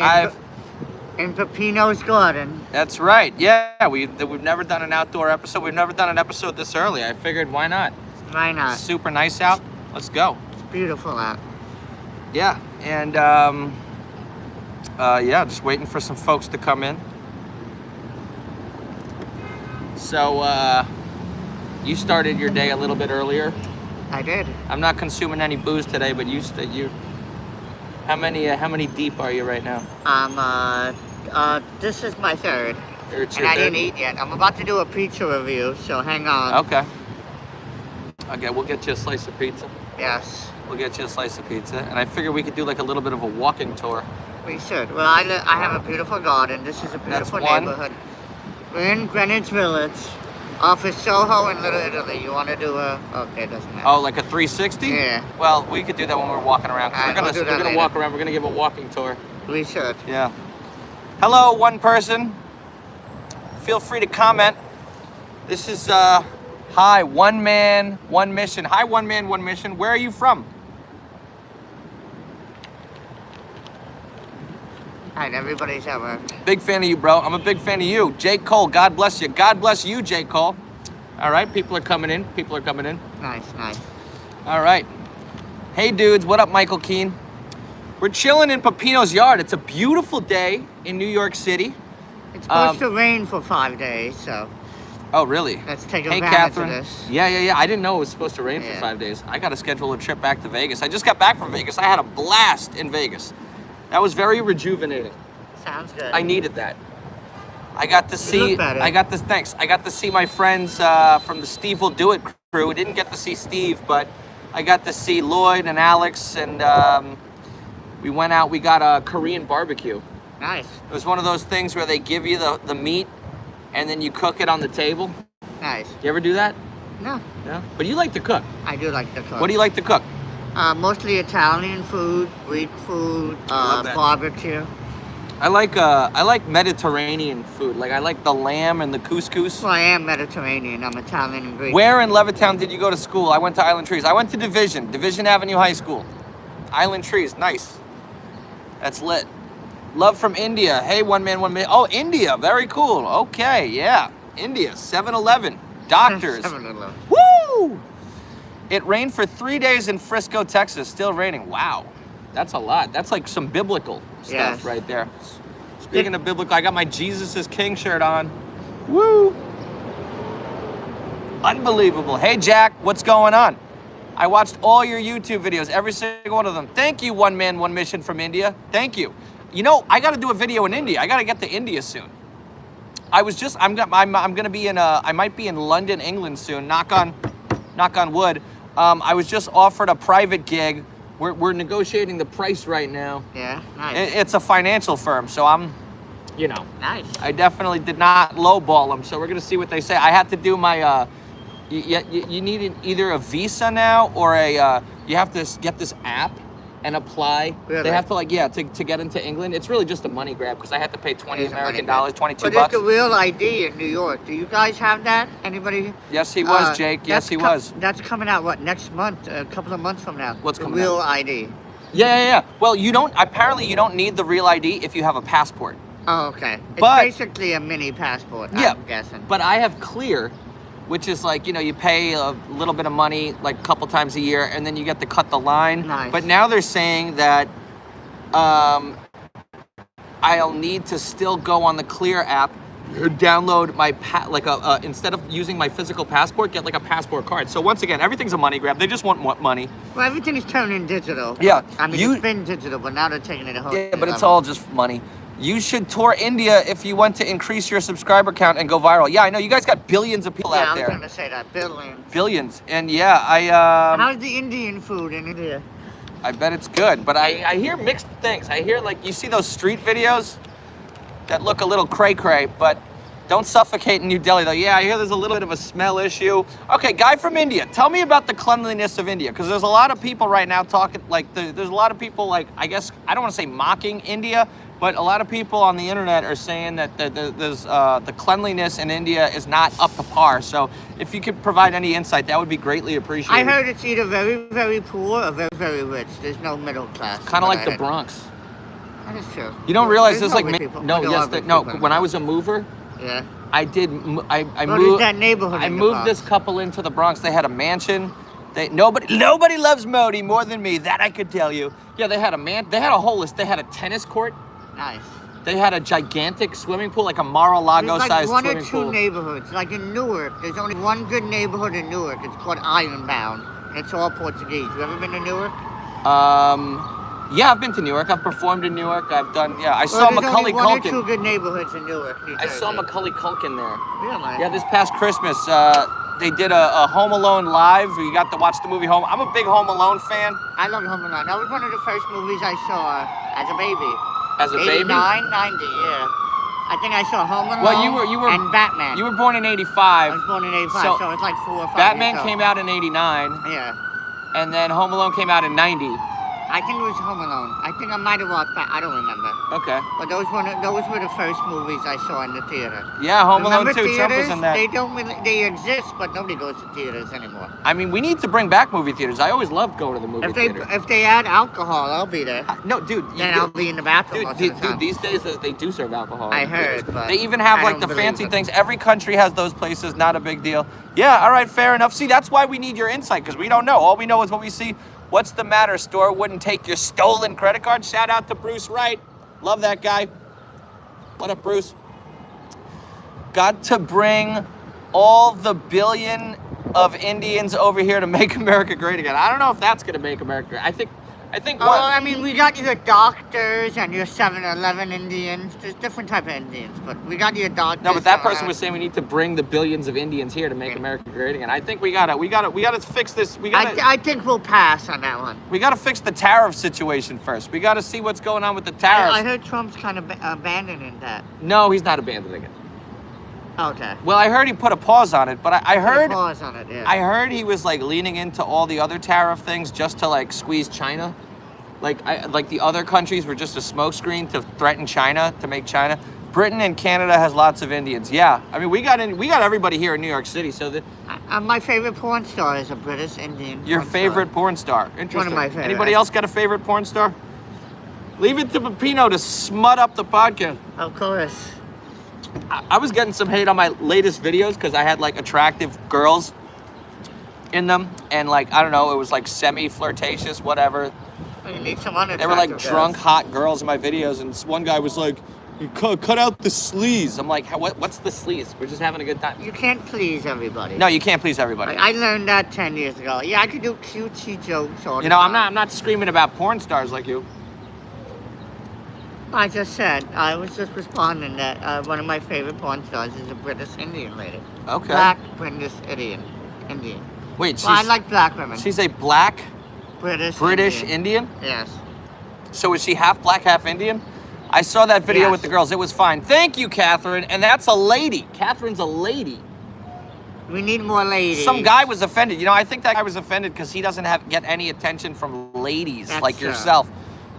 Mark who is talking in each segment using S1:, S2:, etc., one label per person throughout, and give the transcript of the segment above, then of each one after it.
S1: in Pepino's garden.
S2: That's right. Yeah, we've never done an outdoor episode. We've never done an episode this early. I figured, why not?
S1: Why not?
S2: It's super nice out. Let's go.
S1: It's beautiful out.
S2: Yeah, and yeah, just waiting for some folks to come in. So you started your day a little bit earlier.
S1: I did.
S2: I'm not consuming any booze today, but you. How many deep are you right now?
S1: This is my third.
S2: It's
S1: and I didn't eat yet. I'm about to do a pizza review, so hang on.
S2: Okay. Okay, we'll get you a slice of pizza.
S1: Yes.
S2: We'll get you a slice of pizza, and I figure we could do like a little bit of a walking tour.
S1: We should. Well, I have a beautiful garden. This is a beautiful neighborhood. We're in Greenwich Village, off of Soho in Little Italy. You want to do a? Okay, doesn't matter.
S2: Oh, like a 360?
S1: Yeah.
S2: Well, we could do that when we're walking around.
S1: Right,
S2: we're gonna walk around. We're gonna give a walking tour.
S1: We should.
S2: Yeah. Hello, one person. Feel free to comment. This is hi, one man, one mission. Hi, one man, one mission. Where are you from?
S1: And everybody's ever.
S2: Big fan of you, bro. I'm a big fan of you. Jake Cole, God bless you. God bless you, Jake Cole. All right, people are coming in. People are coming in.
S1: Nice, nice.
S2: All right. Hey, dudes. What up, Michael Keane? We're chilling in Pepino's yard. It's a beautiful day in New York City.
S1: It's supposed to rain for 5 days, so.
S2: Oh, really?
S1: Let's take
S2: Hey,
S1: advantage
S2: Catherine.
S1: of this.
S2: Yeah. I didn't know it was supposed to rain for 5 days. I got to schedule a trip back to Vegas. I just got back from Vegas. I had a blast in Vegas. That was very rejuvenating.
S1: Sounds good.
S2: I needed that. I got to see. I got this. Thanks. I got to see my friends from the Steve Will Do It crew. I didn't get to see Steve, but I got to see Lloyd and Alex, and we went out. We got a Korean barbecue.
S1: Nice.
S2: It was one of those things where they give you the meat, and then you cook it on the table.
S1: Nice.
S2: You ever do that?
S1: No.
S2: No. But you like to cook.
S1: I do like to cook.
S2: What do you like to cook?
S1: Mostly Italian food, Greek food, barbecue.
S2: I like Mediterranean food. Like I like the lamb and the couscous.
S1: Well, I am Mediterranean. I'm Italian and Greek.
S2: Where in Levittown did you go to school? I went to Island Trees. I went to Division Avenue High School. Island Trees, nice. That's lit. Love from India. Hey, one man, one minute. Oh, India, very cool. Okay, yeah. India, 7-Eleven, doctors.
S1: 7-Eleven.
S2: Woo! It rained for 3 days in Frisco, Texas. Still raining. Wow. That's a lot. That's like some biblical stuff right there. Speaking of biblical, I got my Jesus is King shirt on. Woo! Unbelievable. Hey, Jack, what's going on? I watched all your YouTube videos, every single one of them. Thank you, one man, one mission from India. Thank you. You know, I got to do a video in India. I got to get to India soon. I'm gonna be in I might be in London, England soon. Knock on wood. I was just offered a private gig. We're negotiating the price right now.
S1: Yeah, nice.
S2: It's a financial firm, so I'm, you know.
S1: Nice.
S2: I definitely did not lowball them, so we're gonna see what they say. I have to do my, you need either a visa now or you have to get this app and apply.
S1: Really?
S2: They have to to get into England. It's really just a money grab because I had to pay $20 American dollars, $22
S1: But
S2: bucks.
S1: it's the real ID in New York. Do you guys have that? Anybody?
S2: Yes, he was, Jake. Yes, he was.
S1: That's coming out, what, next month? A couple of months from now.
S2: What's coming
S1: out? The real
S2: out?
S1: ID.
S2: Yeah. Well, apparently you don't need the real ID if you have a passport.
S1: Oh, okay. It's
S2: But-
S1: basically a mini passport,
S2: Yeah,
S1: I'm guessing.
S2: But I have Clear, which is like, you pay a little bit of money like a couple times a year and then you get to cut the line.
S1: Nice.
S2: But now they're saying that I'll need to still go on the Clear app, download my instead of using my physical passport, get like a passport card. So once again, everything's a money grab. They just want money.
S1: Well, everything is turning digital.
S2: Yeah.
S1: I mean, it's been digital, but now they're taking it a whole
S2: Yeah, but it's all just money. You should tour India if you want to increase your subscriber count and go viral. Yeah, I know. You guys got billions of people out there.
S1: Yeah, I was going to say that. Billions.
S2: Billions. And yeah,
S1: How's the Indian food in India?
S2: I bet it's good. But I hear mixed things. I hear, like, you see those street videos that look a little cray-cray, but don't suffocate in New Delhi, though. Yeah, I hear there's a little bit of a smell issue. Okay, guy from India, tell me about the cleanliness of India, because there's a lot of people right now talking, like, there's a lot of people, like, I guess, I don't want to say mocking India, but a lot of people on the internet are saying that the cleanliness in India is not up to par. So if you could provide any insight, that would be greatly appreciated.
S1: I heard it's either very, very poor or very, very rich. There's no middle class.
S2: Kind of like the Bronx.
S1: That is true.
S2: You don't realize
S1: There's
S2: there's like
S1: rich people.
S2: no,
S1: There
S2: yes,
S1: are rich
S2: no.
S1: people.
S2: When I was a mover,
S1: Yeah.
S2: I did. I
S1: Well,
S2: moved.
S1: there's that neighborhood
S2: I
S1: in the
S2: moved
S1: Bronx.
S2: this couple into the Bronx. They had a mansion. Nobody loves Modi more than me. That I could tell you. Yeah, they had They had a whole list. They had a tennis court.
S1: Nice.
S2: They had a gigantic swimming pool, like a Mar-a-Lago
S1: There's like
S2: sized
S1: one or
S2: swimming
S1: two
S2: pool.
S1: neighborhoods. Like in Newark, there's only one good neighborhood in Newark. It's called Ironbound. And it's all Portuguese. You ever been to Newark?
S2: Yeah, I've been to Newark. I've performed in Newark. I've done. Yeah, I saw
S1: Well, there's
S2: Macaulay
S1: only one or two
S2: Culkin.
S1: good neighborhoods in Newark, New
S2: I
S1: Jersey.
S2: saw Macaulay Culkin there.
S1: Really?
S2: Yeah, this past Christmas, they did a Home Alone live. You got to watch the movie Home. I'm a big Home Alone fan.
S1: I love Home Alone. That was one of the first movies I saw as a baby.
S2: As a
S1: 89,
S2: baby?
S1: 90, yeah. I think I saw Home Alone
S2: Well, you were
S1: and Batman.
S2: You were born in
S1: I
S2: '85.
S1: was born in 85,
S2: So,
S1: so it's like 4 or 5
S2: Batman
S1: years
S2: came
S1: old.
S2: out in '89,
S1: Yeah.
S2: and then Home Alone came out in '90.
S1: I think it was Home Alone. I think I might have watched that. I don't remember.
S2: Okay.
S1: But those were the first movies I saw in the theater.
S2: Yeah, Home
S1: Remember
S2: Alone 2. Trump was
S1: theaters?
S2: in that.
S1: They exist, but nobody goes to theaters anymore.
S2: I mean, we need to bring back movie theaters. I always loved going to the movie theater.
S1: If they add alcohol, I'll be there.
S2: No, dude.
S1: Then I'll be in the bathroom most of the
S2: Dude,
S1: time.
S2: these days they do serve alcohol.
S1: I
S2: in the theaters.
S1: heard, but
S2: they even have
S1: I
S2: like
S1: don't
S2: the
S1: believe
S2: fancy
S1: it.
S2: things. Every country has those places. Not a big deal. Yeah. All right. Fair enough. See, that's why we need your insight, because we don't know. All we know is what we see. What's the matter? Store wouldn't take your stolen credit card. Shout out to Bruce Wright. Love that guy. What up, Bruce? Got to bring all the billion of Indians over here to make America great again. I don't know if that's gonna make America great. I think
S1: Oh, I mean, we got your doctors and your 7-Eleven Indians. There's different type of Indians, but we got your doctors.
S2: No, but that person was saying we need to bring the billions of Indians here to make America great again. I think we gotta fix this.
S1: I think we'll pass on that one.
S2: We gotta fix the tariff situation first. We gotta see what's going on with the tariffs.
S1: I heard Trump's kind of abandoning that.
S2: No, he's not abandoning it.
S1: Okay.
S2: Well, I heard he put a pause on it, but I heard
S1: Pause on it, yeah.
S2: I heard he was like leaning into all the other tariff things just to like squeeze China. Like the other countries were just a smokescreen to threaten China, to make China. Britain and Canada has lots of Indians. Yeah, I mean we got everybody here in New York City. So
S1: my favorite porn star is a British Indian.
S2: your
S1: porn
S2: favorite
S1: star.
S2: porn star. Interesting.
S1: One of my favorites.
S2: Anybody else got a favorite porn star? Leave it to Pepino to smut up the podcast.
S1: Of course.
S2: I was getting some hate on my latest videos because I had like attractive girls in them, and like I don't know, it was like semi-flirtatious, whatever.
S1: You need some
S2: They were like
S1: unattractive
S2: drunk,
S1: girls.
S2: hot girls in my videos, and this one guy was like, "You cut out the sleaze." I'm like, what's the sleaze? We're just having a good time.
S1: You can't please everybody.
S2: No, you can't please everybody.
S1: I learned that 10 years ago. Yeah, I could do cutesy jokes all the
S2: You know,
S1: time.
S2: I'm not screaming about porn stars like you.
S1: I just said, I was just responding that one of my favorite porn stars is a British Indian lady.
S2: Okay.
S1: Black British Indian.
S2: Wait,
S1: Well, I like black women.
S2: she's a black
S1: British
S2: Indian?
S1: Yes.
S2: So is she half black, half Indian? I saw that video
S1: Yes.
S2: with the girls. It was fine. Thank you, Catherine. And that's a lady. Catherine's a lady.
S1: We need more ladies.
S2: Some guy was offended. You know, I think that guy was offended because he doesn't get any attention from ladies
S1: That's
S2: like
S1: true.
S2: yourself.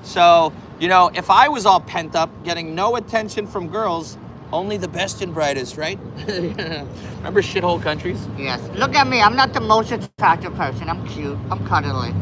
S2: So, you know, if I was all pent up, getting no attention from girls, only the best and brightest, right? Remember shithole countries?
S1: Yes. Look at me. I'm not the most attractive person. I'm cute. I'm cuddly.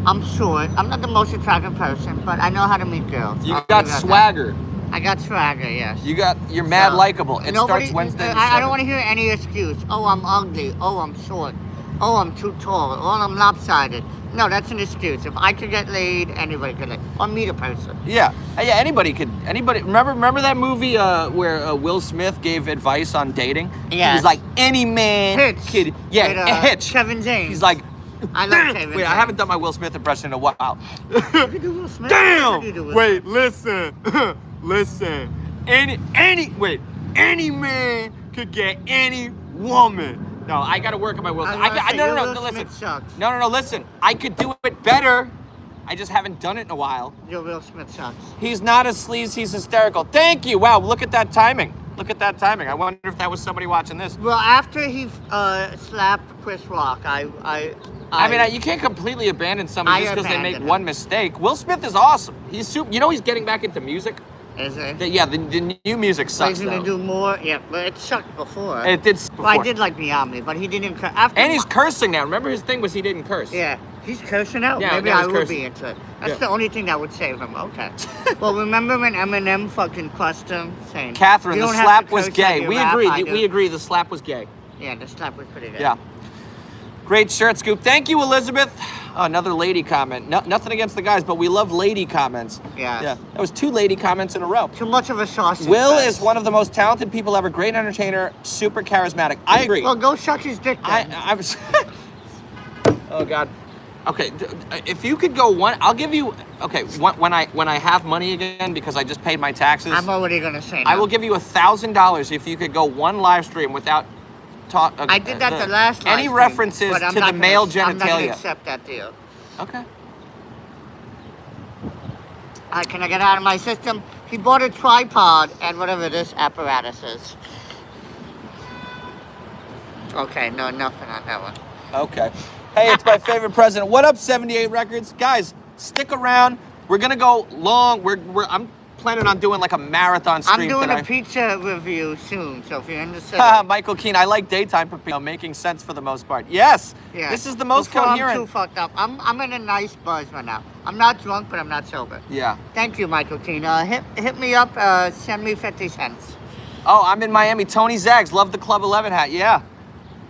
S1: I'm short. I'm not the most attractive person, but I know how to meet girls.
S2: You
S1: I'll
S2: got
S1: leave it at that.
S2: swagger.
S1: I got swagger, yes.
S2: You're mad
S1: So,
S2: likable. It
S1: nobody-
S2: starts Wednesday.
S1: I don't want to hear any excuse. Oh, I'm ugly. Oh, I'm short. Oh, I'm too tall. Oh, I'm lopsided. No, that's an excuse. If I could get laid, anybody could or meet a person.
S2: Yeah, anybody could. Anybody remember that movie where Will Smith gave advice on dating? He
S1: Yes.
S2: was like, any man
S1: Hitch.
S2: could. Yeah,
S1: With,
S2: a hitch.
S1: Kevin James.
S2: He's like,
S1: I love Kevin
S2: wait,
S1: James.
S2: I haven't done my Will Smith impression in a while.
S1: You could do Will Smith. You could do Will
S2: Wait, listen, listen. Any man could get any woman. No, I gotta work on my Will
S1: I
S2: Smith.
S1: was gonna say,
S2: No,
S1: your
S2: no,
S1: Will
S2: no, listen.
S1: Smith sucks.
S2: No, listen. I could do it better. I just haven't done it in a while.
S1: Your Will Smith sucks.
S2: He's not a sleaze, he's hysterical. Thank you. Wow, look at that timing. Look at that timing. I wonder if that was somebody watching this.
S1: Well, after he slapped Chris Rock, I
S2: mean, you can't completely abandon somebody
S1: I
S2: just because they make
S1: abandoned
S2: one
S1: him.
S2: mistake. Will Smith is awesome. He's super. You know he's getting back into music?
S1: Is it?
S2: The new music
S1: So
S2: sucks,
S1: he's gonna
S2: though.
S1: do more. Yeah, but it sucked before.
S2: It did before.
S1: Well, I did like Miami, but he didn't. After
S2: And he's cursing now. Remember his thing was he didn't curse.
S1: Yeah. He's cursing out.
S2: Yeah,
S1: Maybe
S2: yeah,
S1: I
S2: he's
S1: would
S2: cursing.
S1: be into it. That's
S2: Yeah.
S1: the only thing that would save him. Okay. Well, remember when Eminem fucking cussed him, saying,
S2: Catherine,
S1: "You
S2: the
S1: don't have
S2: slap
S1: to
S2: was
S1: curse
S2: gay.
S1: at your
S2: We
S1: rap,
S2: agree.
S1: I do."
S2: We agree. The slap was gay.
S1: Yeah, the slap was pretty good.
S2: Yeah. Great shirt, Scoop. Thank you, Elizabeth. Oh, another lady comment. No, nothing against the guys, but we love lady comments.
S1: Yes.
S2: Yeah. That was 2 lady comments in a row.
S1: Too much of a sausage.
S2: Will
S1: fest.
S2: is one of the most talented people ever. Great entertainer, super charismatic. I agree.
S1: Well, go suck his dick then.
S2: I was. Oh God. Okay, if you could go one, I'll give you. Okay, when I have money again because I just paid my taxes.
S1: I'm already gonna say no.
S2: I will give you $1,000 if you could go one live stream without talk.
S1: I did that the last live
S2: any
S1: stream,
S2: references
S1: but I'm
S2: to
S1: not
S2: the
S1: gonna-
S2: male
S1: I'm not gonna
S2: genitalia.
S1: accept that deal.
S2: Okay.
S1: Can I get out of my system? He bought a tripod and whatever this apparatus is. Okay, no, nothing on that one.
S2: Okay. Hey, it's my favorite president. What up, 78 Records? Guys, stick around. We're gonna go long. I'm planning on doing like a marathon stream
S1: I'm doing
S2: today.
S1: a pizza review soon, so if you're in the city.
S2: Michael Keane, I like daytime Pepino, making sense for the most part. Yes,
S1: Yeah.
S2: this is the most
S1: Before
S2: coherent.
S1: I'm too fucked up. I'm in a nice buzz right now. I'm not drunk, but I'm not sober.
S2: Yeah.
S1: Thank you, Michael Keane. Hit me up. Send me 50 cents.
S2: Oh, I'm in Miami. Tony Zags, love the Club 11 hat. Yeah.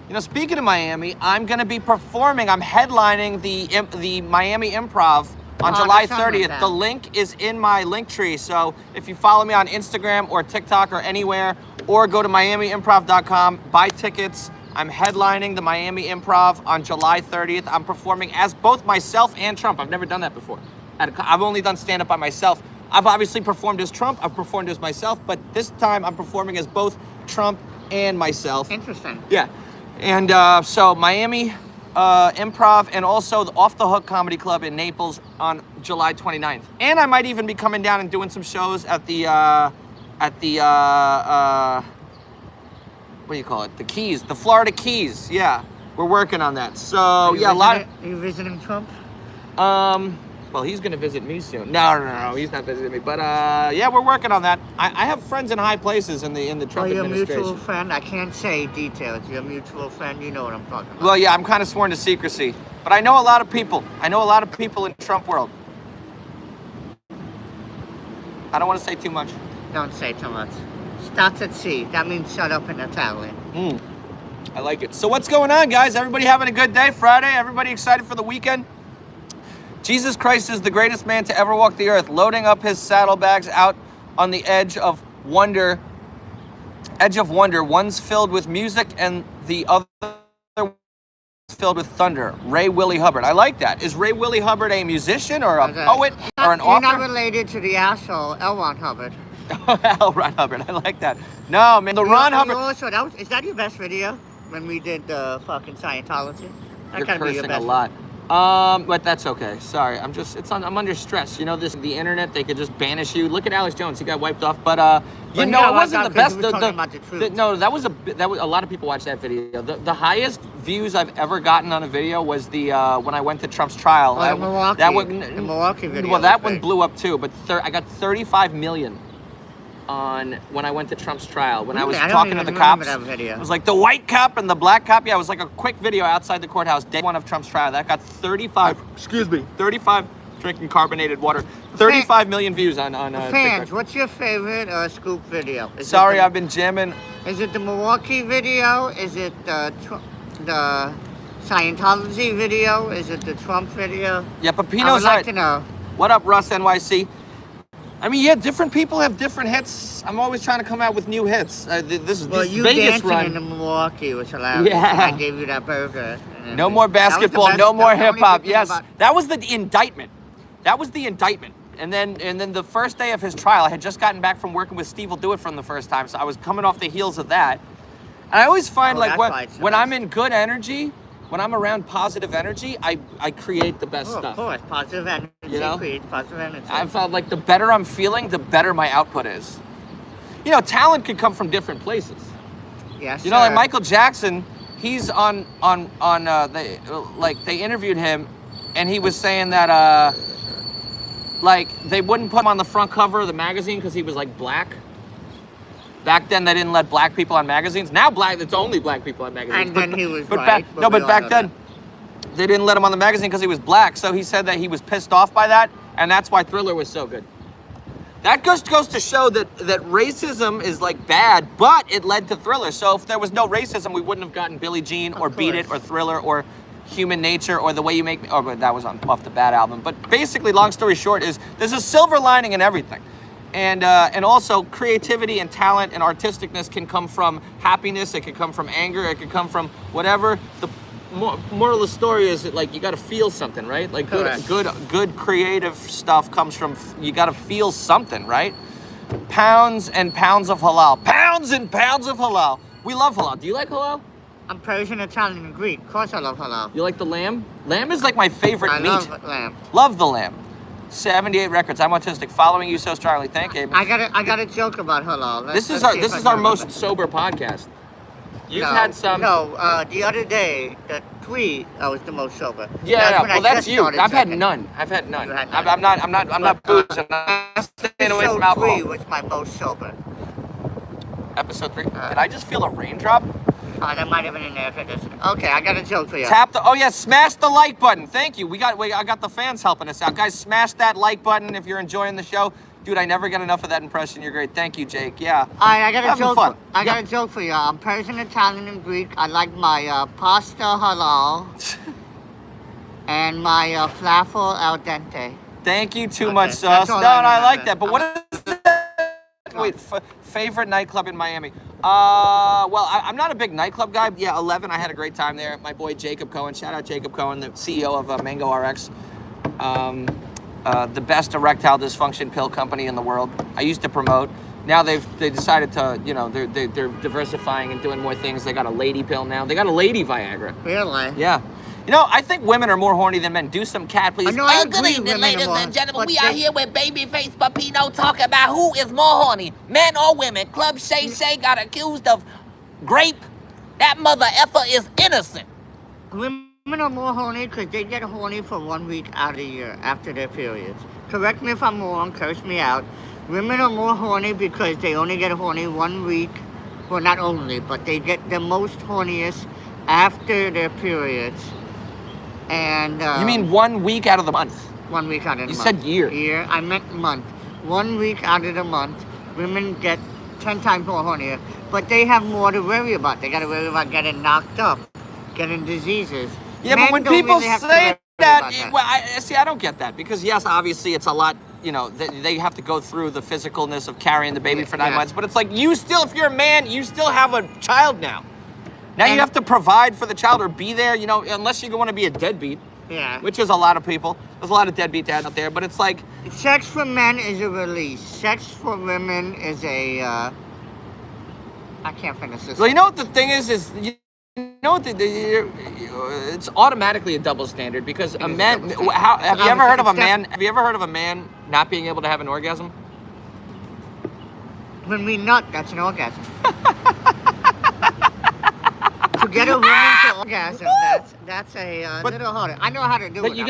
S2: You know, speaking of Miami, I'm going to be performing. I'm headlining the Miami Improv on July
S1: that sounds like
S2: 30th.
S1: that.
S2: The link is in my link tree. So if you follow me on Instagram or TikTok or anywhere, or go to miamiimprov.com, buy tickets. I'm headlining the Miami Improv on July 30th. I'm performing as both myself and Trump. I've never done that before. I've only done stand-up by myself. I've obviously performed as Trump. I've performed as myself. But this time I'm performing as both Trump and myself.
S1: Interesting.
S2: Yeah. And so Miami Improv and also the Off the Hook Comedy Club in Naples on July 29th. And I might even be coming down and doing some shows at the what do you call it? The Keys, the Florida Keys. Yeah, we're working on that. So yeah, a lot of.
S1: Are you visiting Trump?
S2: Well, he's gonna visit me soon. No, he's not visiting me. But yeah, we're working on that. I have friends in high places in the Trump
S1: Your
S2: administration.
S1: mutual friend? I can't say details. Your mutual friend, you know what I'm talking about.
S2: Well, yeah, I'm kind of sworn to secrecy, but I know a lot of people. I know a lot of people in Trump world. I don't want to say too much.
S1: Don't say too much. Starts at C. That means shut up in Italian.
S2: I like it. So what's going on, guys? Everybody having a good day? Friday? Everybody excited for the weekend? Jesus Christ is the greatest man to ever walk the earth, loading up his saddlebags out on the edge of wonder. One's filled with music and the other filled with thunder. Ray Willie Hubbard. I like that. Is Ray Willie Hubbard a musician or a poet or an
S1: You're not
S2: author?
S1: related to the asshole L. Ron Hubbard.
S2: L. Ron Hubbard. I like that. No, man. The Ron Hubbard.
S1: Also, is that your best video when we did the fucking Scientology? That
S2: You're
S1: gotta be your
S2: cursing
S1: best
S2: a lot. But that's okay. Sorry, I'm under stress. You know, the internet, they could just banish you. Look at Alex Jones, he got wiped off. But
S1: he
S2: it
S1: got
S2: wasn't the
S1: wiped off 'cause
S2: best.
S1: he was talking about the truth.
S2: No, that was a lot of people watched that video. The highest views I've ever gotten on a video was the when I went to Trump's trial.
S1: Oh, the Milwaukee video.
S2: Well, that
S1: was
S2: one
S1: big.
S2: blew up too. But I got 35 million on when I went to Trump's trial. When I was
S1: Really? I don't
S2: talking to
S1: even
S2: the
S1: remember
S2: cops,
S1: that video.
S2: it was like the white cop and the black cop. Yeah, it was like a quick video outside the courthouse, day one of Trump's trial. That got 35. Excuse me, 35 drinking carbonated water. 35 million views on
S1: Fans,
S2: TikTok.
S1: what's your favorite Scoop video?
S2: Sorry, I've been jamming.
S1: Is it the Milwaukee video? Is it the Scientology video? Is it the Trump video?
S2: Yeah,
S1: I would
S2: Pepino's
S1: like
S2: right.
S1: to know.
S2: What up, Russ NYC? I mean, yeah, different people have different hits. I'm always trying to come out with new hits. This
S1: Well, you
S2: Vegas
S1: dancing
S2: run.
S1: in the Milwaukee was hilarious.
S2: Yeah.
S1: I gave you that burger.
S2: No more basketball,
S1: That was the
S2: no
S1: best-
S2: more
S1: that was the
S2: hip
S1: only
S2: hop.
S1: good thing
S2: Yes,
S1: about-
S2: that was the indictment. That was the indictment. And then the first day of his trial, I had just gotten back from working with Steve Will Do It from the first time, so I was coming off the heels of that. And I always find
S1: Oh,
S2: like
S1: that's why it's the
S2: when
S1: best.
S2: I'm in good energy, when I'm around positive energy, I create the best
S1: Oh, of
S2: stuff.
S1: course, positive energy
S2: You know?
S1: creates positive energy.
S2: I felt like the better I'm feeling, the better my output is. You know, talent could come from different places.
S1: Yes,
S2: You know, like
S1: sir.
S2: Michael Jackson, he's they interviewed him, and he was saying that like they wouldn't put him on the front cover of the magazine because he was like black. Back then, they didn't let black people on magazines. Now, it's only black people on magazines.
S1: And then he was
S2: but
S1: right,
S2: back,
S1: but
S2: no,
S1: we
S2: but
S1: all
S2: back
S1: know
S2: then, they didn't let him on the magazine because he was black. So he said that he was pissed off by that, and that's why Thriller was so good. That just goes to show that racism is like bad, but it led to Thriller. So if there was no racism, we wouldn't have gotten Billie Jean or Beat It or Thriller or Human Nature or The Way You Make Me. Oh, but that was on Off the Bat album. But basically, long story short, is there's a silver lining in everything. And also creativity and talent and artisticness can come from happiness. It can come from anger. It can come from whatever. The moral of the story is that, like, you got to feel something, right? Like good creative stuff comes from, you got to feel something, right? Pounds and pounds of halal. Pounds and pounds of halal. We love halal. Do you like halal?
S1: I'm Persian, Italian, and Greek. Of course I love halal.
S2: You like the lamb? Lamb is like my favorite meat.
S1: I love lamb.
S2: Love the lamb. 78 records. I'm autistic. Following you so strongly. Thank you.
S1: I got a joke about halal.
S2: This is our most sober podcast. You've had some.
S1: No, the other day, the tweet, I was the most sober.
S2: Yeah, well, that's you. I've had none. I've had none.
S1: You had none.
S2: I'm not boozing. I'm staying away from alcohol.
S1: Episode 3 was my most sober.
S2: Episode 3. Did I just feel a raindrop?
S1: That might have been in there for this. Okay, I got a joke for you.
S2: Tap the. Oh yeah, smash the like button. Thank you. I got the fans helping us out, guys. Smash that like button if you're enjoying the show. Dude, I never get enough of that impression. You're great. Thank you, Jake. Yeah.
S1: I got a joke.
S2: Fun.
S1: I got a joke for you. I'm Persian, Italian, and Greek. I like my pasta halal and my falafel al dente.
S2: Thank you too much, Sauce. No, I like that. But what is that? Wait, favorite nightclub in Miami? Well, I'm not a big nightclub guy. Yeah, 11. I had a great time there. My boy Jacob Cohen. Shout out Jacob Cohen, the CEO of Mango RX. The best erectile dysfunction pill company in the world. I used to promote. Now they decided to, they're diversifying and doing more things. They got a lady pill now. They got a lady Viagra.
S1: Really?
S2: Yeah. I think women are more horny than men. Do some cat, please.
S3: Good evening, ladies and gentlemen. We are here with Babyface Pepino talking about who is more horny, men or women. Club Shay Shay got accused of grape. That mother effer is innocent.
S1: Women are more horny because they get horny for 1 week out of the year after their periods. Correct me if I'm wrong, curse me out. Women are more horny because they only get horny 1 week. Well, not only, but they get the most horniest after their periods. And
S2: you mean 1 week out of the month?
S1: 1 week out of the month.
S2: You said year.
S1: Year. I meant month. 1 week out of the month, women get 10 times more hornier. But they have more to worry about. They got to worry about getting knocked up, getting diseases.
S2: Yeah,
S1: Men
S2: but when
S1: don't
S2: people
S1: really have to
S2: say
S1: worry
S2: that,
S1: about that.
S2: well, I don't get that. Because, yes, obviously it's a lot, they have to go through the physicalness of carrying the baby for 9 months. But it's like, if you're a man, you still have a child now. Now you have to provide for the child or be there, unless you want to be a deadbeat.
S1: Yeah.
S2: Which is a lot of people. There's a lot of deadbeat dads out there, but it's like...
S1: Sex for men is a release. Sex for women is a, I can't finish this.
S2: Well, you know what the thing is it's automatically a double standard because a man... Have you ever heard of a man not being able to have an orgasm?
S1: When we nut, that's an orgasm. To get a woman to orgasm, that's a little harder. I know how to do it.
S2: But you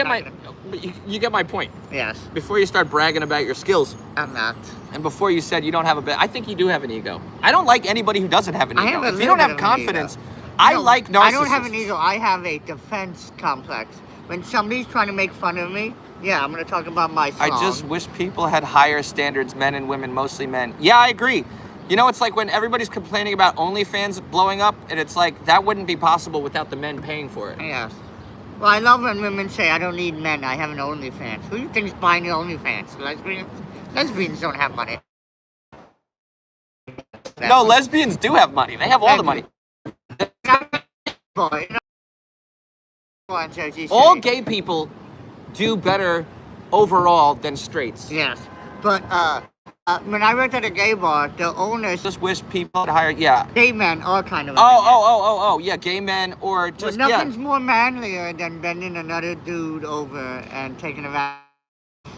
S2: get my point.
S1: Yes.
S2: Before you start bragging about your skills.
S1: I'm not.
S2: And before you said you don't have I think you do have an ego. I don't like anybody who doesn't have an ego. If you don't have confidence, I like narcissists.
S1: I don't have an ego. I have a defense complex. When somebody's trying to make fun of me, yeah, I'm going to talk about my song.
S2: I just wish people had higher standards, men and women, mostly men. Yeah, I agree. It's like when everybody's complaining about OnlyFans blowing up, and it's like, that wouldn't be possible without the men paying for it.
S1: Yes. Well, I love when women say, I don't need men, I have an OnlyFans. Who do you think's buying the OnlyFans? Lesbians? Lesbians don't have money.
S2: No, lesbians do have money. They have all the money. All gay people do better overall than straights.
S1: Yes. But, when I worked at a gay bar, the owners
S2: just wish people had higher,
S1: gay men, all kind of.
S2: Yeah, gay men or just
S1: nothing's more manlier than bending another dude over and taking a ride.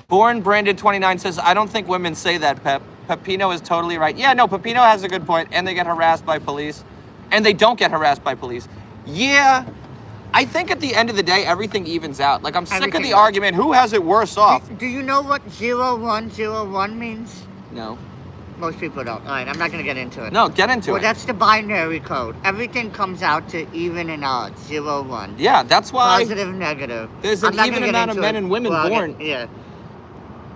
S2: Born Branded 29 says, I don't think women say that, Pep. Pepino is totally right. Yeah, no, Pepino has a good point, and they get harassed by police, and they don't get harassed by police. Yeah, I think at the end of the day, everything evens out. Like, I'm sick of the argument, who has it worse off?
S1: Do you know what 0101 means?
S2: No.
S1: Most people don't. All right, I'm not going to get into it.
S2: No, get into
S1: Well,
S2: it.
S1: that's the binary code. Everything comes out to even and odds, 0, 1.
S2: Yeah, that's why
S1: Positive, negative.
S2: there's
S1: I'm
S2: an
S1: not
S2: even
S1: gonna get
S2: amount of
S1: into
S2: men
S1: it.
S2: and women
S1: Well,
S2: born.
S1: Yeah.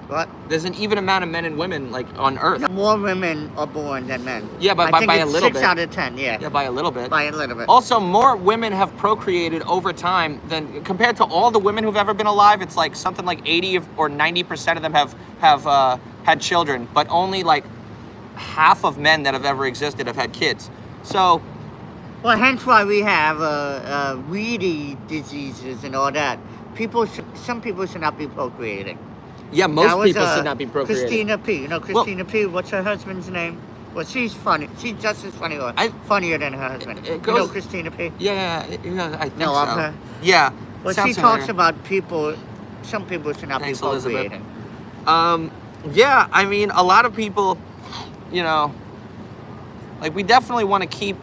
S1: What?
S2: There's an even amount of men and women like on Earth.
S1: No, more women are born than men.
S2: Yeah, but
S1: I think
S2: by a
S1: it's
S2: little
S1: 6
S2: bit.
S1: out of 10, yeah.
S2: Yeah, by a little bit.
S1: By a little bit.
S2: Also, more women have procreated over time than compared to all the women who've ever been alive. It's like something like 80 or 90% of them have had children, but only like half of men that have ever existed have had kids. So,
S1: Well, hence why we have weedy diseases and all that. Some people should not be procreating.
S2: yeah,
S1: That
S2: most
S1: was,
S2: people should not be procreating.
S1: Christina P. You know Christina P. What's her husband's name? Well, she's funny. She's just as funny or funnier than her husband.
S2: it
S1: You know
S2: goes-
S1: Christina P.
S2: Yeah, I think
S1: No,
S2: so.
S1: of her?
S2: Yeah.
S1: Well,
S2: sounds
S1: she
S2: familiar.
S1: talks about people. Some people should not
S2: Thanks,
S1: be
S2: Elizabeth.
S1: procreating.
S2: Yeah, I mean, a lot of people, you know, like we definitely want to keep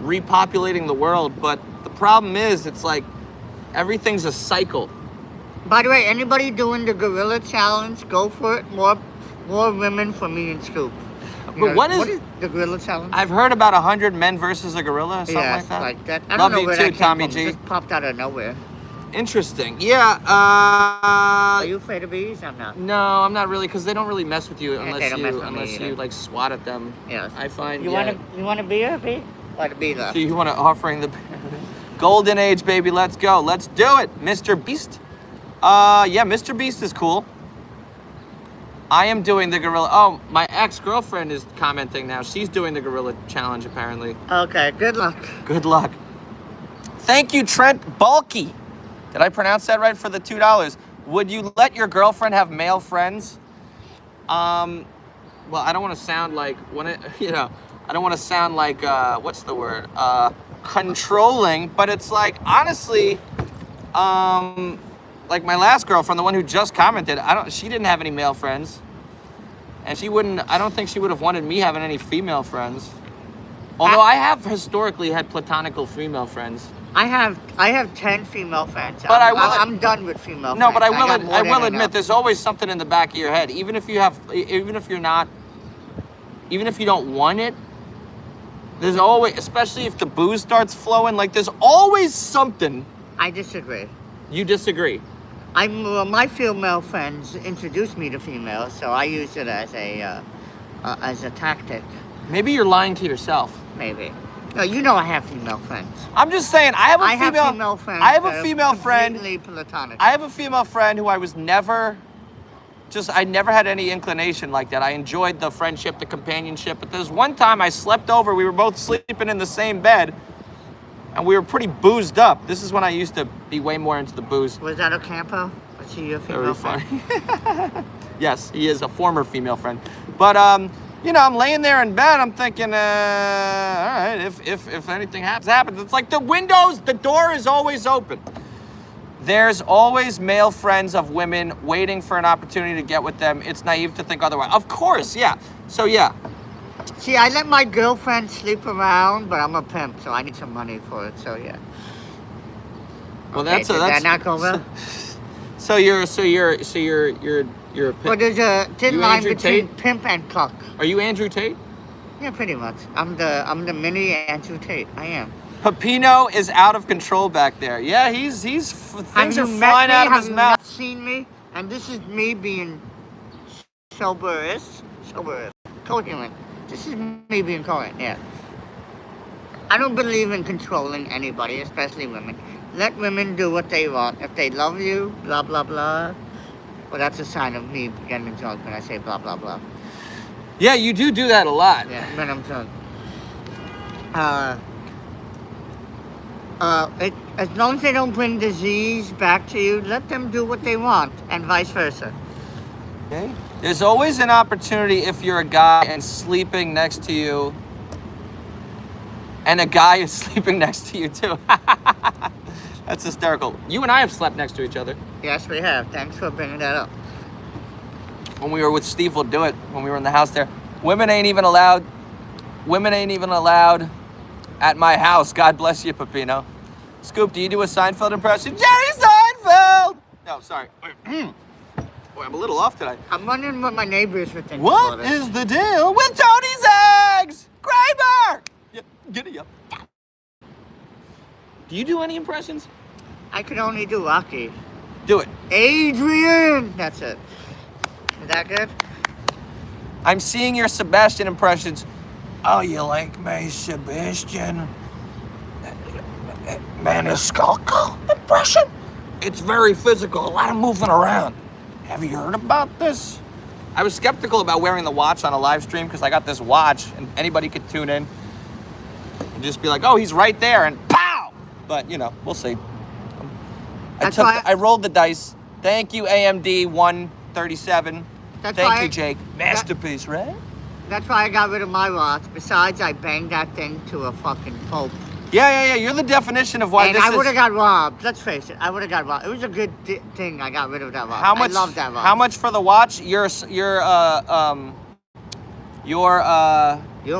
S2: repopulating the world, but the problem is, it's like everything's a cycle.
S1: By the way, anybody doing the gorilla challenge, go for it. More women for me and Scoop. You
S2: But what
S1: know,
S2: is
S1: the gorilla challenge?
S2: I've heard about 100 men versus a gorilla, or something
S1: Yes,
S2: like that.
S1: I
S2: Love
S1: don't know
S2: you
S1: where
S2: too,
S1: that came
S2: Tommy
S1: from.
S2: G.
S1: It just popped out of nowhere.
S2: Interesting. Yeah.
S1: Are you afraid of bees? I'm not.
S2: No, I'm not really, because they don't really mess with you
S1: they
S2: unless
S1: don't
S2: you
S1: mess with me either.
S2: like swat at them.
S1: Yes.
S2: I find.
S1: You
S2: yeah.
S1: want a bee or a bee? Or the bee left?
S2: So you want to offering the golden age, baby? Let's go. Let's do it, Mr. Beast. Yeah, Mr. Beast is cool. I am doing the gorilla. Oh, my ex-girlfriend is commenting now. She's doing the gorilla challenge apparently.
S1: Okay. Good luck.
S2: Good luck. Thank you, Trent Bulky. Did I pronounce that right for the $2? Would you let your girlfriend have male friends? Well, I don't want to sound like I don't want to sound like what's the word? Controlling, but it's like honestly, like my last girlfriend, the one who just commented, she didn't have any male friends. And I don't think she would have wanted me having any female friends. Although I have historically had platonical female friends.
S1: I have 10 female friends.
S2: But
S1: I'm done with female
S2: No,
S1: friends.
S2: but I will
S1: got
S2: admit
S1: enough.
S2: there's always something in the back of your head. Even if you don't want it, there's always, especially if the booze starts flowing, like there's always something.
S1: I disagree.
S2: You disagree.
S1: My female friends introduced me to females, so I use it as a tactic,
S2: Maybe you're lying to yourself.
S1: maybe. No, you know I have female friends.
S2: I'm just saying, I have
S1: female friends.
S2: I have
S1: that
S2: a
S1: are
S2: female friend.
S1: completely platonic.
S2: I have a female friend who I never had any inclination like that. I enjoyed the friendship, the companionship, but there's one time I slept over, we were both sleeping in the same bed, and we were pretty boozed up. This is when I used to be way more into the booze.
S1: Was that Ocampo? Was he your
S2: Very
S1: female friend?
S2: funny. Yes, he is a former female friend. But, I'm laying there in bed, I'm thinking, all right, if anything happens. It's like the door is always open. There's always male friends of women waiting for an opportunity to get with them. It's naive to think otherwise. Of course, yeah. So, yeah.
S1: See, I let my girlfriend sleep around, but I'm a pimp, so I need some money for it. So yeah.
S2: Well,
S1: Okay,
S2: that's
S1: did that not go well?
S2: So you're a pimp.
S1: Well, there's a thin
S2: You
S1: line
S2: Andrew
S1: between
S2: Tate?
S1: pimp and cuck.
S2: Are you Andrew Tate?
S1: Yeah, pretty much. I'm the mini Andrew Tate. I am.
S2: Pepino is out of control back there. Yeah, things are flying out of his
S1: Have you
S2: mouth.
S1: not seen me? And this is me being sober-ish, coherent. This is me being coherent, yeah. I don't believe in controlling anybody, especially women. Let women do what they want. If they love you, blah, blah, blah. Well, that's a sign of me getting drunk when I say blah, blah, blah.
S2: Yeah, you do that a lot.
S1: Yeah, when I'm drunk. As long as they don't bring disease back to you, let them do what they want, and vice versa.
S2: Okay. There's always an opportunity if you're a guy and sleeping next to you, and a guy is sleeping next to you too. That's hysterical. You and I have slept next to each other.
S1: Yes, we have. Thanks for bringing that up.
S2: When we were with Steve, we'll do it. When we were in the house there, women ain't even allowed at my house. God bless you, Pepino. Scoop, do you do a Seinfeld impression? Jerry Seinfeld! No, sorry. Boy, I'm a little off today.
S1: I'm wondering what my neighbors would think
S2: What
S1: about it.
S2: is the deal with Tony's eggs? Graber! Yeah, giddy up. Do you do any impressions?
S1: I could only do Rocky.
S2: Do it.
S1: Adrian! That's it. Is that good?
S2: I'm seeing your Sebastian impressions. Oh, you like my Sebastian Maniscalco impression? It's very physical, a lot of moving around. Have you heard about this? I was skeptical about wearing the watch on a live stream because I got this watch and anybody could tune in and just be like, oh, he's right there, and pow! But, you know, we'll see. I rolled the dice. Thank you, AMD 137. Thank you, Jake. Masterpiece, right?
S1: That's why I got rid of my watch. Besides, I banged that thing to a fucking pope.
S2: Yeah. You're the definition of why
S1: and
S2: this is...
S1: I would have got robbed. Let's face it. I would have got robbed. It was a good thing I got rid of that watch.
S2: How much?
S1: I love that watch.
S2: How much for the watch? Your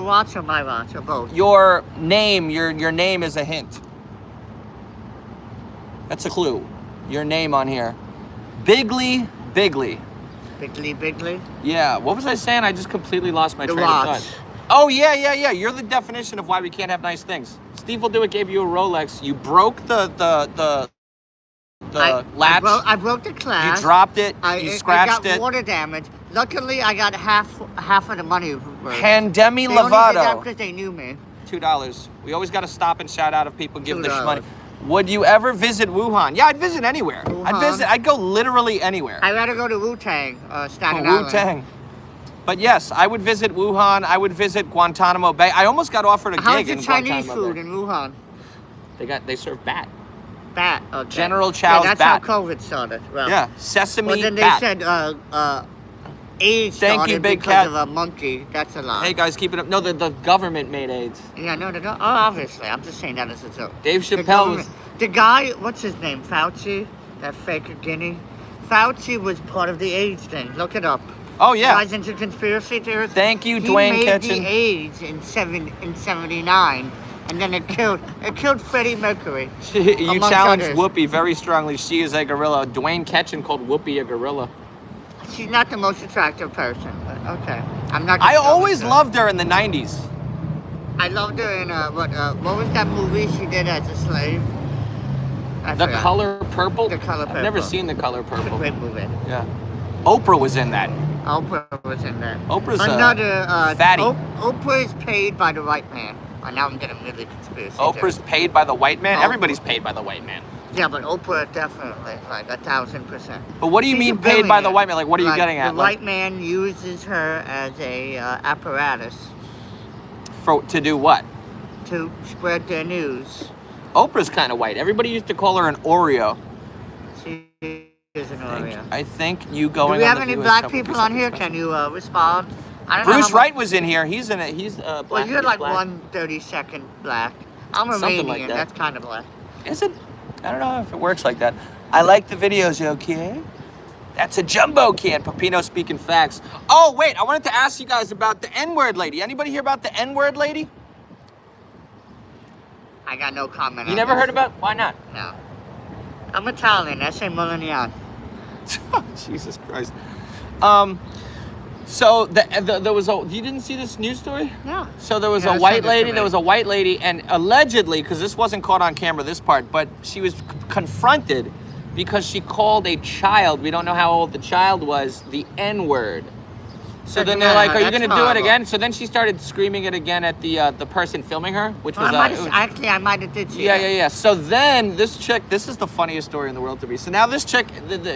S1: watch or my watch or both?
S2: Your name. Your name is a hint. That's a clue. Your name on here. Bigly.
S1: Bigly.
S2: Yeah. What was I saying? I just completely lost my train of
S1: watch.
S2: thought. Oh yeah. You're the definition of why we can't have nice things. Steve will do it. Gave you a Rolex. You broke the latch.
S1: I broke the glass.
S2: You dropped it. You scratched
S1: it. Got water damage. Luckily, I got half of the money.
S2: Pandemi
S1: Lovato. They only did that
S2: Lovato.
S1: because they knew me.
S2: $2. We always got to stop and shout out if people give the
S1: $2.
S2: money. Would you ever visit Wuhan? Yeah, I'd visit anywhere.
S1: Wuhan.
S2: I'd go literally anywhere.
S1: I'd rather go to Wu-Tang, Staten Island.
S2: Wu-Tang. But yes, I would visit Wuhan. I would visit Guantanamo Bay. I almost got offered a gig in Guantanamo Bay.
S1: How's the Chinese food in Wuhan?
S2: They serve bat.
S1: Bat, okay.
S2: General Chow's
S1: that's
S2: bat.
S1: How COVID started. Well,
S2: yeah, sesame
S1: well, then they
S2: bat.
S1: said AIDS
S2: Thank
S1: started
S2: you, Big
S1: because
S2: Cat.
S1: of a monkey. That's a lie.
S2: Hey guys, keep it up. No, the government made AIDS.
S1: Yeah, no, oh, obviously. I'm just saying that as a joke.
S2: Dave Chappelle was...
S1: The guy, what's his name? Fauci? That fake Guinea? Fauci was part of the AIDS thing. Look it up.
S2: Oh, yeah.
S1: You guys into conspiracy theories?
S2: Thank you, Dwayne Ketchen.
S1: He made the AIDS in 79, and then it killed Freddie Mercury.
S2: You challenged Whoopi very strongly. She is a gorilla. Dwayne Ketchen called Whoopi a gorilla.
S1: She's not the most attractive person, but okay. I'm not.
S2: I always loved her in the 90s.
S1: I loved her in what was that movie she did as a slave?
S2: The Color Purple?
S1: The Color Purple.
S2: I've never seen The Color Purple.
S1: It's a great movie.
S2: Yeah. Oprah was in that.
S1: Oprah was in that.
S2: Oprah's
S1: another
S2: fatty.
S1: Oprah is paid by the white man. Now I'm getting really conspiracy.
S2: Oprah's paid by the white man? Everybody's paid by the white man.
S1: Yeah, but Oprah definitely, like 1,000%.
S2: But what do you mean paid by the white man? Like, what are you getting at?
S1: The white man uses her as a apparatus.
S2: To do what?
S1: To spread their news.
S2: Oprah's kind of white. Everybody used to call her an Oreo.
S1: She is an Oreo.
S2: I think you going on.
S1: Do we have any black people on here? Can you respond?
S2: Bruce Wright was in here. He's black.
S1: Well, you're like 1/32 black. I'm Romanian.
S2: Like that.
S1: That's kind of black.
S2: Is it? I don't know if it works like that. I like the videos, okay? That's a jumbo can. Pepino speaking facts. Oh, wait. I wanted to ask you guys about the N-word lady. Anybody hear about the N-word lady?
S1: I got no comment.
S2: You never heard about? Why not?
S1: No. I'm Italian. I say Molinian.
S2: Jesus Christ. So there was you didn't see this news story?
S1: No.
S2: So there was a white lady. There was a white lady, and allegedly, because this wasn't caught on camera, this part, but she was confronted because she called a child. We don't know how old the child was. The N-word. So then they're like, "Are you gonna do it again?" So then she started screaming it again at the person filming her, which was
S1: I might have did see that.
S2: Yeah. So then this chick, this is the funniest story in the world to me. So now this chick,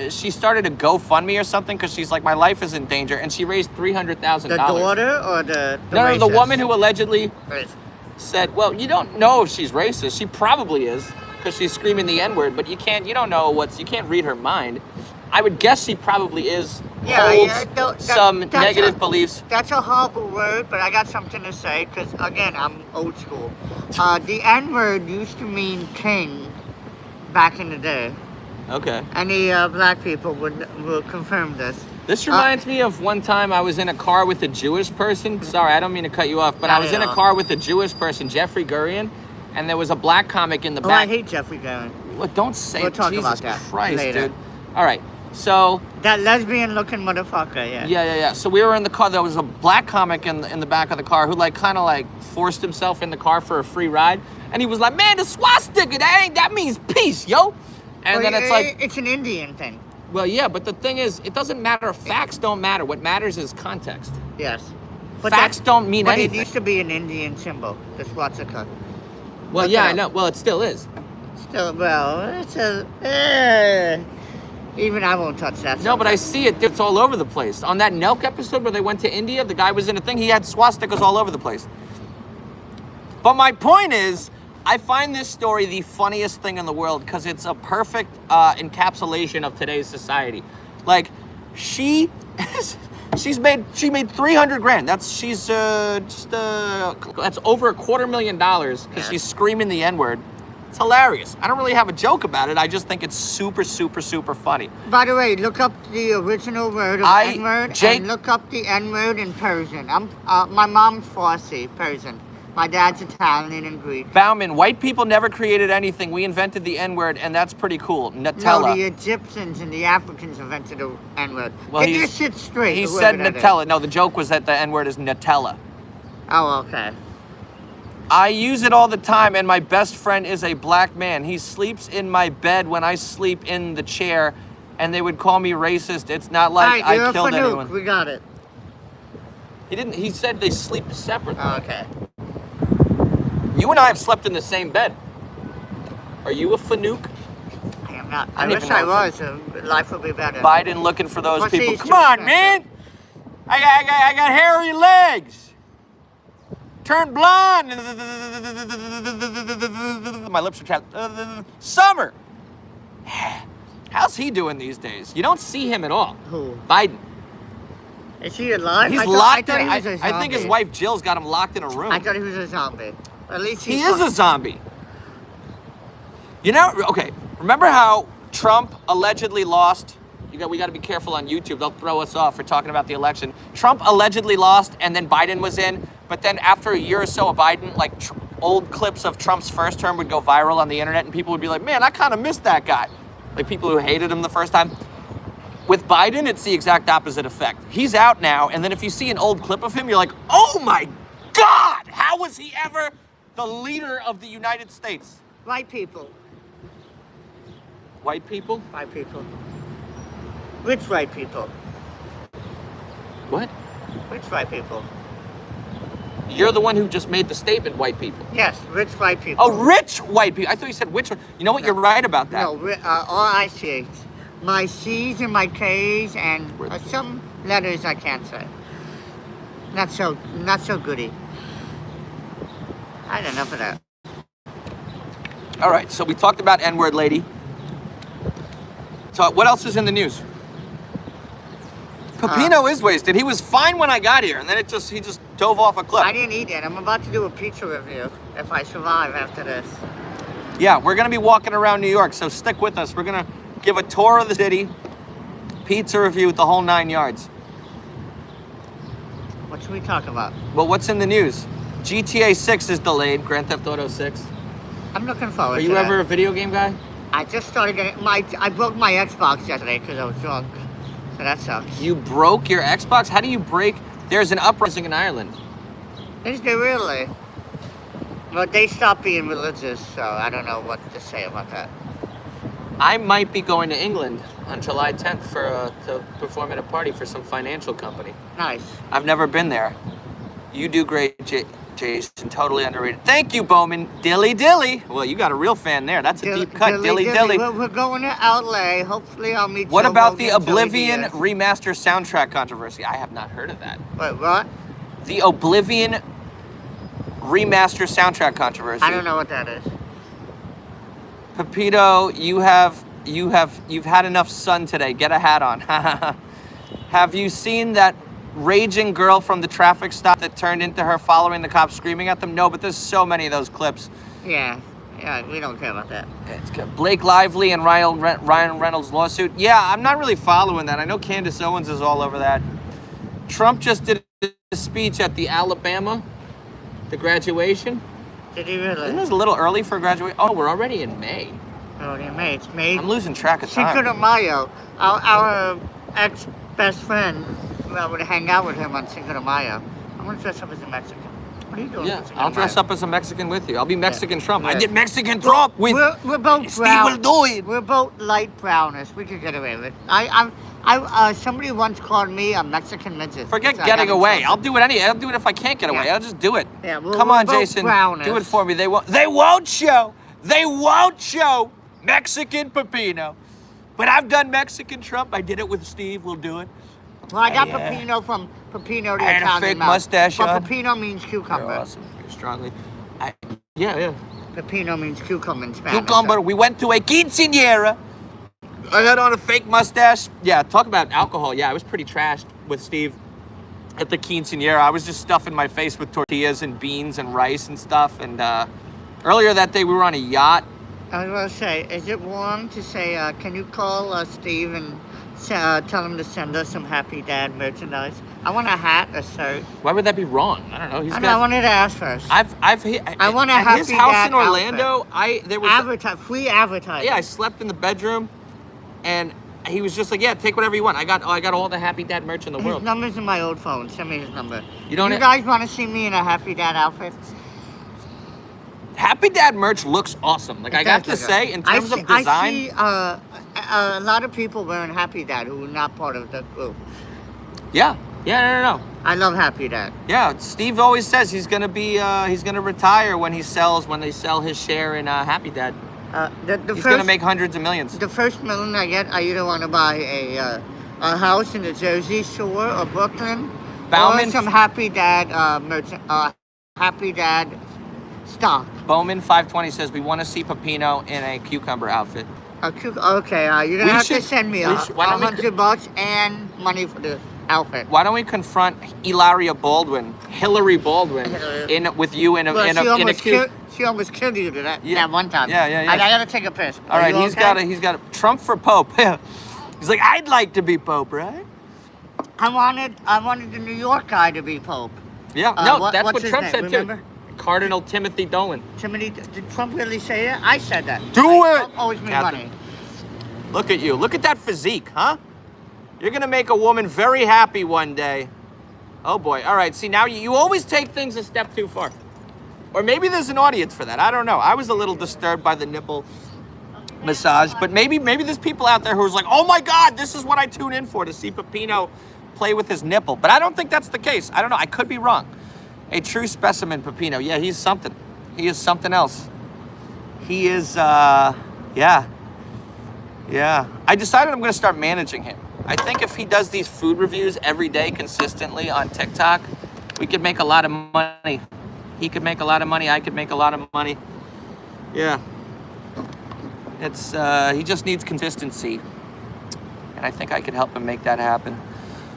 S2: she started a GoFundMe or something because she's like, my life is in danger, and she raised $300,000.
S1: The daughter or the
S2: no, the woman who allegedly
S1: racist.
S2: Said, well, you don't know if she's racist. She probably is because she's screaming the N-word, but you don't know you can't read her mind. I would guess she probably is. Holds some negative beliefs.
S1: That's a horrible word, but I got something to say because, again, I'm old school. The N-word used to mean king back in the day.
S2: Okay.
S1: Any black people will confirm this.
S2: This reminds me of one time I was in a car with a Jewish person. Sorry, I don't mean to cut you off, but I was in a car with a Jewish person, Jeffrey Gurian, and there was a black comic in the back.
S1: I hate Jeffrey Gurian.
S2: Well, don't say
S1: We'll talk
S2: Jesus
S1: about that
S2: Christ,
S1: later.
S2: dude. All right. So
S1: That lesbian-looking motherfucker, yeah.
S2: yeah. So we were in the car. There was a black comic in the back of the car who like kind of like forced himself in the car for a free ride, and he was like, "Man, the swastika, that means peace, yo." And
S1: Well,
S2: then it's like,
S1: it's an Indian thing.
S2: well, yeah, but the thing is, it doesn't matter. Facts don't matter. What matters is context.
S1: Yes.
S2: Facts don't mean
S1: but
S2: anything.
S1: It used to be an Indian symbol, the swastika.
S2: Well,
S1: Look
S2: yeah,
S1: it
S2: I
S1: up.
S2: know. Well, it still is.
S1: Still, well, it's a. Even I won't touch that.
S2: No, but I see it. It's all over the place. On that Nelk episode where they went to India, the guy was in a thing. He had swastikas all over the place. But my point is, I find this story the funniest thing in the world because it's a perfect encapsulation of today's society. Like, she made 300 grand. That's over $250,000 because she's screaming the N-word. It's hilarious. I don't really have a joke about it. I just think it's super, super, super funny.
S1: By the way, look up the original word of N-word and look up the N-word in Persian. My mom's Farsi, Persian. My dad's Italian and Greek.
S2: Bauman, white people never created anything. We invented the N-word, and that's pretty cool. Nutella.
S1: No, the Egyptians and the Africans invented the N-word.
S2: Well,
S1: Get your shit straight.
S2: He said Nutella. No, the joke was that the N-word is Nutella.
S1: Oh, okay.
S2: I use it all the time, and my best friend is a black man. He sleeps in my bed when I sleep in the chair, and they would call me racist. It's not like
S1: All right,
S2: I killed anyone.
S1: We got it.
S2: He didn't. He said they sleep separately.
S1: Oh, okay.
S2: You and I have slept in the same bed. Are you a Fanuc?
S1: I am not.
S2: I
S1: I
S2: don't
S1: wish
S2: even
S1: I
S2: know
S1: was. Life would be better.
S2: Biden looking for those
S1: What's
S2: people.
S1: these
S2: Come on,
S1: two?
S2: man. I got hairy legs. Turn blonde. My lips are chapped. Summer. How's he doing these days? You don't see him at all.
S1: Who?
S2: Biden.
S1: Is he alive?
S2: He's
S1: I
S2: locked
S1: thought
S2: in.
S1: he was a zombie.
S2: I think his wife Jill's got him locked in a room.
S1: I thought he was a zombie. At least
S2: He is a zombie. Okay, remember how Trump allegedly lost? We got to be careful on YouTube. They'll throw us off for talking about the election. Trump allegedly lost, and then Biden was in. But then after a year or so of Biden, like old clips of Trump's first term would go viral on the internet, and people would be like, man, I kind of missed that guy. Like people who hated him the first time. With Biden, it's the exact opposite effect. He's out now, and then if you see an old clip of him, you're like, oh my God, how was he ever the leader of the United States?
S1: White people.
S2: White people?
S1: White people. Rich white people.
S2: What?
S1: Rich white people.
S2: You're the one who just made the statement, white people.
S1: Yes, rich white people.
S2: Oh, rich white people. I thought you said which one. You know what?
S1: No.
S2: You're right about that.
S1: No, R-I-C-H. My C's and my K's and some letters I can't say. Not so goody. I had enough of that.
S2: All right, so we talked about N-word lady. So what else is in the news? Pepino is wasted. He was fine when I got here, and then he just dove off a cliff.
S1: I didn't eat it. I'm about to do a pizza review if I survive after this.
S2: Yeah, we're gonna be walking around New York, so stick with us. We're gonna give a tour of the city, pizza review, the whole 9 yards.
S1: What should we talk about?
S2: Well, what's in the news? GTA 6 is delayed, Grand Theft Auto 6.
S1: I'm looking forward
S2: Are
S1: to
S2: you
S1: that.
S2: ever a video game guy?
S1: I just started getting I broke my Xbox yesterday because I was drunk. So that sucks.
S2: You broke your Xbox? How do you break? There's an uprising in Ireland.
S1: Is there really? Well, they stopped being religious, so I don't know what to say about that.
S2: I might be going to England on July 10th to perform at a party for some financial company.
S1: Nice.
S2: I've never been there. You do great, Jason. Totally underrated. Thank you, Bowman. Dilly dilly. Well, you got a real fan there. That's a deep cut. Dilly dilly.
S1: We're going to LA. Hopefully, I'll meet.
S2: What
S1: Joe
S2: about
S1: Rogan
S2: the
S1: and Tilly
S2: Oblivion
S1: Diaz.
S2: remaster soundtrack controversy? I have not heard of that.
S1: Wait, what?
S2: The Oblivion remaster soundtrack controversy.
S1: I don't know what that is.
S2: Pepino, you've had enough sun today. Get a hat on. Have you seen that raging girl from the traffic stop that turned into her following the cops screaming at them? No, but there's so many of those clips.
S1: Yeah, we don't care about that.
S2: It's good. Blake Lively and Ryan Reynolds lawsuit. Yeah, I'm not really following that. I know Candace Owens is all over that. Trump just did a speech at the Alabama, the graduation.
S1: Did he really?
S2: Isn't this a little early for graduation? Oh, we're already in May.
S1: Oh, dear me, it's me.
S2: I'm losing track of
S1: Cinco
S2: time.
S1: de Mayo. Our ex-best friend would hang out with him on Cinco de Mayo. I'm going to dress up as a Mexican. What are you doing?
S2: Yeah,
S1: for Cinco
S2: I'll
S1: de
S2: dress
S1: Mayo?
S2: up as a Mexican with you. I'll be Mexican Trump. I
S1: Yeah.
S2: did Mexican Trump with
S1: We're both
S2: Steve
S1: brown.
S2: will do it.
S1: We're both light brownish. We could get away with it. Somebody once called me a Mexican midget.
S2: Forget
S1: so I
S2: getting
S1: got in
S2: away.
S1: trouble.
S2: I'll do it if I can't get away.
S1: Yeah.
S2: I'll just do it.
S1: Yeah,
S2: Come
S1: we're
S2: on,
S1: both
S2: Jason.
S1: brownish.
S2: Do it for me. They won't show. They won't show Mexican Pepino. But I've done Mexican Trump. I did it with Steve. We'll do it.
S1: Well, I got
S2: Yeah.
S1: Pepino from Pepino the
S2: I had a
S1: Italian
S2: fake
S1: mouth.
S2: mustache
S1: But
S2: on.
S1: Pepino means
S2: You're
S1: cucumber.
S2: awesome. You're strongly. Yeah.
S1: Pepino means cucumber in Spanish.
S2: Cucumber. We went to a quinceañera. I had on a fake mustache. Yeah, talk about alcohol. Yeah, I was pretty trashed with Steve at the quinceañera. I was just stuffing my face with tortillas and beans and rice and stuff. And earlier that day, we were on a yacht.
S1: I was going to say, is it wrong to say, can you call Steve and tell him to send us some Happy Dad merchandise? I want a hat, a shirt.
S2: Why would that be wrong? I don't know.
S1: I wanted to ask first.
S2: I
S1: want a
S2: at his
S1: Happy
S2: house
S1: Dad
S2: in Orlando. There was
S1: free advertising.
S2: yeah. I slept in the bedroom, and he was just like, "Yeah, take whatever you want. I got all the Happy Dad merch in the
S1: His
S2: world."
S1: number's in my old phone. Send me his number.
S2: You don't.
S1: You guys want to see me in a Happy Dad outfit?
S2: Happy Dad merch looks awesome. Like I have to say, in terms of design,
S1: I see a lot of people wearing Happy Dad who are not part of the group.
S2: yeah, no.
S1: I love Happy Dad.
S2: Yeah, Steve always says he's gonna retire when they sell his share in Happy Dad. He's gonna make hundreds of millions.
S1: The first million I get, I either want to buy a house in the Jersey Shore or Brooklyn,
S2: Bauman-
S1: or some Happy Dad Happy Dad stock.
S2: Bowman 520 says we want to see Pepino in a cucumber outfit.
S1: Okay, you're gonna have to send me
S2: why don't we
S1: $100 and money for the outfit.
S2: Why don't we confront Hillary Baldwin with you in a cute?
S1: She almost killed you to that one time.
S2: Yeah.
S1: I gotta take a piss.
S2: All right,
S1: you
S2: he's
S1: okay?
S2: got a Trump for Pope. He's like, I'd like to be Pope, right?
S1: I wanted the New York guy to be Pope.
S2: Yeah, that's
S1: what's
S2: what
S1: his
S2: Trump
S1: name?
S2: said
S1: Remember?
S2: too. Cardinal Timothy Dolan.
S1: Timothy, did Trump really say that? I said that.
S2: Do it!
S1: Trump owes me
S2: Captain.
S1: money.
S2: Look at you. Look at that physique, huh? You're gonna make a woman very happy one day. Oh boy. All right. See, now you always take things a step too far. Or maybe there's an audience for that. I don't know. I was a little disturbed by the nipple massage, but maybe there's people out there who's like, oh my God, this is what I tune in for, to see Pepino play with his nipple. But I don't think that's the case. I don't know. I could be wrong. A true specimen, Pepino. Yeah, he's something. He is something else. He is, yeah. I decided I'm going to start managing him. I think if he does these food reviews every day consistently on TikTok, we could make a lot of money. He could make a lot of money. I could make a lot of money. Yeah. It's, he just needs consistency. And I think I could help him make that happen.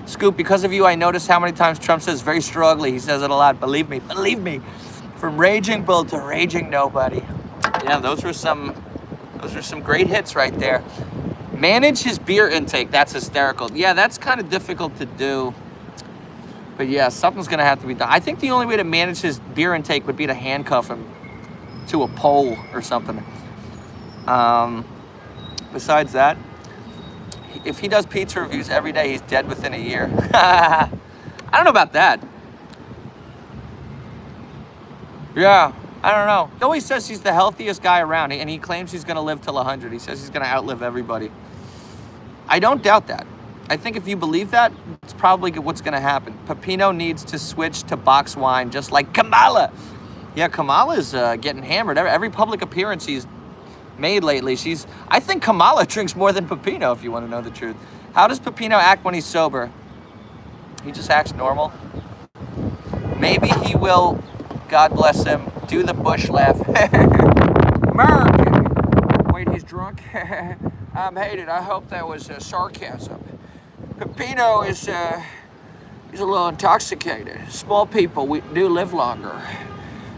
S2: Scoop, because of you, I notice how many times Trump says very strongly. He says it a lot. Believe me. From raging bull to raging nobody. Yeah, those were some great hits right there. Manage his beer intake. That's hysterical. Yeah, that's kind of difficult to do. But yeah, something's going to have to be done. I think the only way to manage his beer intake would be to handcuff him to a pole or something. Besides that, if he does pizza reviews every day, he's dead within a year. I don't know about that. Yeah, I don't know. He always says he's the healthiest guy around, and he claims he's going to live till 100. He says he's going to outlive everybody. I don't doubt that. I think if you believe that, it's probably what's going to happen. Pepino needs to switch to box wine, just like Kamala. Yeah, Kamala's getting hammered. Every public appearance he's made lately, I think Kamala drinks more than Pepino, if you want to know the truth. How does Pepino act when he's sober? He just acts normal. Maybe he will, God bless him, do the Bush laugh. American. Wait, he's drunk? I'm hated. I hope that was sarcasm. Pepino is he's a little intoxicated. Small people, we do live longer.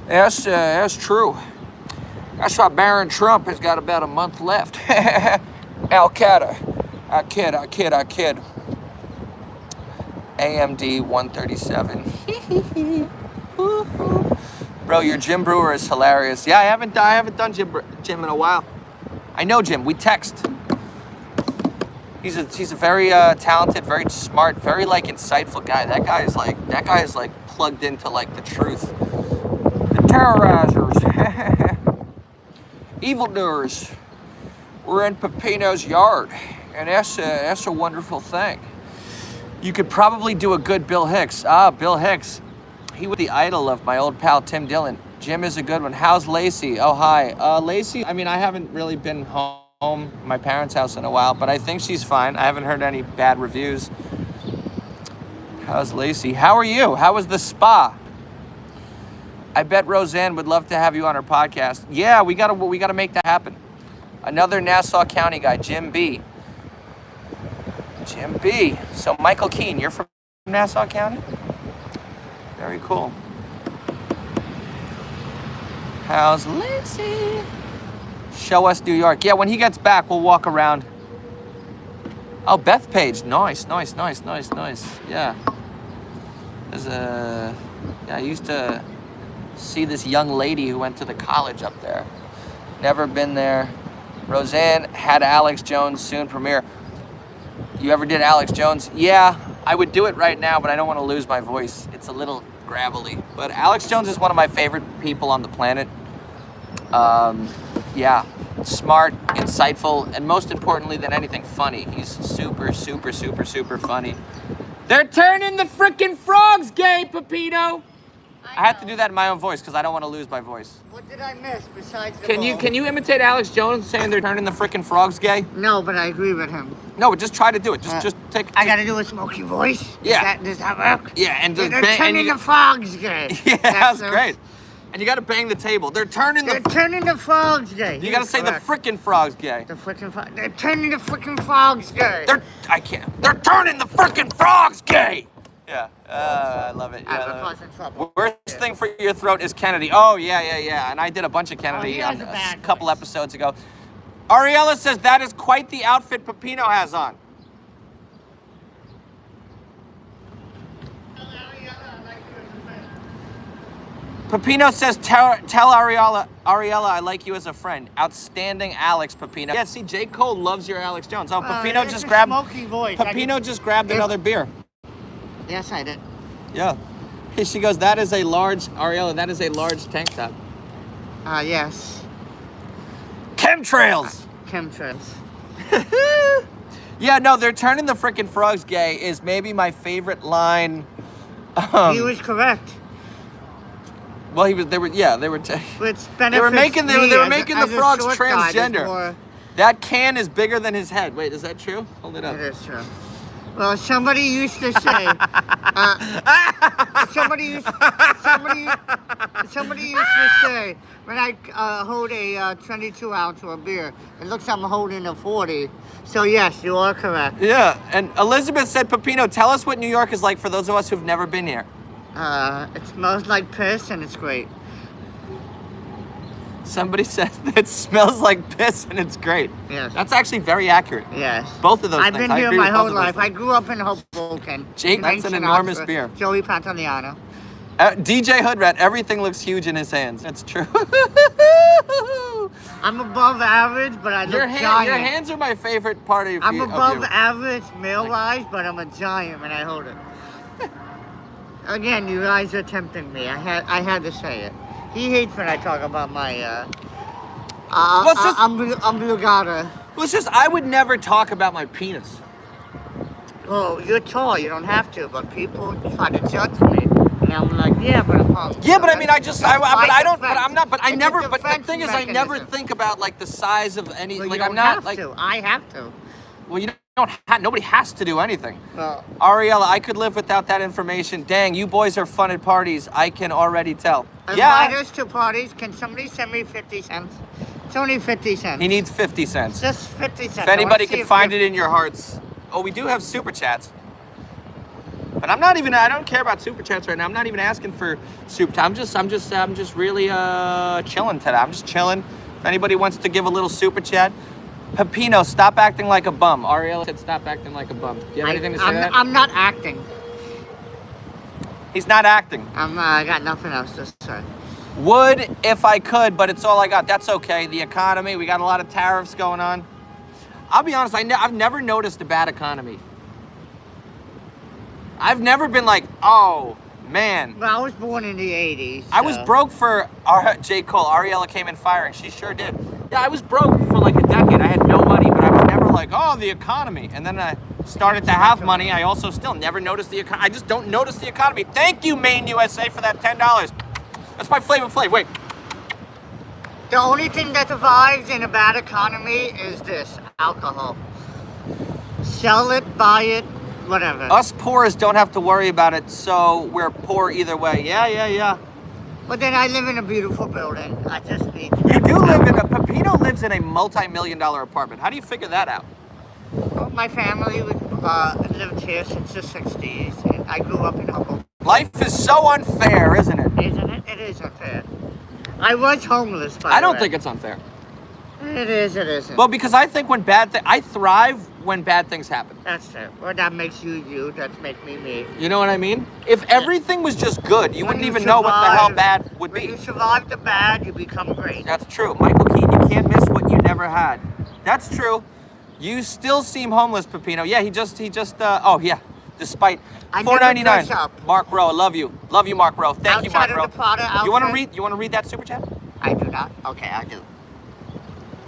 S2: That's true. That's why Barron Trump has got about a month left. Al-Qaeda. I kid. AMD 137. Bro, your Jim Brewer is hilarious. Yeah, I haven't done gym in a while. I know Jim. We text. He's a very talented, very smart, very like insightful guy. That guy is like plugged into like the truth. The terrorizers, evildoers. We're in Pepino's yard, and that's a wonderful thing. You could probably do a good Bill Hicks. Bill Hicks. He was the idol of my old pal Tim Dillon. Jim is a good one. How's Lacey? Oh, hi. Lacey, I mean, I haven't really been home at my parents' house in a while, but I think she's fine. I haven't heard any bad reviews. How's Lacey? How are you? How was the spa? I bet Roseanne would love to have you on her podcast. Yeah, we gotta make that happen. Another Nassau County guy, Jim B. Jim B. So Michael Keene, you're from Nassau County? Very cool. How's Lindsay? Show us New York. Yeah, when he gets back, we'll walk around. Oh, Bethpage. Nice. Yeah. I used to see this young lady who went to the college up there. Never been there. Roseanne had Alex Jones soon premiere. You ever did Alex Jones? Yeah, I would do it right now, but I don't want to lose my voice. It's a little gravelly. But Alex Jones is one of my favorite people on the planet. Yeah, smart, insightful, and most importantly than anything, funny. He's super funny. They're turning the frickin' frogs gay, Pepino! I had to do that in my own voice because I don't want to lose my voice.
S1: What did I miss besides the
S2: Can you imitate Alex Jones saying they're turning the frickin' frogs gay?
S1: No, but I agree with him.
S2: No, but just try to do it. Just take.
S1: I gotta do a smoky voice?
S2: Yeah.
S1: Does that work?
S2: Yeah, and just
S1: they're
S2: bang.
S1: turning the frogs gay.
S2: Yeah, that's great. And you gotta bang the table. They're turning
S1: the frogs gay.
S2: You gotta say the frickin' frogs gay.
S1: The frickin' frogs. They're turning the frickin' frogs gay.
S2: I can't. They're turning the frickin' frogs gay. Yeah, I love it. Yeah, worst thing for your throat is Kennedy. Oh, yeah. And I did a bunch of Kennedy on a couple episodes ago. Ariella says that is quite the outfit Pepino has on. Pepino says, tell Ariella I like you as a friend. Outstanding Alex, Pepino. Yeah, see, J. Cole loves your Alex Jones. Oh, Pepino just grabbed...
S1: Smoky voice.
S2: Pepino just grabbed another beer.
S1: Yes, I did.
S2: Yeah. Hey, she goes, Ariella, that is a large tank top.
S1: Yes.
S2: Chemtrails!
S1: Chemtrails.
S2: Yeah, no, they're turning the frickin' frogs gay is maybe my favorite line.
S1: He was correct.
S2: Well, they were.
S1: Which
S2: they were making the frogs transgender. That can is bigger than his head. Wait, is that true? Hold it up.
S1: It is true. Well, somebody used to say, somebody used to say, when I hold a 22 ounce of a beer, it looks like I'm holding a 40. So yes, you are correct.
S2: Yeah, and Elizabeth said, Pepino, tell us what New York is like for those of us who've never been here.
S1: It smells like piss and it's great.
S2: Somebody says it smells like piss and it's great.
S1: Yes.
S2: That's actually very accurate.
S1: Yes.
S2: Both of those
S1: I've
S2: things.
S1: been here my whole life. I grew up in Hoboken.
S2: Jake, that's an enormous beer.
S1: Joey Pantoliano.
S2: DJ Hoodrat, everything looks huge in his hands. It's true.
S1: I'm above average, but I look giant.
S2: Your hands are my favorite part of you.
S1: I'm above average male-wise, but I'm a giant when I hold it. Again, you guys are tempting me. I had to say it. He hates when I talk about my umbiligata.
S2: Well, it's just I would never talk about my penis.
S1: Well, you're tall. You don't have to, but people try to judge me. And I'm like, yeah, but I'm hungry.
S2: Yeah, but I mean, I never think about like the size of any.
S1: Well,
S2: like
S1: you
S2: I'm
S1: don't
S2: not
S1: have
S2: like.
S1: to. I have to.
S2: Well, you don't. Nobody has to do anything.
S1: Well,
S2: Ariella, I could live without that information. Dang, you boys are fun at parties. I can already tell.
S1: Invite us to parties. Can somebody send me 50 cents? It's only 50 cents.
S2: He needs 50 cents.
S1: Just 50 cents.
S2: If anybody can find it in your hearts. Oh, we do have super chats. But I don't care about super chats right now. I'm not even asking for super chats. I'm just really chilling today. I'm just chilling. If anybody wants to give a little super chat. Pepino, stop acting like a bum. Ariella said stop acting like a bum. Do you have anything to say to that?
S1: I'm not acting.
S2: He's not acting.
S1: I got nothing else to say.
S2: Would if I could, but it's all I got. That's okay. The economy, we got a lot of tariffs going on. I'll be honest, I've never noticed a bad economy. I've never been like, oh, man.
S1: Well, I was born in the 80s.
S2: I was broke for J. Cole. Ariella came in firing. She sure did. Yeah, I was broke for like a decade. I had no money, but I was never like, oh, the economy. And then I started to have money. I also still never noticed the economy. I just don't notice the economy. Thank you, Maine USA, for that $10. That's my Flavor Flav. Wait.
S1: The only thing that survives in a bad economy is this, alcohol. Sell it, buy it, whatever.
S2: Us poors don't have to worry about it, so we're poor either way. Yeah.
S1: But then I live in a beautiful building. I just need to...
S2: You do live in Pepino lives in a multi-million-dollar apartment. How do you figure that out?
S1: Well, my family lived here since the 60s, and I grew up in Humboldt.
S2: Life is so unfair, isn't it?
S1: Isn't it? It is unfair. I was homeless, by the way.
S2: I don't think it's unfair.
S1: It is, it isn't.
S2: Well, because I think when I thrive when bad things happen.
S1: That's true. Well, that makes you you. That makes me me.
S2: You know what I mean? If everything was just good, you wouldn't even know what the hell bad would be.
S1: When you survive the bad, you become great.
S2: That's true. Michael Keaton, you can't miss what you never had. That's true. You still seem homeless, Pepino. Yeah, he just oh yeah. Despite $4.99. Mark Rowe, love you. Love you, Mark Rowe. Thank you, Mark Rowe. You want to read that super chat?
S1: I do not. Okay, I do.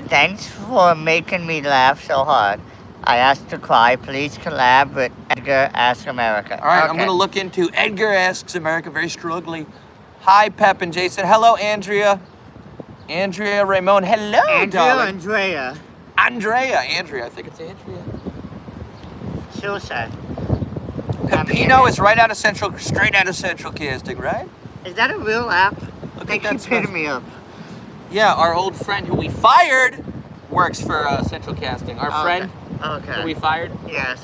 S1: Thanks for making me laugh so hard. I asked to cry. Please collab with Edgar Asks America.
S2: All right, okay. I'm going to look into Edgar Asks America. Very struggling. Hi, Pep and Jason. Hello, Andrea. Andrea Ramon. Hello, darling.
S1: Andrea.
S2: Andrea, I think it's Andrea.
S1: She'll say.
S2: Pepino is straight out of Central Casting, right?
S1: Is that a real app? They keep hitting me up.
S2: Yeah, our old friend who we fired works for Central Casting. Our friend who we fired?
S1: Yes.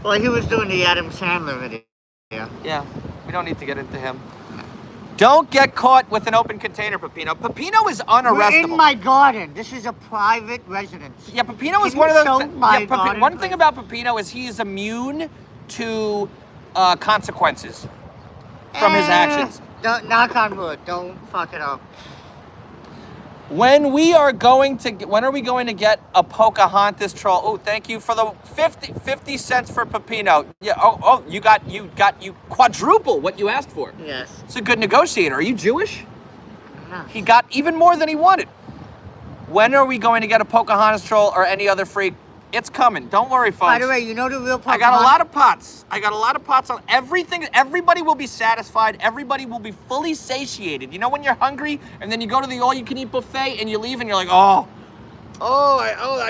S1: Well, he was doing the Adam Sandler video.
S2: Yeah, we don't need to get into him. Don't get caught with an open container, Pepino. Pepino is unarrestable.
S1: We're in my garden. This is a private residence.
S2: Yeah, Pepino is one of those. One thing about Pepino is he is immune to consequences from his actions.
S1: Knock on wood. Don't fuck it up.
S2: When are we going to get a Pocahontas troll? Oh, thank you for the 50 cents for Pepino. Yeah. You quadruple what you asked for.
S1: Yes.
S2: It's a good negotiator. Are you Jewish?
S1: No.
S2: He got even more than he wanted. When are we going to get a Pocahontas troll or any other freak? It's coming. Don't worry, folks.
S1: By the way, you know the real Pokemon?
S2: I got a lot of pots. On everything. Everybody will be satisfied. Everybody will be fully satiated. You know when you're hungry and then you go to the all-you-can-eat buffet and you leave and you're like, I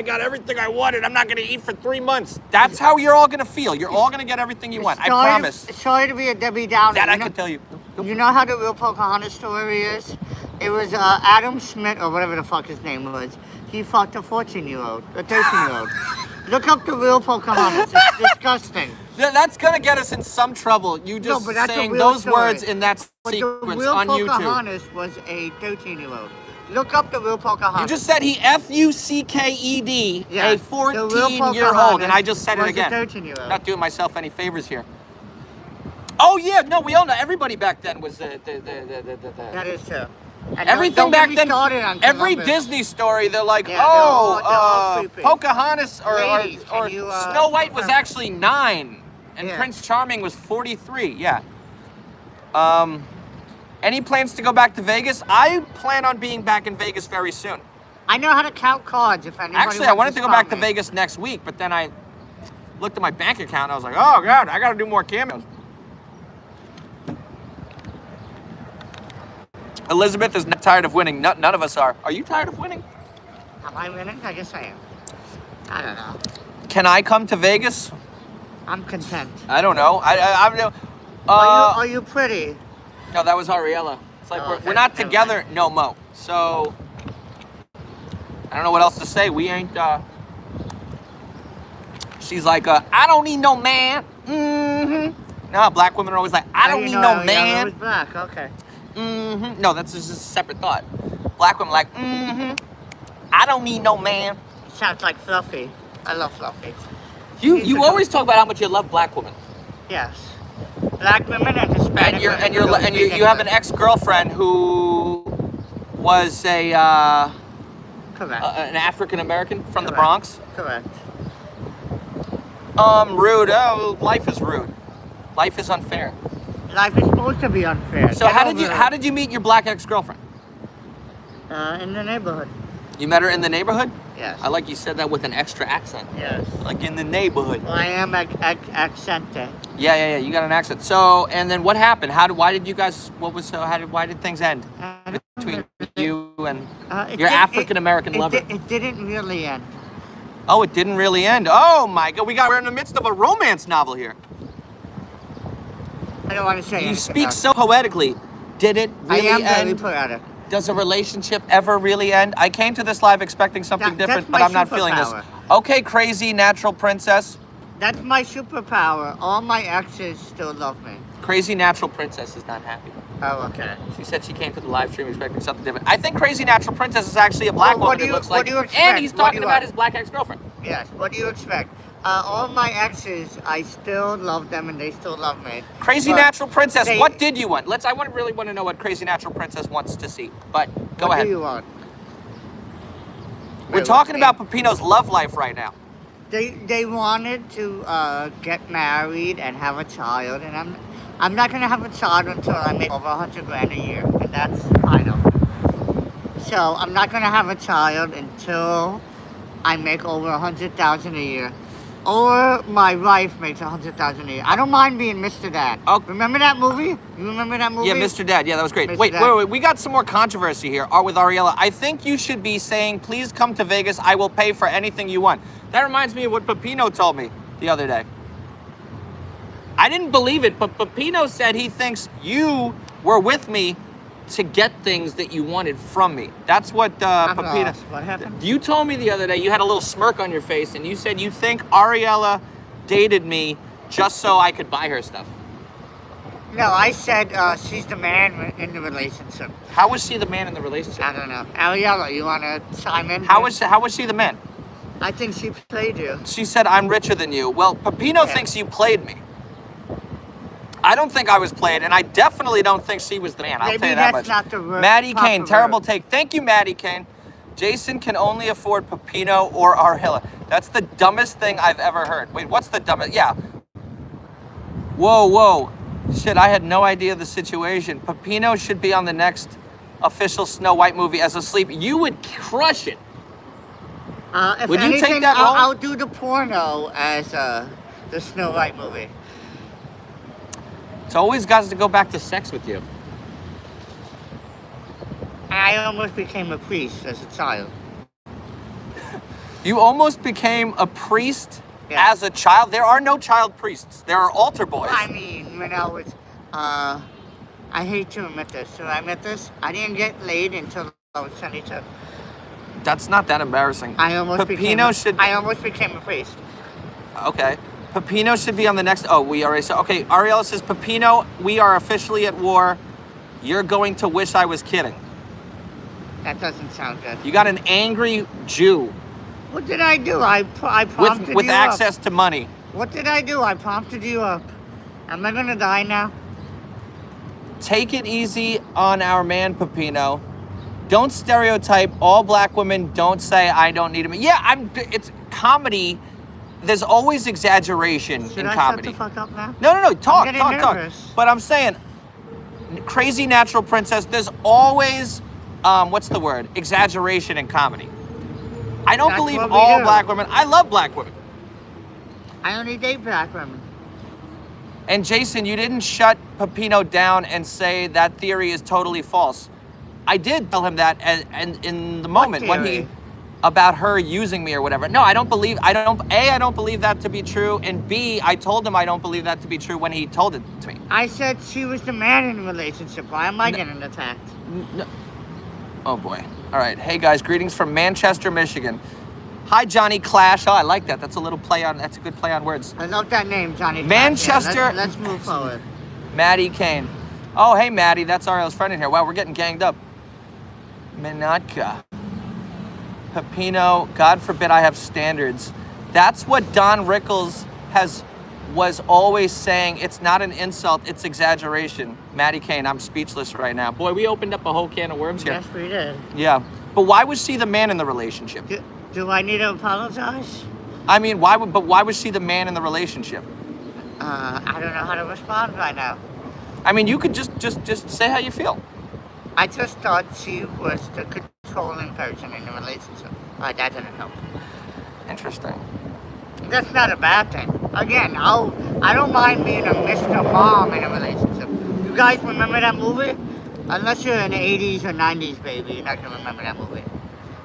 S2: got everything I wanted. I'm not going to eat for 3 months. That's how you're all going to feel. You're all going to get everything you want. I promise.
S1: Sorry to be a Debbie Downer.
S2: That I can tell you.
S1: You know how the real Pocahontas story is? It was Adam Smith, or whatever the fuck his name was. He fucked a 14-year-old, a 13-year-old. Look up the real Pocahontas. It's disgusting.
S2: That's gonna get us in some trouble. You just saying those words in that sequence on YouTube.
S1: The real Pocahontas was a 13-year-old. Look up the real Pocahontas.
S2: You just said he Fucked a 14-year-old, and I just said it again.
S1: A 13-year-old.
S2: Not doing myself any favors here. Oh yeah, no, we all know. Everybody back then was the.
S1: That is true. And
S2: everything back then, every Disney story, they're like, Pocahontas or Snow White was actually 9, and Prince Charming was 43. Yeah. Any plans to go back to Vegas? I plan on being back in Vegas very soon.
S1: I know how to count cards. If anybody
S2: actually, I wanted to go back to Vegas next week, but then I looked at my bank account and I was like, oh god, I got to do more cameos. Elizabeth is not tired of winning. None of us are. Are you tired of winning?
S1: Am I winning? I guess I am. I don't know.
S2: Can I come to Vegas?
S1: I'm content.
S2: I don't know.
S1: Are you pretty?
S2: No, that was Ariella. It's like we're not together no mo. So I don't know what else to say. We ain't. She's like, I don't need no man. Mm-hmm. No, black women are always like, I don't need no man.
S1: Was black. Okay.
S2: Mm-hmm. No, that's just a separate thought. Black women like, I don't need no man.
S1: Sounds like Fluffy. I love Fluffy.
S2: You always talk about how much you love black women.
S1: Yes. Black women and Hispanic women.
S2: You have an ex-girlfriend who was
S1: Correct.
S2: an African American from the
S1: Correct.
S2: Bronx.
S1: Correct.
S2: Rude. Oh, life is rude. Life is unfair.
S1: Life is supposed to be unfair.
S2: So how did you meet your black ex-girlfriend?
S1: In the neighborhood.
S2: You met her in the neighborhood?
S1: Yes.
S2: I like you said that with an extra accent.
S1: Yes.
S2: Like in the neighborhood.
S1: Well, I am accented.
S2: Yeah. You got an accent. So, and then what happened? Why did you guys? Why did things end between you and your African American lover?
S1: It didn't really end.
S2: Oh, it didn't really end. Oh my God, we're in the midst of a romance novel here.
S1: I don't want to say
S2: You
S1: anything
S2: speak
S1: else.
S2: so poetically. Did it really
S1: I am very
S2: end?
S1: poetic.
S2: Does a relationship ever really end? I came to this live expecting something different, but
S1: my
S2: I'm not feeling this.
S1: superpower.
S2: Okay, crazy natural princess.
S1: That's my superpower. All my exes still love me.
S2: Crazy natural princess is not happy.
S1: Oh, okay.
S2: She said she came to the live stream expecting something different. I think crazy natural princess is actually a black
S1: Well, what
S2: woman.
S1: do you-
S2: It looks
S1: what
S2: like,
S1: do you
S2: and
S1: expect?
S2: he's
S1: What do
S2: talking
S1: you
S2: about
S1: want?
S2: his black ex-girlfriend.
S1: Yes. What do you expect? All my exes, I still love them and they still love me.
S2: Crazy
S1: But
S2: natural princess.
S1: they-
S2: What did you want? Really want to know what crazy natural princess wants to see. But go
S1: What
S2: ahead.
S1: do you want?
S2: We're
S1: Wait,
S2: talking
S1: what?
S2: about Pepino's love life right now.
S1: They wanted to get married and have a child, and I'm not gonna have a child until I make over 100 grand a year, and that's final. So I'm not gonna have a child until I make over 100,000 a year, or my wife makes 100,000 a year. I don't mind being Mr. Dad.
S2: Oh.
S1: Remember that movie? You remember that movie?
S2: Yeah, Mr. Dad. Yeah, that was great.
S1: Mr.
S2: Wait,
S1: Dad.
S2: wait. We got some more controversy here with Ariella. I think you should be saying, please come to Vegas. I will pay for anything you want. That reminds me of what Pepino told me the other day. I didn't believe it, but Pepino said he thinks you were with me to get things that you wanted from me. That's what
S1: I'm
S2: Pepino...
S1: lost. What happened?
S2: You told me the other day, you had a little smirk on your face, and you said you think Ariella dated me just so I could buy her stuff.
S1: No, I said she's the man in the relationship.
S2: How was she the man in the relationship?
S1: I don't know. Ariella, you want to chime in?
S2: How
S1: here?
S2: was she the man?
S1: I think she played you.
S2: She said, I'm richer than you. Well, Pepino
S1: Yeah.
S2: thinks you played me. I don't think I was played, and I definitely don't think she was the man. I'll
S1: Maybe
S2: tell you that
S1: that's
S2: much.
S1: not the word.
S2: Maddie Kane,
S1: proper
S2: terrible
S1: word.
S2: take. Thank you, Maddie Kane. Jason can only afford Pepino or Ariella. That's the dumbest thing I've ever heard. Wait, what's the dumbest? Yeah. Whoa. Shit, I had no idea the situation. Pepino should be on the next official Snow White movie as a sleep. You would crush it.
S1: If
S2: Would you take
S1: anything,
S2: that role?
S1: I'll do the porno as the Snow White movie.
S2: It's always got to go back to sex with you.
S1: I almost became a priest as a child.
S2: You almost became a priest
S1: Yeah.
S2: as a child. There are no child priests. There are altar boys.
S1: I mean, when I was, I hate to admit this. Should I admit this? I didn't get laid until I was 22.
S2: That's not that embarrassing.
S1: I almost became a priest.
S2: Okay. Pepino should be on the next. Oh, we already saw. Okay, Ariella says, Pepino, we are officially at war. You're going to wish I was kidding.
S1: That doesn't sound good.
S2: You got an angry Jew
S1: What did I do? I prompted
S2: with
S1: you
S2: access
S1: up.
S2: to money.
S1: What did I do? I prompted you up. Am I gonna die now?
S2: Take it easy on our man, Pepino. Don't stereotype all black women. Don't say I don't need him. Yeah, it's comedy. There's always exaggeration
S1: Should
S2: in
S1: I
S2: comedy.
S1: shut the fuck up now?
S2: No. Talk.
S1: getting
S2: Talk.
S1: nervous.
S2: But I'm saying, crazy natural princess. There's always, what's the word? Exaggeration in comedy. I don't
S1: That's
S2: believe
S1: what we
S2: all
S1: do.
S2: black women. I love black women.
S1: I only date black women.
S2: And Jason, you didn't shut Pepino down and say that theory is totally false. I did tell him that, and in the moment when he,
S1: theory?
S2: about her using me or whatever. No, I don't believe that to be true, and B, I told him I don't believe that to be true when he told it to me.
S1: I said she was the man in the relationship. Why am I getting attacked?
S2: No. Oh boy. All right. Hey guys, greetings from Manchester, Michigan. Hi, Johnny Clash. Oh, I like that. That's a little play on. That's a good play on words.
S1: I love that name, Johnny. Cash.
S2: Manchester-
S1: Yeah, let's move forward.
S2: Maddie Kane. Oh, hey Maddie. That's Ariel's friend in here. Wow, we're getting ganged up. Minatka. Pepino. God forbid I have standards. That's what Don Rickles has was always saying it's not an insult, it's exaggeration. Maddie Kane, I'm speechless right now. Boy, we opened up a whole can of worms here.
S1: Yes, we did.
S2: Yeah, but why was she the man in the relationship?
S1: Do I need to apologize?
S2: I mean, why was she the man in the relationship?
S1: I don't know how to respond right now.
S2: I mean, you could just say how you feel.
S1: I just thought she was the controlling person in the relationship. That didn't help.
S2: Interesting.
S1: That's not a bad thing. Again, I don't mind being a Mr. Mom in a relationship. You guys remember that movie? Unless you're in the 80s or 90s, baby, you're not going to remember that movie.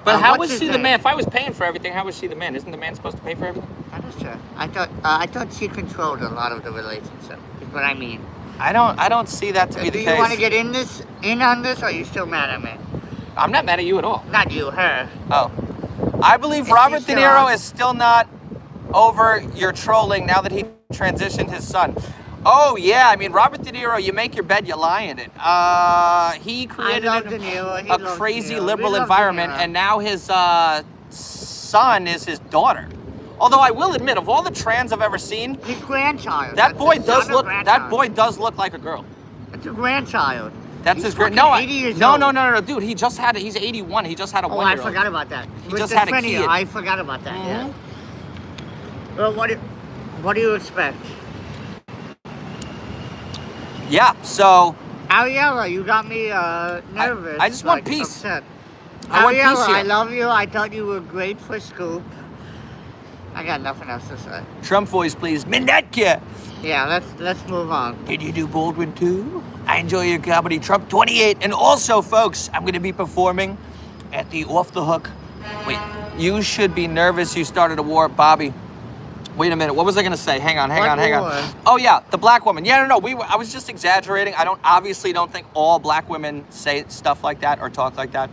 S2: But how was she the man? If I was paying for everything, how was she the man? Isn't the man supposed to pay for everything?
S1: That is true. I thought she controlled a lot of the relationship, is what I mean.
S2: I don't see that to be the case.
S1: Do you want to get in on this, or are you still mad at me?
S2: I'm not mad at you at all.
S1: Not you, her.
S2: Oh. I believe Robert De Niro is still not over your trolling now that he transitioned his son. Oh, yeah. I mean, Robert De Niro, you make your bed, you lie in it. He created a crazy liberal environment, and now his son is his daughter. Although I will admit, of all the trans I've ever seen,
S1: his grandchild.
S2: That boy does look like a girl.
S1: It's a grandchild.
S2: That's his grand. No, dude. He's 81. He just had a 1-year-old.
S1: Oh, I forgot about that.
S2: He just had a kid.
S1: I forgot about that. Yeah. Well, what do you expect?
S2: Yeah. So.
S1: Ariella, you got me nervous.
S2: I just want peace.
S1: Upset.
S2: I want
S1: Ariella,
S2: peace here.
S1: I love you. I thought you were great for Scoop. I got nothing else to say.
S2: Trump voice, please. Minnetka.
S1: Yeah, let's move on.
S2: Did you do Baldwin too? I enjoy your comedy, Trump 28. And also, folks, I'm going to be performing at the Off the Hook. Wait, you should be nervous you started a war, Bobby. Wait a minute, what was I going to say? Hang on. Oh, yeah, the black woman. Yeah, no, I was just exaggerating. I obviously don't think all black women say stuff like that or talk like that.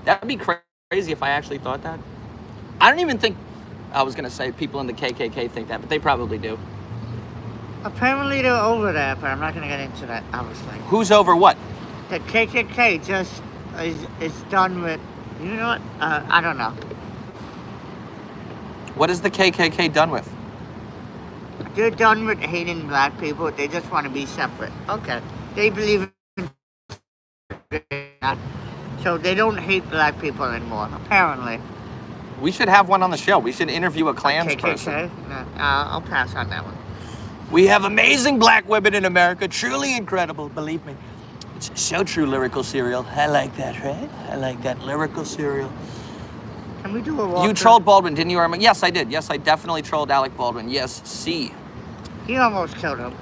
S2: That'd be crazy if I actually thought that. I don't even think, I was going to say people in the KKK think that, but they probably do.
S1: Apparently they're over that, but I'm not going to get into that, obviously.
S2: Who's over what?
S1: The KKK just is done with, you know what? I don't know.
S2: What is the KKK done with?
S1: They're done with hating black people. They just want to be separate. Okay. They believe in that. So they don't hate black people anymore, apparently.
S2: We should have one on the show. We should interview a Klans person.
S1: No, I'll pass on that one.
S2: We have amazing black women in America. Truly incredible, believe me. It's so true, lyrical cereal. I like that, right? I like that lyrical cereal.
S1: Can we do a walk?
S2: You trolled Baldwin, didn't you? Yes, I did. Yes, I definitely trolled Alec Baldwin. Yes, C.
S1: He almost killed him.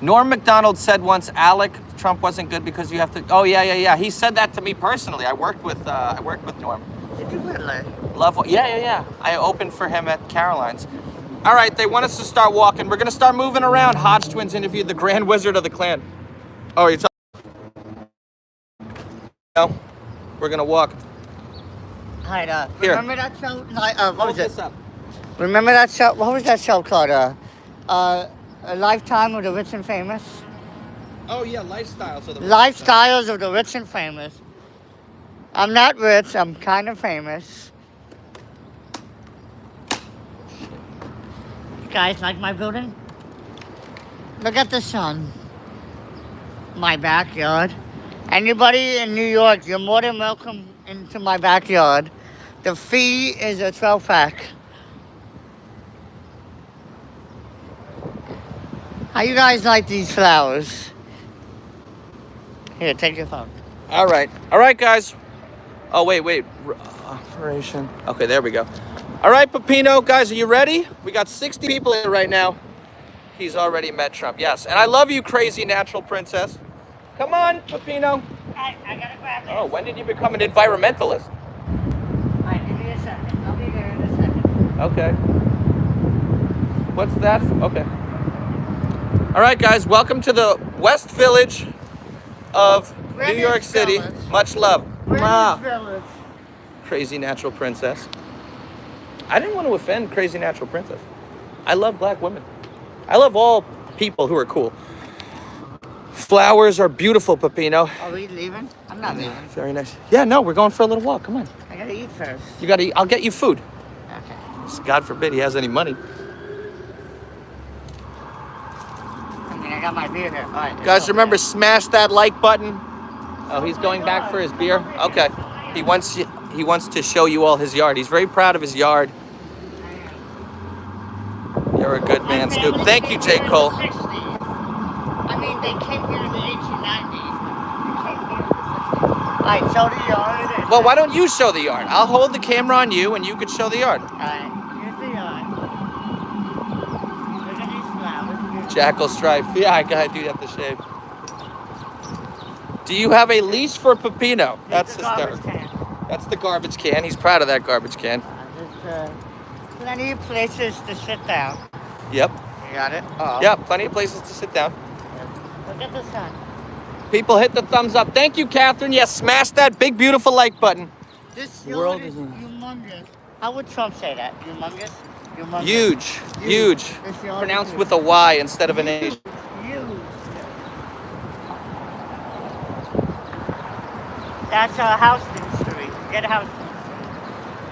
S2: Norm Macdonald said once, Alec, Trump wasn't good because you have to... Oh, yeah. He said that to me personally. I worked with Norm.
S1: Did you really?
S2: Yeah. I opened for him at Caroline's. All right, they want us to start walking. We're going to start moving around. Hodge Twins interviewed the Grand Wizard of the Klan. Oh, you're talking... No, we're going to walk.
S1: Hi,
S2: Here.
S1: Remember that show? What was it?
S2: Up.
S1: Remember that show? What was that show called? A Lifetime of the Rich and Famous?
S2: Oh, yeah, Lifestyles of the
S1: Lifestyles of the Rich and Famous. I'm not rich. I'm kind of famous. You guys like my building? Look at the sun. My backyard. Anybody in New York, you're more than welcome into my backyard. The fee is a 12-pack. How you guys like these flowers? Here, take your phone.
S2: All right, guys. Oh, wait. Operation. Okay, there we go. All right, Pepino, guys, are you ready? We got 60 people here right now. He's already met Trump, yes. And I love you, crazy natural princess. Come on, Pepino.
S1: I gotta grab this.
S2: Oh, when did you become an environmentalist?
S1: All right, give me a second. I'll be there in a second.
S2: Okay. What's that? Okay. All right, guys, welcome to the West Village of New York City.
S1: Village.
S2: Much love.
S1: Greenwich Village.
S2: Crazy natural princess. I didn't want to offend crazy natural princess. I love black women. I love all people who are cool. Flowers are beautiful, Pepino.
S1: Are we leaving? I'm not leaving.
S2: Very nice. Yeah, no, we're going for a little walk. Come on.
S1: I gotta eat first.
S2: You gotta eat. I'll get you food.
S1: Okay.
S2: God forbid he has any money.
S1: I got my beer here. All right.
S2: Guys, remember, smash that like button. Oh, he's going back for his beer? Okay. He wants to show you all his yard. He's very proud of his yard. You're a good man, Snoop. Thank you, J. Cole.
S1: I mean, they came here in the 1890s. All right, show the yard.
S2: Well, why don't you show the yard? I'll hold the camera on you, and you could show the yard.
S1: All right, here's the yard. Look at these flowers.
S2: Jackal stripe. Yeah, I do have to shave. Do you have a leash for Pepino? That's hysterical. That's the garbage can. He's proud of that garbage can.
S1: There's plenty of places to sit down.
S2: Yep.
S1: You got it?
S2: Yeah, plenty of places to sit down.
S1: Look at the sun.
S2: People hit the thumbs up. Thank you, Catherine. Yes, smash that big, beautiful like button.
S1: This yard is humongous. How would Trump say that? Humongous? Humongous.
S2: Huge. Pronounced with a Y instead of an H.
S1: Huge. That's Houston Street. Get Houston.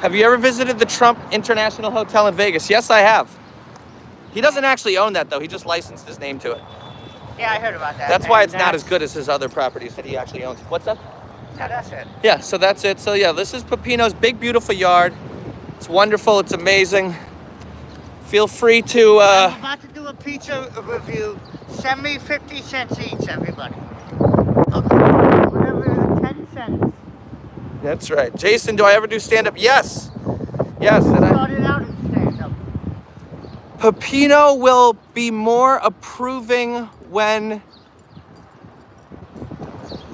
S2: Have you ever visited the Trump International Hotel in Vegas? Yes, I have. He doesn't actually own that, though. He just licensed his name to it.
S1: Yeah, I heard about that.
S2: That's why it's not as good as his other properties that he actually owns. What's up?
S1: No, that's it.
S2: Yeah, so that's it. So yeah, this is Pepino's big, beautiful yard. It's wonderful. It's amazing. Feel free to...
S1: I'm about to do a pizza review. Send me 50 cents each, everybody. Okay. Whatever, 10 cents.
S2: That's right. Jason, do I ever do stand-up? Yes. Yes. And
S1: Started out in stand-up.
S2: Pepino will be more approving when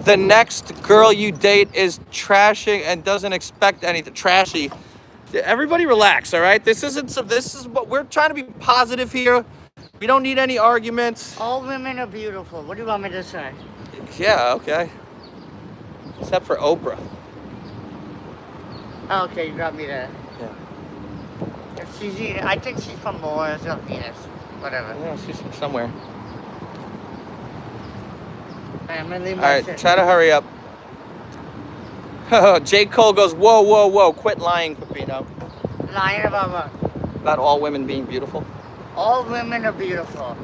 S2: the next girl you date is trashing and doesn't expect anything. Trashy. Everybody relax, all right? This is what we're trying to be positive here. We don't need any arguments.
S1: All women are beautiful. What do you want me to say?
S2: Yeah, okay. Except for Oprah.
S1: Okay, you got me there.
S2: Yeah.
S1: If she's eating, I think she's from Mars or Venus. Whatever.
S2: Yeah, she's from somewhere.
S1: I'm gonna leave
S2: All
S1: my
S2: right,
S1: shit.
S2: try to hurry up. J. Cole goes, whoa, whoa, whoa, quit lying, Pepino.
S1: Lying about what?
S2: About all women being beautiful.
S1: All women are beautiful.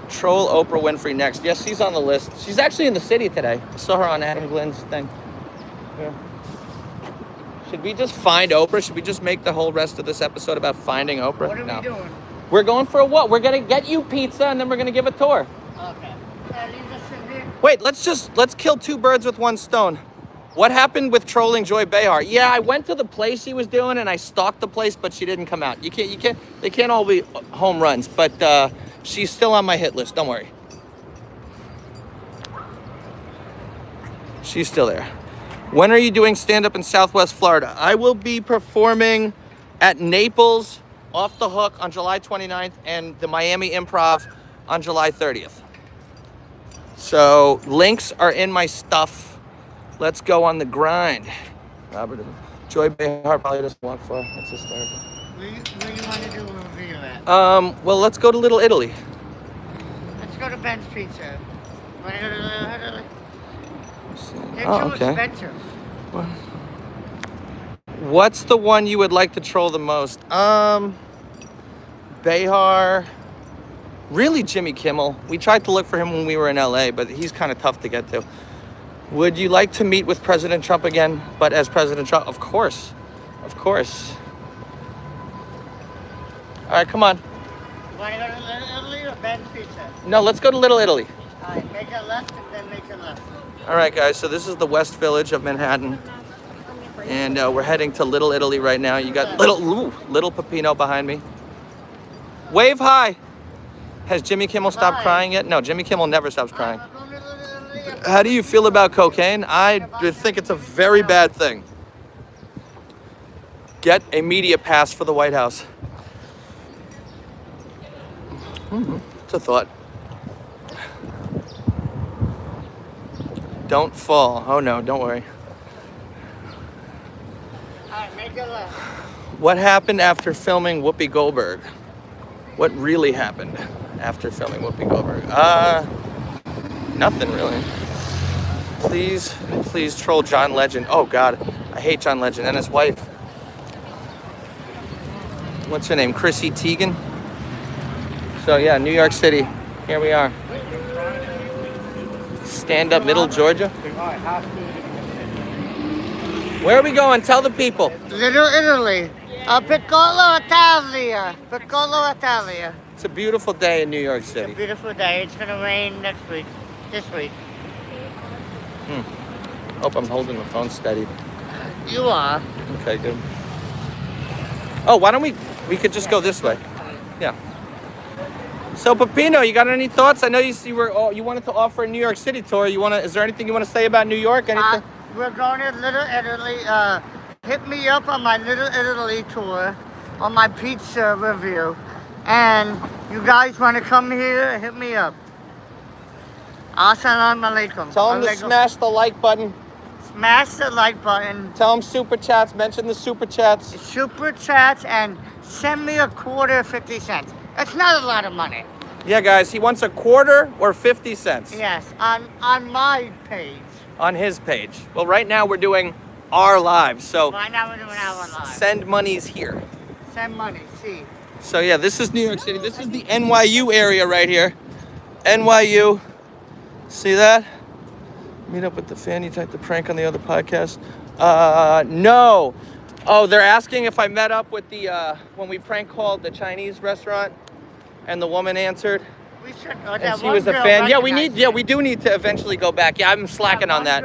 S2: Troll Oprah Winfrey next. Yes, she's on the list. She's actually in the city today. I saw her on Adam Glenn's thing. Yeah. Should we just find Oprah? Should we just make the whole rest of this episode about finding Oprah?
S1: What are we doing?
S2: We're going for a what? We're gonna get you pizza and then we're gonna give a tour.
S1: Okay. Leave this in here.
S2: Wait, let's kill two birds with one stone. What happened with trolling Joy Behar? Yeah, I went to the place she was doing and I stalked the place, but she didn't come out. They can't all be home runs, but she's still on my hit list, don't worry. She's still there. When are you doing stand-up in Southwest Florida? I will be performing at Naples, Off the Hook on July 29th, and the Miami Improv on July 30th. So links are in my stuff. Let's go on the grind. Robert, Joy Behar probably doesn't walk far. That's hysterical.
S1: Where you want to do a review at?
S2: Well, let's go to Little Italy.
S1: Let's go to Ben's Pizza. Want to go to Little Italy? They're
S2: Oh,
S1: too
S2: okay.
S1: expensive.
S2: What's the one you would like to troll the most? Behar. Really, Jimmy Kimmel. We tried to look for him when we were in LA, but he's kind of tough to get to. Would you like to meet with President Trump again, but as President Trump? Of course. Of course. All right, come on.
S1: You want to go to Little Italy or Ben's Pizza?
S2: No, let's go to Little Italy.
S1: All right, make a left and then make a left.
S2: All right, guys, so this is the West Village of Manhattan. And we're heading to Little Italy right now. You got little Pepino behind me. Wave hi. Has Jimmy Kimmel stopped crying yet? No, Jimmy Kimmel never stops crying. How do you feel about cocaine? I think it's a very bad thing. Get a media pass for the White House. It's a thought. Don't fall. Oh no, don't worry.
S1: All right, make a left.
S2: What happened after filming Whoopi Goldberg? What really happened after filming Whoopi Goldberg? Nothing really. Please troll John Legend. Oh God, I hate John Legend and his wife. What's her name? Chrissy Teigen. So yeah, New York City. Here we are. Stand up middle Georgia. Where are we going? Tell the people.
S1: Little Italy. Piccolo Italia. Piccolo Italia.
S2: It's a beautiful day in New York
S1: It's
S2: City.
S1: a beautiful day. It's gonna rain next week. This week.
S2: Hope I'm holding the phone steady.
S1: You are.
S2: Okay, good. Oh, why don't we could just go this way. Yeah. So Pepino, you got any thoughts? I know you wanted to offer a New York City tour. Is there anything you want to say about New York? Anything?
S1: We're going to Little Italy. Hit me up on my Little Italy tour, on my pizza review. And you guys want to come here, hit me up. Assalamu alaikum.
S2: Tell them to smash the like button.
S1: Smash the like button.
S2: Tell them super chats. Mention the super chats.
S1: Super chats and send me a quarter, 50 cents. That's not a lot of money.
S2: Yeah, guys, he wants a quarter or 50 cents.
S1: Yes, on my page.
S2: On his page. Well, right now we're doing our live, so
S1: Right now we're doing our live.
S2: send monies here.
S1: Send money, see.
S2: So yeah, this is New York City. This is the NYU area right here. NYU. See that? Meet up with the fan. You type the prank on the other podcast. No. Oh, they're asking if I met up with the when we prank called the Chinese restaurant, and the woman answered.
S1: We should. Oh,
S2: And she was a fan. Yeah, we do need to eventually go back. Yeah, I'm slacking on that.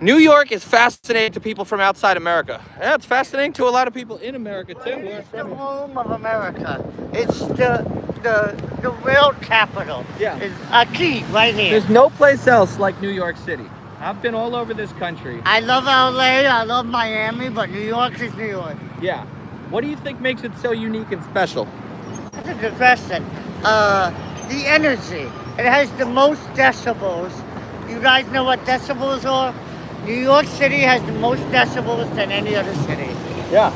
S2: New York is fascinating to people from outside America. Yeah, it's fascinating to a lot of people in America too.
S1: It's the home of America. It's the real capital.
S2: Yeah.
S1: It's a key right here.
S2: There's no place else like New York City. I've been all over this country.
S1: I love LA, I love Miami, but New York is New York.
S2: Yeah. What do you think makes it so unique and special?
S1: That's a good question. The energy. It has the most decibels. You guys know what decibels are? New York City has the most decibels than any other city.
S2: Yeah.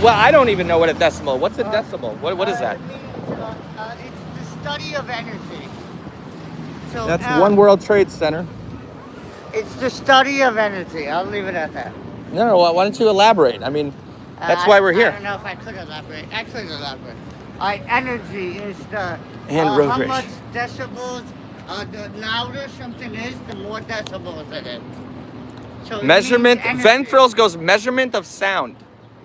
S2: Well, I don't even know what a decibel. What's a decibel? What is that?
S1: It means, it's the study of energy. So
S2: That's One World Trade Center.
S1: It's the study of energy. I'll leave it at that.
S2: No, why don't you elaborate? I mean, that's why we're here.
S1: I don't know if I could elaborate. I could elaborate. Energy is the
S2: road
S1: how
S2: rage.
S1: much decibels. The louder something is, the more decibels it is. So it
S2: Measurement.
S1: means energy.
S2: Ventrals goes measurement of sound.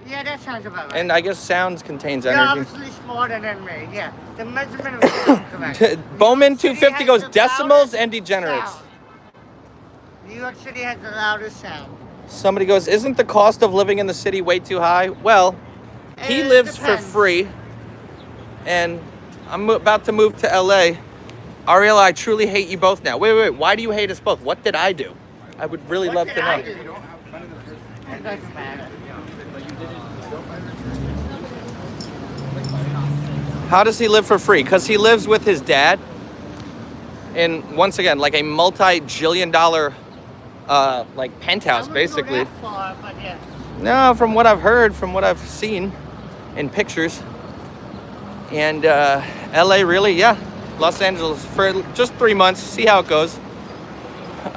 S1: Yeah, that sounds about right.
S2: And I guess sounds contains
S1: You're
S2: energy.
S1: obviously smarter than me. Yeah, the measurement of sound, correct.
S2: Bowman
S1: New York
S2: 250
S1: City
S2: goes
S1: has the
S2: decimals
S1: loudest
S2: and degenerates.
S1: sound. New York City has the loudest sound.
S2: Somebody goes, isn't the cost of living in the city way too high? Well, he
S1: It
S2: lives
S1: depends.
S2: for free, and I'm about to move to LA. Ariella, I truly hate you both now. Wait, why do you hate us both? What did I do? I would really
S1: What
S2: love
S1: did
S2: to
S1: I
S2: know.
S1: do? It doesn't matter.
S2: How does he live for free? Because he lives with his dad in, once again, like a multi-jillion-dollar like penthouse,
S1: I wouldn't
S2: basically.
S1: Go that far, but yeah.
S2: No, from what I've heard, from what I've seen in pictures. And LA, really, yeah. Los Angeles for just 3 months. See how it goes.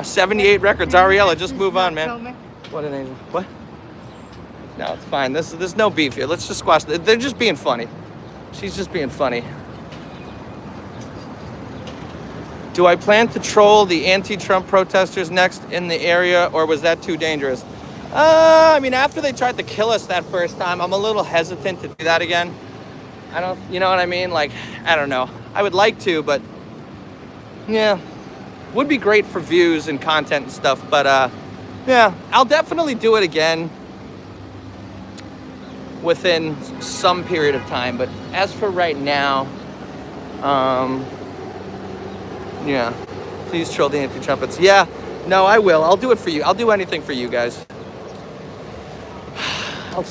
S2: 78 records. Ariella, just move on, man. What an angel. What? No, it's fine. There's no beef here. Let's just squash. They're just being funny. She's just being funny. Do I plan to troll the anti-Trump protesters next in the area, or was that too dangerous? I mean, after they tried to kill us that first time, I'm a little hesitant to do that again. I don't, you know what I mean? Like, I don't know. I would like to, but yeah, would be great for views and content and stuff. But yeah, I'll definitely do it again within some period of time. But as for right now, yeah, please troll the anti-Trumpets. Yeah, no, I will. I'll do it for you. I'll do anything for you guys.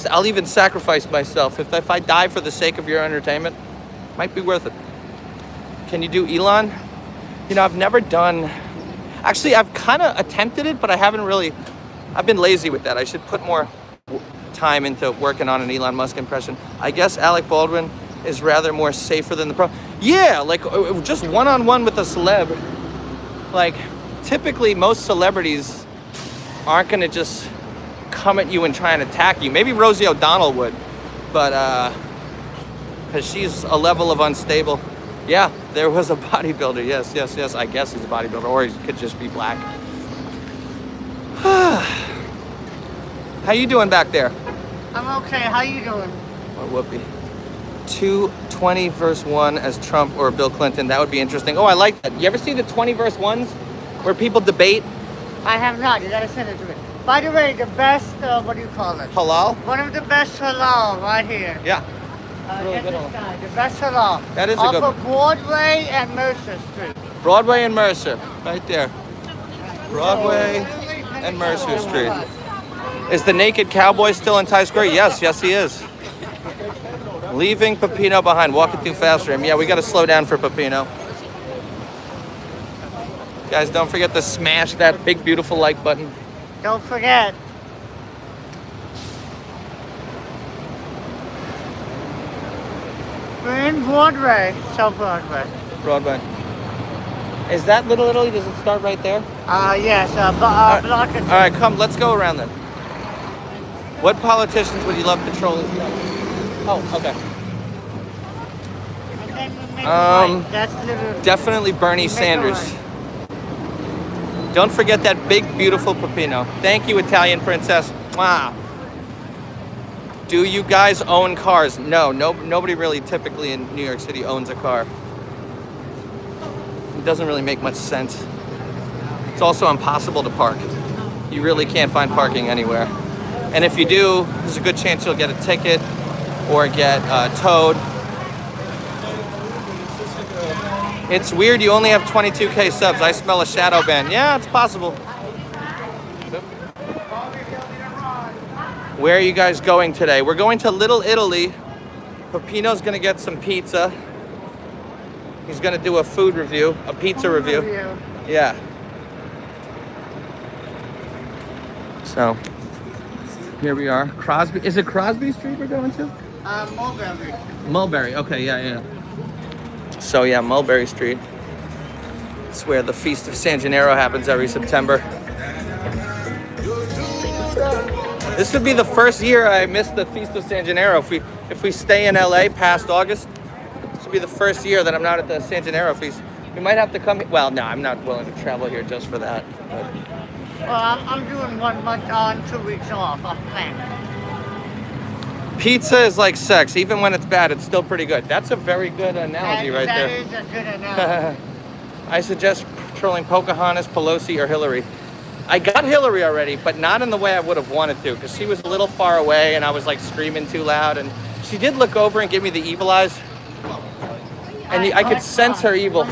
S2: I'll even sacrifice myself. If I die for the sake of your entertainment, might be worth it. Can you do Elon? You know, I've never done... Actually, I've kind of attempted it, but I haven't really... I've been lazy with that. I should put more time into working on an Elon Musk impression. I guess Alec Baldwin is rather more safer than the pro... Yeah, like just one-on-one with a celeb. Like, typically most celebrities aren't going to just come at you and try and attack you. Maybe Rosie O'Donnell would, but because she's a level of unstable. Yeah, There was a bodybuilder. Yes, yes, yes. I guess he's a bodybuilder, or he could just be black. How you doing back there?
S1: I'm okay. How you doing?
S2: Oh, whoopee. 220 verse 1 as Trump or Bill Clinton. That would be interesting. Oh, I like that. You ever see the 20 verse 1s where people debate?
S1: I have not. You gotta send it to me. By the way, the best, what do you call it?
S2: Halal?
S1: One of the best halal right here.
S2: Yeah. Really
S1: Get
S2: good
S1: this
S2: one.
S1: guy, the best halal.
S2: That is a
S1: off
S2: good
S1: of
S2: one.
S1: Broadway and Mercer Street.
S2: Broadway and Mercer. Right there. Broadway and Mercer Street. Is the naked cowboy still in Times Square? Yes, yes he is. Leaving Pepino behind. Walking too fast for him. Yeah, we got to slow down for Pepino. Guys, don't forget to smash that big, beautiful like button.
S1: Don't forget. We're in Broadway, South Broadway.
S2: Broadway. Is that Little Italy? Does it start right there?
S1: Yes, block it.
S2: All right, come. Let's go around then. What politicians would you love to troll? Oh, okay.
S1: And then we make a right. That's Little.
S2: Definitely Bernie
S1: Make a
S2: Sanders.
S1: right.
S2: Don't forget that big, beautiful Pepino. Thank you, Italian princess. Wow. Do you guys own cars? No, nobody really typically in New York City owns a car. It doesn't really make much sense. It's also impossible to park. You really can't find parking anywhere. And if you do, there's a good chance you'll get a ticket or get towed. It's weird you only have 22K subs. I smell a shadow ban. Yeah, it's possible. Where are you guys going today? We're going to Little Italy. Pepino's gonna get some pizza. He's gonna do a food review, a pizza review. Yeah. So, here we are. Crosby, is it Crosby Street we're going to?
S1: Mulberry.
S2: Mulberry, okay, yeah. So yeah, Mulberry Street. It's where the Feast of San Gennaro happens every September. This would be the first year I missed the Feast of San Gennaro. If we stay in LA past August, this would be the first year that I'm not at the San Gennaro Feast. We might have to come. Well, no, I'm not willing to travel here just for that. But.
S1: Well, I'm doing 1 month on, 2 weeks off. I'm planning.
S2: Pizza is like sex. Even when it's bad, it's still pretty good. That's a very good analogy right there.
S1: That is a good analogy.
S2: I suggest trolling Pocahontas, Pelosi, or Hillary. I got Hillary already, but not in the way I would have wanted to, because she was a little far away and I was like screaming too loud. And she did look over and give me the evil eyes. And I could sense her evil.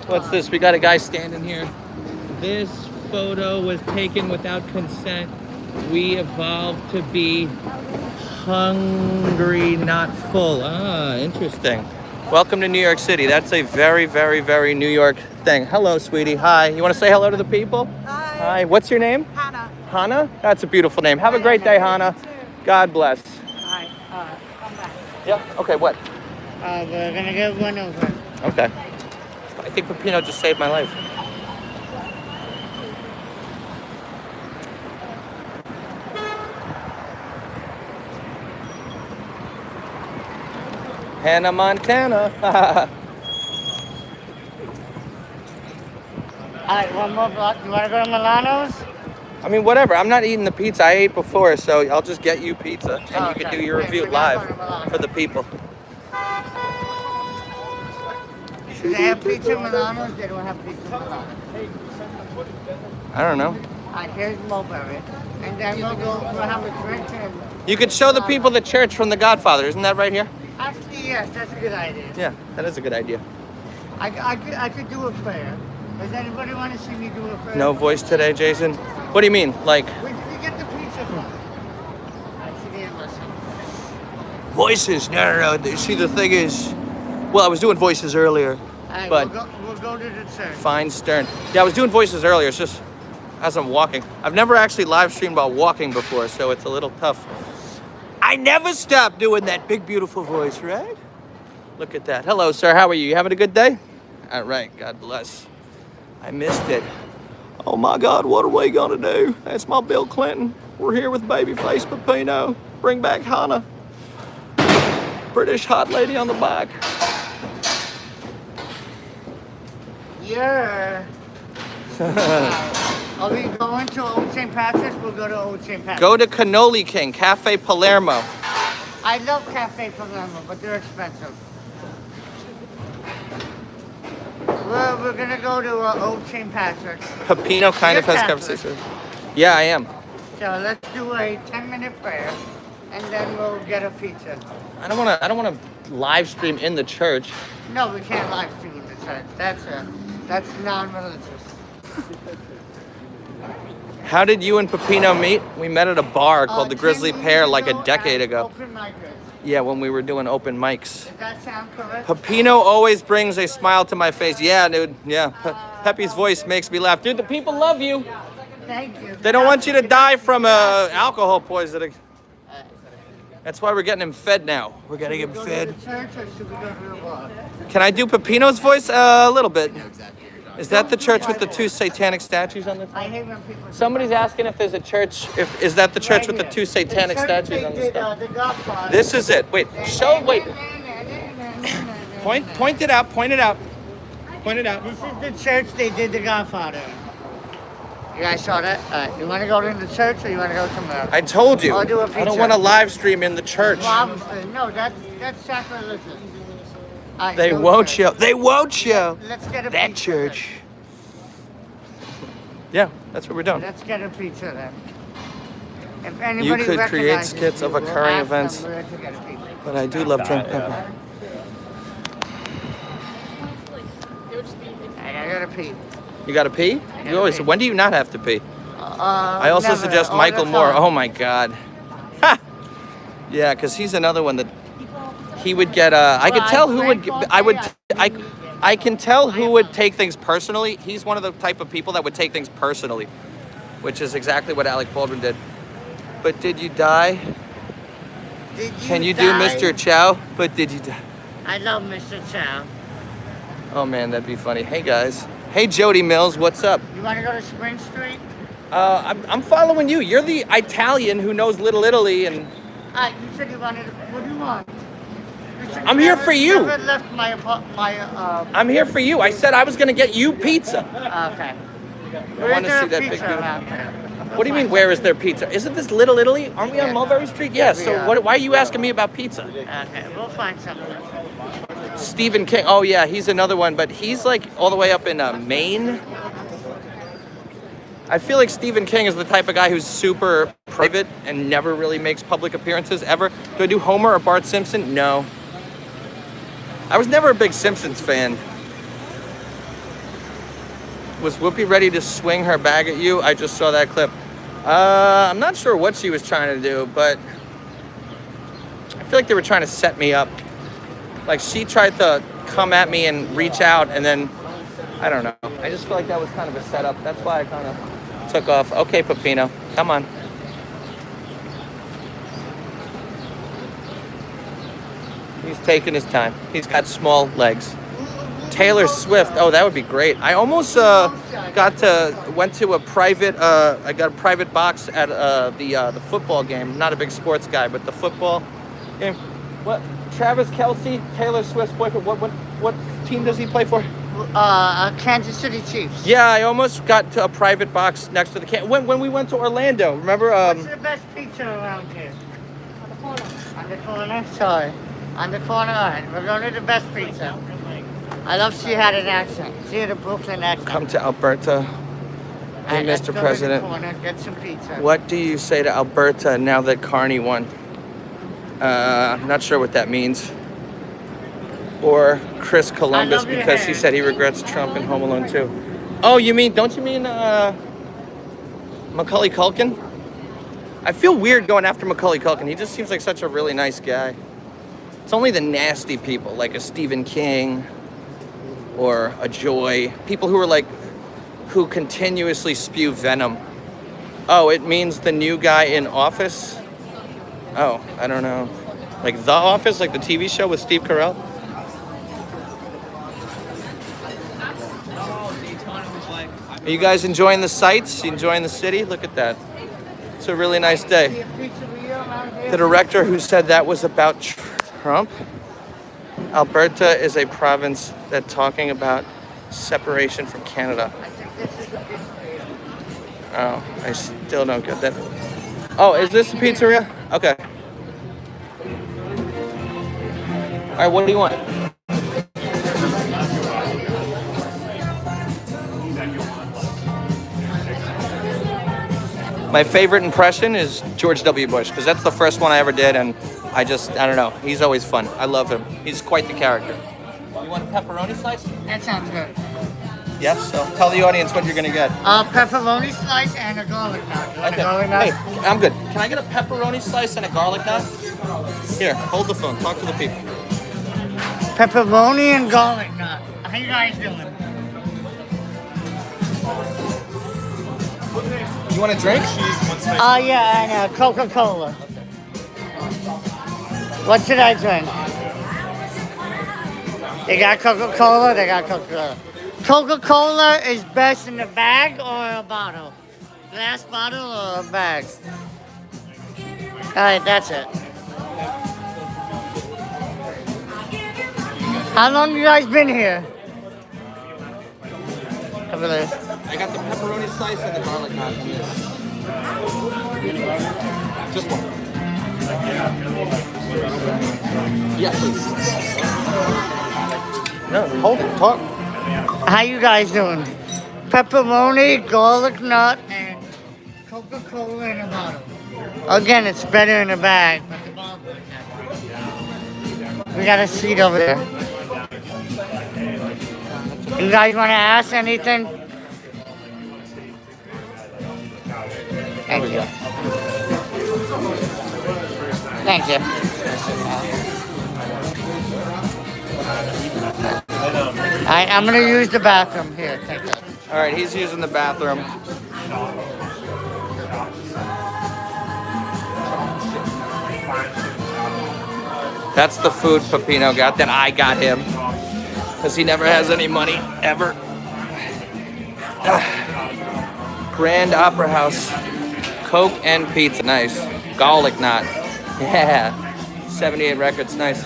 S2: What's this? We got a guy standing here. This photo was taken without consent. We evolved to be hungry, not full. Ah, interesting. Welcome to New York City. That's a very, very, very New York thing. Hello, sweetie. Hi. You want to say hello to the people?
S4: Hi.
S2: Hi. What's your name?
S4: Hannah.
S2: Hannah? That's a beautiful name. Have a great day, Hannah. God bless.
S1: Hi. Come back.
S2: Yeah. Okay, what?
S1: We're gonna get one over.
S2: Okay. I think Pepino just saved my life. Hannah Montana.
S1: Alright, one more block. You wanna go to Milano's?
S2: I mean, whatever. I'm not eating the pizza. I ate before, so I'll just get you pizza, and you can do your review live for the people.
S1: Do they have pizza in Milano's? They don't have pizza in Milano's.
S2: I don't know.
S1: Alright, here's Mulberry. And then we'll have a drink and...
S2: You could show the people the church from The Godfather. Isn't that right here?
S1: Actually, yes, that's a good idea.
S2: Yeah, that is a good idea.
S1: I could do a prayer. Does anybody want to see me do a prayer?
S2: No voice today, Jason? What do you mean? Like...
S1: Where did you get the pizza from? I see the listen.
S2: Voices? No. See, the thing is... Well, I was doing voices earlier,
S1: Alright,
S2: but...
S1: we'll go to the church.
S2: Fine Stern. Yeah, I was doing voices earlier. It's just as I'm walking. I've never actually live streamed while walking before, so it's a little tough. I never stop doing that big, beautiful voice, right? Look at that. Hello, sir. How are you? You having a good day? All right. God bless. I missed it. Oh, my God. What are we going to do? That's my Bill Clinton. We're here with babyface Pepino. Bring back Hannah. British hot lady on the bike.
S1: Yeah. Are we going to Old St. Patrick's? We'll go to Old St. Patrick's.
S2: Go to Cannoli King, Cafe Palermo.
S1: I love Cafe Palermo, but they're expensive. We're gonna go to Old St. Patrick's.
S2: Pepino kind of
S1: You're
S2: has
S1: Catholic.
S2: conversation. Yeah, I am.
S1: So let's do a 10-minute prayer, and then we'll get a pizza.
S2: I don't wanna live stream in the church.
S1: No, we can't live stream in the church. That's non-religious.
S2: How did you and Pepino meet? We met at a bar called the Grizzly
S1: 10
S2: Pear
S1: years
S2: like a decade
S1: at
S2: ago.
S1: Open micers.
S2: Yeah, when we were doing open mics.
S1: Does that sound correct?
S2: Pepino always brings a smile to my face. Yeah, dude. Yeah. Pepe's voice makes me laugh. Dude, the people love you.
S1: Thank you.
S2: They don't want you to die from alcohol poisoning. That's why we're getting him fed now. We're getting him
S1: Go
S2: fed.
S1: to the church or should we go to the bar?
S2: Can I do Pepino's voice? A little bit. Is that the church with the two satanic statues on the top?
S1: I hate when people.
S2: Somebody's asking if there's a church. Is that the church with the two satanic statues on the top?
S1: The Godfather.
S2: This is it. Wait. Wait. Point it out. Point it out. Point it out.
S1: This is the church they did the Godfather. You guys saw that? You want to go to the church or you want to go somewhere else?
S2: I told you.
S1: I'll do a
S2: I
S1: picture.
S2: don't want to live stream in the church.
S1: Well, obviously, no, that's sacrilegious.
S2: They
S1: go
S2: won't
S1: church.
S2: show. They won't show.
S1: Let's get a
S2: That
S1: pizza
S2: church. Yeah, that's what we're
S1: Then.
S2: doing.
S1: Let's get a pizza then. If
S2: You
S1: anybody
S2: could create
S1: recognizes
S2: skits
S1: you,
S2: of
S1: we'll
S2: occurring
S1: ask them
S2: events.
S1: where to get a pizza.
S2: But I do love drunk pepper.
S1: I gotta pee.
S2: You gotta pee? You always.
S1: pee.
S2: When do you not have to pee? I also
S1: Never,
S2: suggest
S1: all
S2: Michael
S1: the
S2: Moore.
S1: time.
S2: Oh my God. Ha! Yeah, because he's another one that he would get. I could tell who would. I can tell who would take things personally. He's one of the type of people that would take things personally, which is exactly what Alec Baldwin did. But did you die? Can you do
S1: die?
S2: Mr. Chow? But did you die?
S1: I love Mr. Chow.
S2: Oh man, that'd be funny. Hey guys. Hey Jody Mills, what's up?
S1: You want to go to Spring Street?
S2: I'm following you. You're the Italian who knows Little Italy, and
S1: You said you wanted. What do you want? You said
S2: I'm
S1: you
S2: here
S1: never-
S2: for you.
S1: Never left my
S2: I'm here for you. I said I was gonna get you pizza.
S1: Okay.
S2: I want to see that big
S1: pizza
S2: dude.
S1: around here?
S2: What do you mean? Where is their pizza? Isn't this Little Italy? Aren't we on
S1: Yeah.
S2: Mulberry Street? Yes.
S1: We
S2: So
S1: are.
S2: why are you asking me about pizza?
S1: Okay, we'll find something.
S2: Stephen King. Oh yeah, he's another one, but he's like all the way up in Maine. I feel like Stephen King is the type of guy who's super private and never really makes public appearances ever. Do I do Homer or Bart Simpson? No. I was never a big Simpsons fan. Was Whoopi ready to swing her bag at you? I just saw that clip. I'm not sure what she was trying to do, but I feel like they were trying to set me up. Like she tried to come at me and reach out, and then I don't know. I just feel like that was kind of a setup. That's why I kind of took off. Okay, Pepino, come on. He's taking his time. He's got small legs. Taylor Swift. Oh, that would be great. I almost went to a private. I got a private box at the football game. Not a big sports guy, but the football game. What? Travis Kelce, Taylor Swift's boyfriend. What team does he play for?
S1: Kansas City Chiefs.
S2: Yeah, I almost got to a private box next to the when we went to Orlando. Remember?
S1: What's the best pizza around here? On the corner. On the corner? Sorry. On the corner. All right. We're going to the best pizza. I love she had an accent. She had a Brooklyn accent.
S2: Come to Alberta. Hey,
S1: And let's
S2: Mr.
S1: go to the
S2: President.
S1: corner, get some pizza.
S2: What do you say to Alberta now that Carney won? I'm not sure what that means. Or Chris Columbus
S1: I love your
S2: because he
S1: hair.
S2: said he regrets Trump in Home Alone 2. Oh, don't you mean Macaulay Culkin? I feel weird going after Macaulay Culkin. He just seems like such a really nice guy. It's only the nasty people like a Stephen King or a Joy. People who continuously spew venom. Oh, it means the new guy in Office? Oh, I don't know. Like The Office, like the TV show with Steve Carell? Are you guys enjoying the sights? You enjoying the city? Look at that. It's a really nice day. The director who said that was about Trump. Alberta is a province that talking about Separation from Canada. Oh, I still don't get that. Oh, is this the pizzeria? Okay. All right, what do you want? My favorite impression is George W. Bush, because that's the first one I ever did, and I don't know. He's always fun. I love him. He's quite the character. You want a pepperoni slice?
S1: That sounds good.
S2: Yes, so tell the audience what you're gonna get.
S1: Pepperoni slice and a garlic nut. You want a garlic nut?
S2: Hey, I'm good. Can I get a pepperoni slice and a garlic nut? Here, hold the phone. Talk to the people.
S1: Pepperoni and garlic nut. How you guys doing?
S2: You want a drink?
S1: Oh yeah, and Coca-Cola. What should I drink? They got Coca-Cola? They got Coca-Cola. Coca-Cola is best in a bag or a bottle? Glass bottle or a bag? Alright, that's it. How long you guys been here?
S2: I got the pepperoni slice and the garlic nut. Just one. Yeah, please. No, hold it. Talk.
S1: How you guys doing? Pepperoni, garlic nut, and Coca-Cola in a bottle. Again, it's better in a bag, but the bottle is not. We got a seat over there. You guys want to ask anything? Thank you. Thank you. I'm going to use the bathroom. Here, take that.
S2: All right, he's using the bathroom. That's the food Pepino got that I got him. Because he never has any money, ever. Grand Opera House. Coke and pizza, nice. Garlic nut. Yeah. 78 records, nice.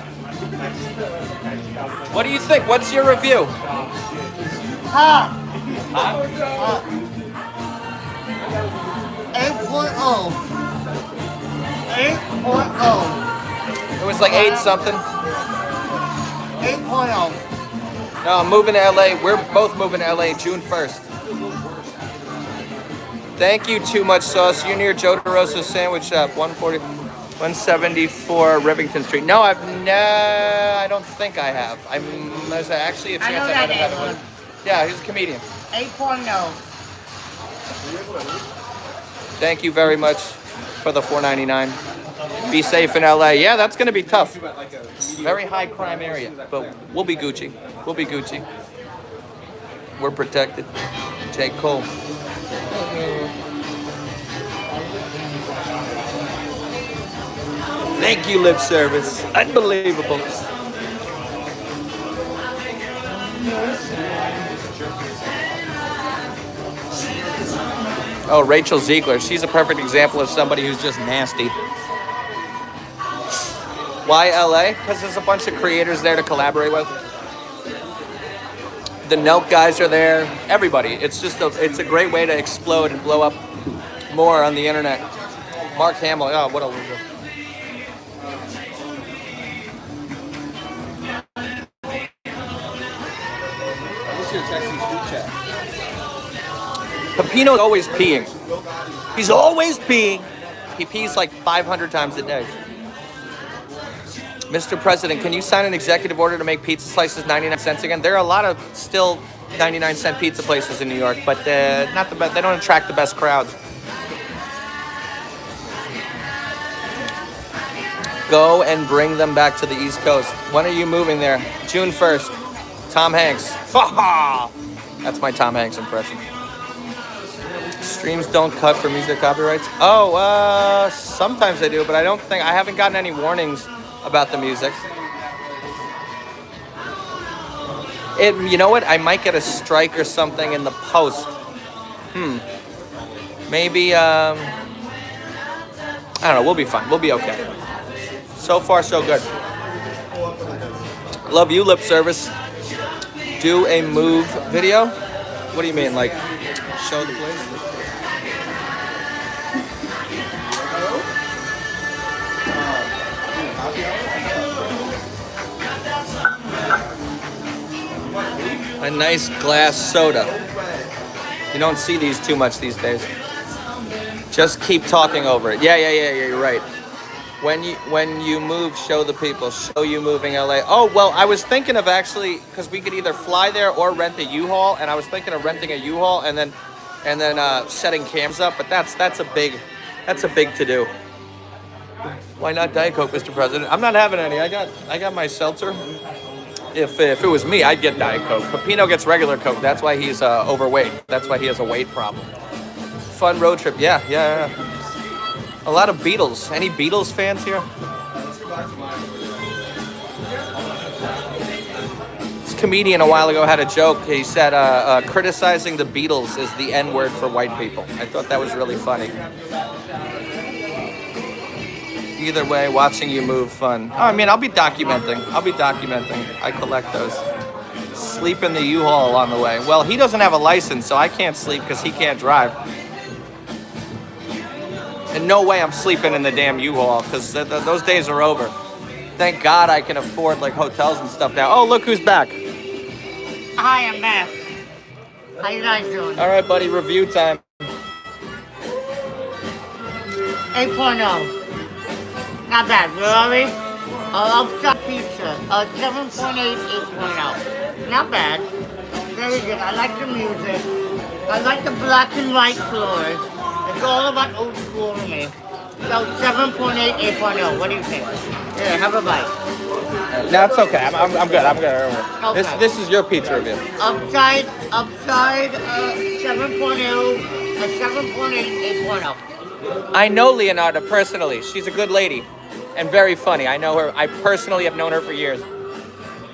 S2: What do you think? What's your review?
S1: Huh? 8.0.
S2: It was like 8 something.
S1: 8.0.
S2: No, I'm moving to LA. We're both moving to LA June 1st. Thank you, Too Much Sauce. You're near Joe DeRosa's Sandwich Shop, 174 Rivington Street. No, I don't think I have. There's actually a chance I might have had one. Yeah, he's a comedian.
S1: 8.0.
S2: Thank you very much for the $4.99. Be safe in LA. Yeah, that's going to be tough. Very high crime area, but we'll be Gucci. We'll be Gucci. We're protected. J. Cole. Thank you, lip service. Unbelievable. Oh, Rachel Ziegler. She's a perfect example of somebody who's just nasty. Why LA? Because there's a bunch of creators there to collaborate with. The Nelk guys are there. Everybody. It's a great way to explode and blow up more on the internet. Mark Hamill. Oh, what a loser. Pepino's always peeing. He's always peeing. He pees like 500 times a day. Mr. President, can you sign an executive order to make pizza slices 99 cents again? There are a lot of still 99-cent pizza places in New York, but not the best. They don't attract the best crowds. Go and bring them back to the East Coast. When are you moving there? June 1st. Tom Hanks. That's my Tom Hanks impression. Streams don't cut for music copyrights. Oh, sometimes they do, but I haven't gotten any warnings about the music. You know what? I might get a strike or something in the post. Maybe, I don't know. We'll be fine. We'll be okay. So far, so good. Love you, lip service. do a move video? What do you mean, like show the place? A nice glass soda. You don't see these too much these days. Just keep talking over it. Yeah, you're right. When you move, show the people. Show you moving LA. Oh, well, I was thinking of actually, because we could either fly there or rent a U-Haul, and I was thinking of renting a U-Haul and then setting cams up, but that's a big to-do. Why not Diet Coke, Mr. President? I'm not having any. I got my seltzer. If it was me, I'd get Diet Coke. Pepino gets regular Coke. That's why he's overweight. That's why he has a weight problem. Fun road trip. Yeah. A lot of Beatles. Any Beatles fans here? This comedian a while ago had a joke. He said criticizing the Beatles is the N-word for white people. I thought that was really funny. Either way, watching you move, fun. Oh, I mean, I'll be documenting. I collect those. Sleep in the U-Haul on the way. Well, he doesn't have a license, so I can't sleep because he can't drive. And no way I'm sleeping in the damn U-Haul because those days are over. Thank God I can afford like hotels and stuff now. Oh, look who's back.
S1: Hi, I'm back. How you guys doing?
S2: All right, buddy, review time.
S1: 8.0. Not bad. Where are we? Upside pizza. 7.8, 8.0. Not bad. Very good. I like the music. I like the black and white floors. It's all about old school to me. So 7.8, 8.0. What do you think? Here, have a bite.
S2: No, it's okay. I'm good. Okay. This is your pizza review.
S1: Upside, 7.0, 7.8, 8.0.
S2: I know Leonardo personally. She's a good lady and very funny. I know her. I personally have known her for years.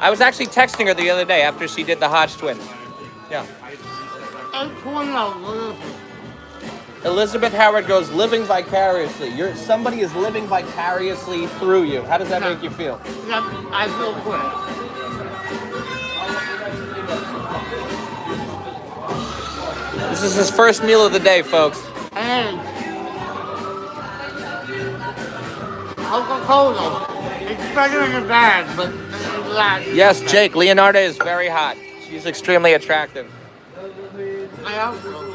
S2: I was actually texting her the other day after she did the Hodge twins. Yeah.
S1: 8.0.
S2: Elizabeth Howard goes, living vicariously. Somebody is living vicariously through you. How does that make you feel?
S1: Yep, I feel great.
S2: This is his first meal of the day, folks.
S1: Hey. Coca-Cola. It's better in the bag, but
S2: yes, Jake, Leonardo is very hot. She's extremely attractive.
S1: I also.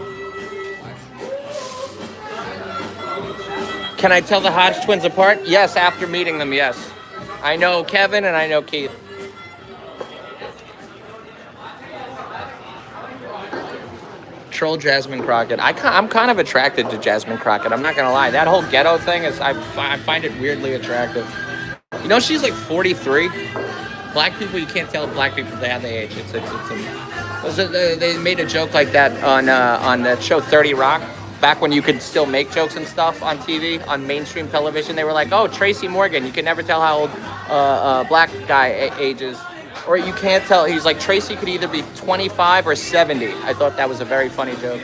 S2: Can I tell the Hodge twins apart? Yes, after meeting them, yes. I know Kevin and I know Keith. Troll Jasmine Crockett. I'm kind of attracted to Jasmine Crockett. I'm not gonna lie. That whole ghetto thing is I find it weirdly attractive. You know, she's like 43. Black people, you can't tell black people they have the age. They made a joke like that on the show 30 Rock. Back when you could still make jokes and stuff on TV, on mainstream television, they were like, "Oh, Tracy Morgan, you can never tell how old a black guy ages." Or you can't tell. He's like, Tracy could either be 25 or 70. I thought that was a very funny joke.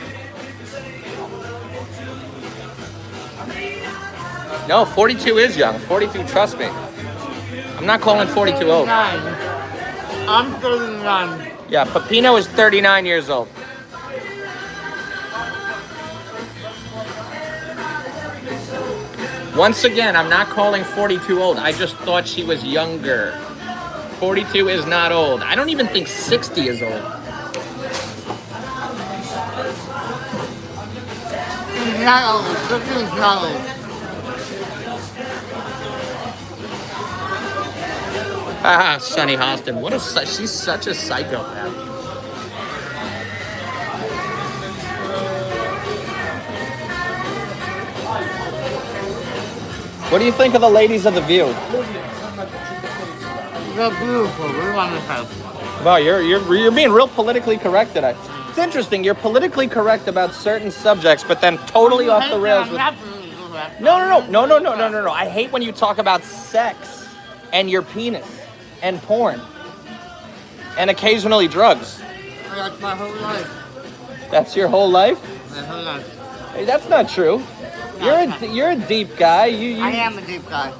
S2: No, 42 is young. 42, trust me. I'm not calling 42 old.
S1: I'm 39.
S2: Yeah, Pepino is 39 years old. Once again, I'm not calling 42 old. I just thought she was younger. 42 is not old. I don't even think 60 is old.
S1: It's not old. 50 is not old.
S2: Ah, Sunny Hostin. She's such a psychopath. What do you think of the ladies of The View?
S1: They're beautiful. What do you want to say?
S2: Wow, you're being real politically correct today. It's interesting. You're politically correct about certain subjects, but then totally off the rails with. No. I hate when you talk about sex and your penis and porn and occasionally drugs.
S1: That's my whole life.
S2: That's your whole life?
S1: My whole life.
S2: Hey, that's not true. You're a deep guy. You
S1: I am a deep guy.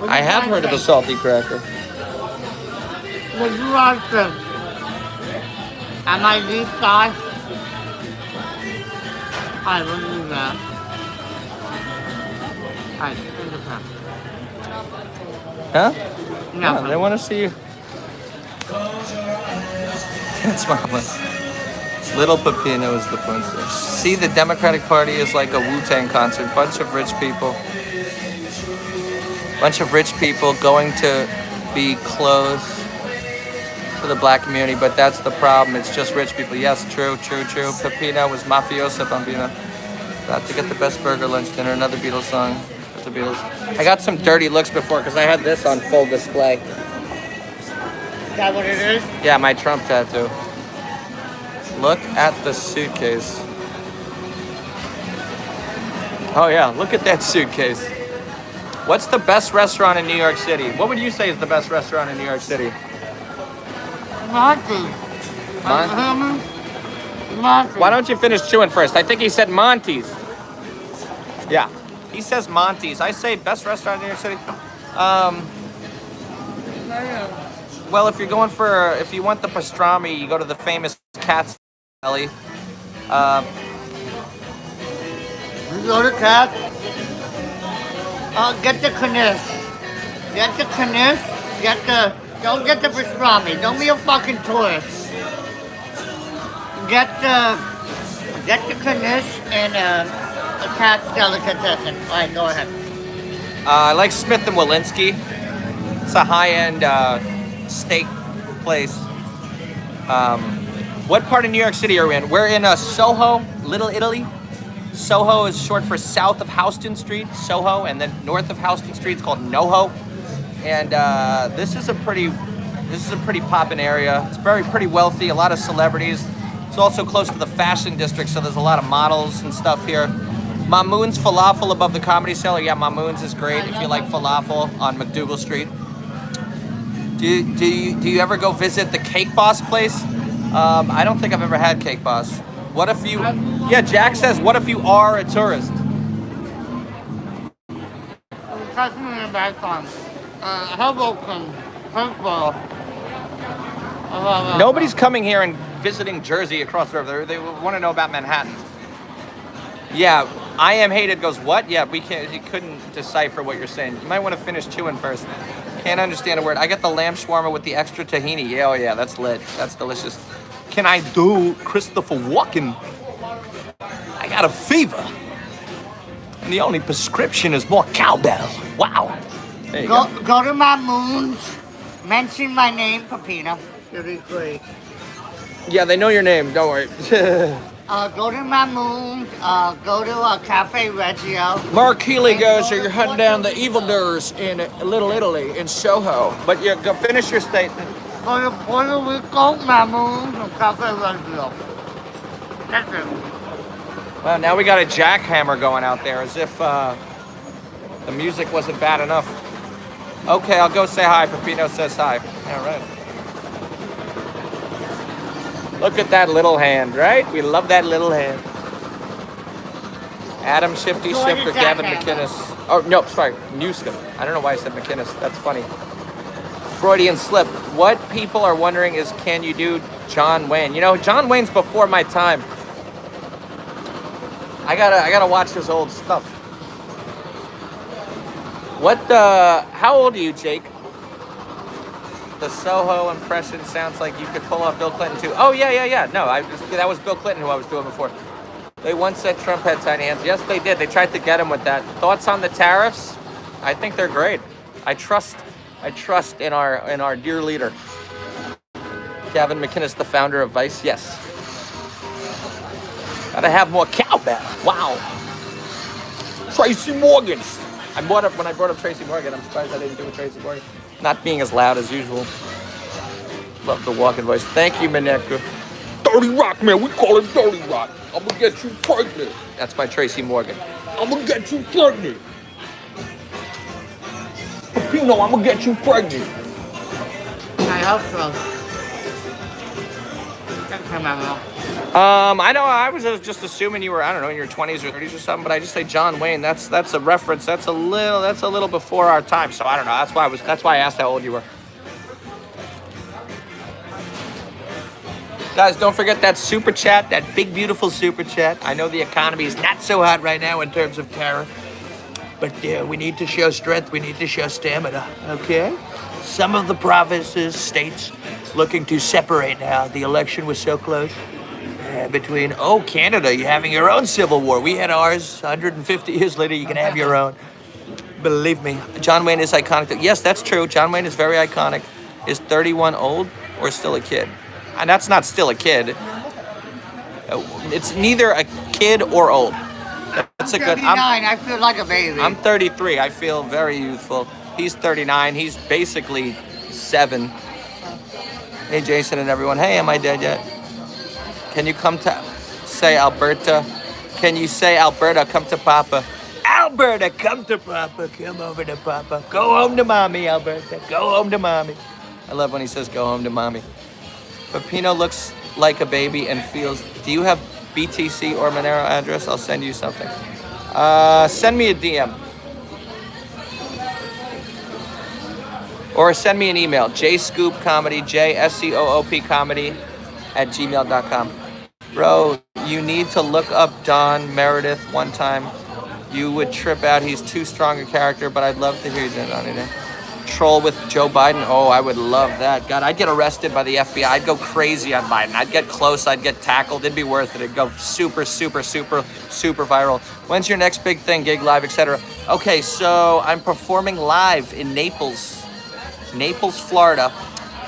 S2: I have heard of a salty cracker.
S1: Would you like this? Am I deep guy? I will do that. Alright, in the car.
S2: Huh?
S1: No.
S2: Yeah, they want to see you. That's mama. Little Pepino is the punch there. See, the Democratic Party is like a Wu-Tang concert. Bunch of rich people. Bunch of rich people going to be close to the black community, but that's the problem. It's just rich people. Yes, true. Pepino was mafiosa bambina. About to get the best burger, lunch, dinner. Another Beatles song. The Beatles. I got some dirty looks before because I had this on full display.
S1: Is that what it is?
S2: Yeah, my Trump tattoo. Look at the suitcase. Oh yeah, look at that suitcase. What's the best restaurant in New York City? What would you say is the best restaurant in New York City?
S1: Monty. Monty.
S2: Why don't you finish chewing first? I think he said Monty's. Yeah, he says Monty's. I say best restaurant in New York City. Well, if you're going for, if you want the pastrami, you go to the famous Cat's Deli.
S1: You go to Cat. Get the kniff. Get the kniff. Don't get the pastrami. Don't be a fucking tourist. Get the kniff and a Cat's delicatessen. All right, go ahead.
S2: I like Smith and Walensky. It's a high-end steak place. What part of New York City are we in? We're in Soho, Little Italy. Soho is short for south of Houston Street, Soho, and then north of Houston Street it's called NoHo. And this is a pretty poppin' area. It's pretty wealthy. A lot of celebrities. It's also close to the fashion district, so there's a lot of models and stuff here. Mamoon's Falafel above the Comedy Cellar. Yeah, Mamoon's is great if you like falafel on McDougal Street. Do you ever go visit the Cake Boss place? I don't think I've ever had Cake Boss. What if you... Yeah, Jack says, what if you are a tourist? Nobody's coming here and visiting Jersey across the river. They want to know about Manhattan. Yeah, I am hated goes, what? Yeah, he couldn't decipher what you're saying. You might want to finish chewing first. Can't understand a word. I got the lamb shawarma with the extra tahini. Yeah, oh yeah, that's lit. That's delicious. Can I do Christopher Walken? I got a fever. And the only prescription is more cowbell. Wow. There you go.
S1: Go to Mamoon's. Mention my name, Pepino. You'll be great.
S2: Yeah, they know your name. Don't worry.
S1: Go to Mamoon's. Go to Cafe Reggio.
S2: Mark Healy goes, so you're hunting down the evildoers in Little Italy, in Soho. But yeah, go finish your statement.
S1: Go to Puerto Rico, Mamoon's, and Cafe Reggio. That's it.
S2: Well, now we got a jackhammer going out there, as if the music wasn't bad enough. Okay, I'll go say hi. Pepino says hi. All right. Look at that little hand, right? We love that little hand. Adam Shifty Shifter, Gavin McInnes. Oh, no, sorry, Newscomb. I don't know why I said McInnes. That's funny. Freudian slip. What people are wondering is, can you do John Wayne? You know, John Wayne's before my time. I gotta watch his old stuff. How old are you, Jake? The Soho impression sounds like you could pull off Bill Clinton too. Oh yeah. No, that was Bill Clinton who I was doing before. They once said Trump had tiny hands. Yes, they did. They tried to get him with that. Thoughts on the tariffs? I think they're great. I trust in our dear leader. Gavin McInnes, the founder of Vice. Yes. Gotta have more cowbell. Wow. Tracy Morgan. When I brought up Tracy Morgan, I'm surprised I didn't do a Tracy Morgan. Not being as loud as usual. Love the walking voice. Thank you, Maneka. Dirty Rock, man. We call him Dirty Rock. I'm gonna get you pregnant. That's my Tracy Morgan. I'm gonna get you pregnant. Pepino, I'm gonna get you pregnant.
S1: I hope so. Thanks, Mama.
S2: I know I was just assuming you were, I don't know, in your 20s or 30s or something, but I just say John Wayne. That's a reference. That's a little before our time. So I don't know. That's why I asked how old you were. Guys, don't forget that super chat, that big beautiful super chat. I know the economy is not so hot right now in terms of tariff, but we need to show strength. We need to show stamina. Okay. Some of the provinces, states, looking to separate now. The election was so close. Between, Canada, you're having your own civil war. We had ours. 150 years later, you can have your own. Believe me, John Wayne is iconic. Yes, that's true. John Wayne is very iconic. Is 31 old or still a kid? And that's not still a kid. It's neither a kid or old. That's a good.
S1: 39. I feel like a baby.
S2: I'm 33. I feel very youthful. He's 39. He's basically 7. Hey, Jason and everyone. Hey, am I dead yet? Can you come to say Alberta? Can you say Alberta, come to Papa? Alberta, come to Papa. Come over to Papa. Go home to Mommy, Alberta. Go home to Mommy. I love when he says go home to Mommy. Pepino looks like a baby and feels... Do you have BTC or Monero address? I'll send you something. Send me a DM. Or send me an email. jscoopcomedy, JSCOOP comedy @gmail.com. Bro, you need to look up Don Meredith one time. You would trip out. He's too strong a character, but I'd love to hear you on it. Troll with Joe Biden. Oh, I would love that. God, I'd get arrested by the FBI. I'd go crazy on Biden. I'd get close. I'd get tackled. It'd be worth it. It'd go super, super, super, super viral. When's your next big thing, gig, live, etc.? Okay, so I'm performing live in Naples, Florida,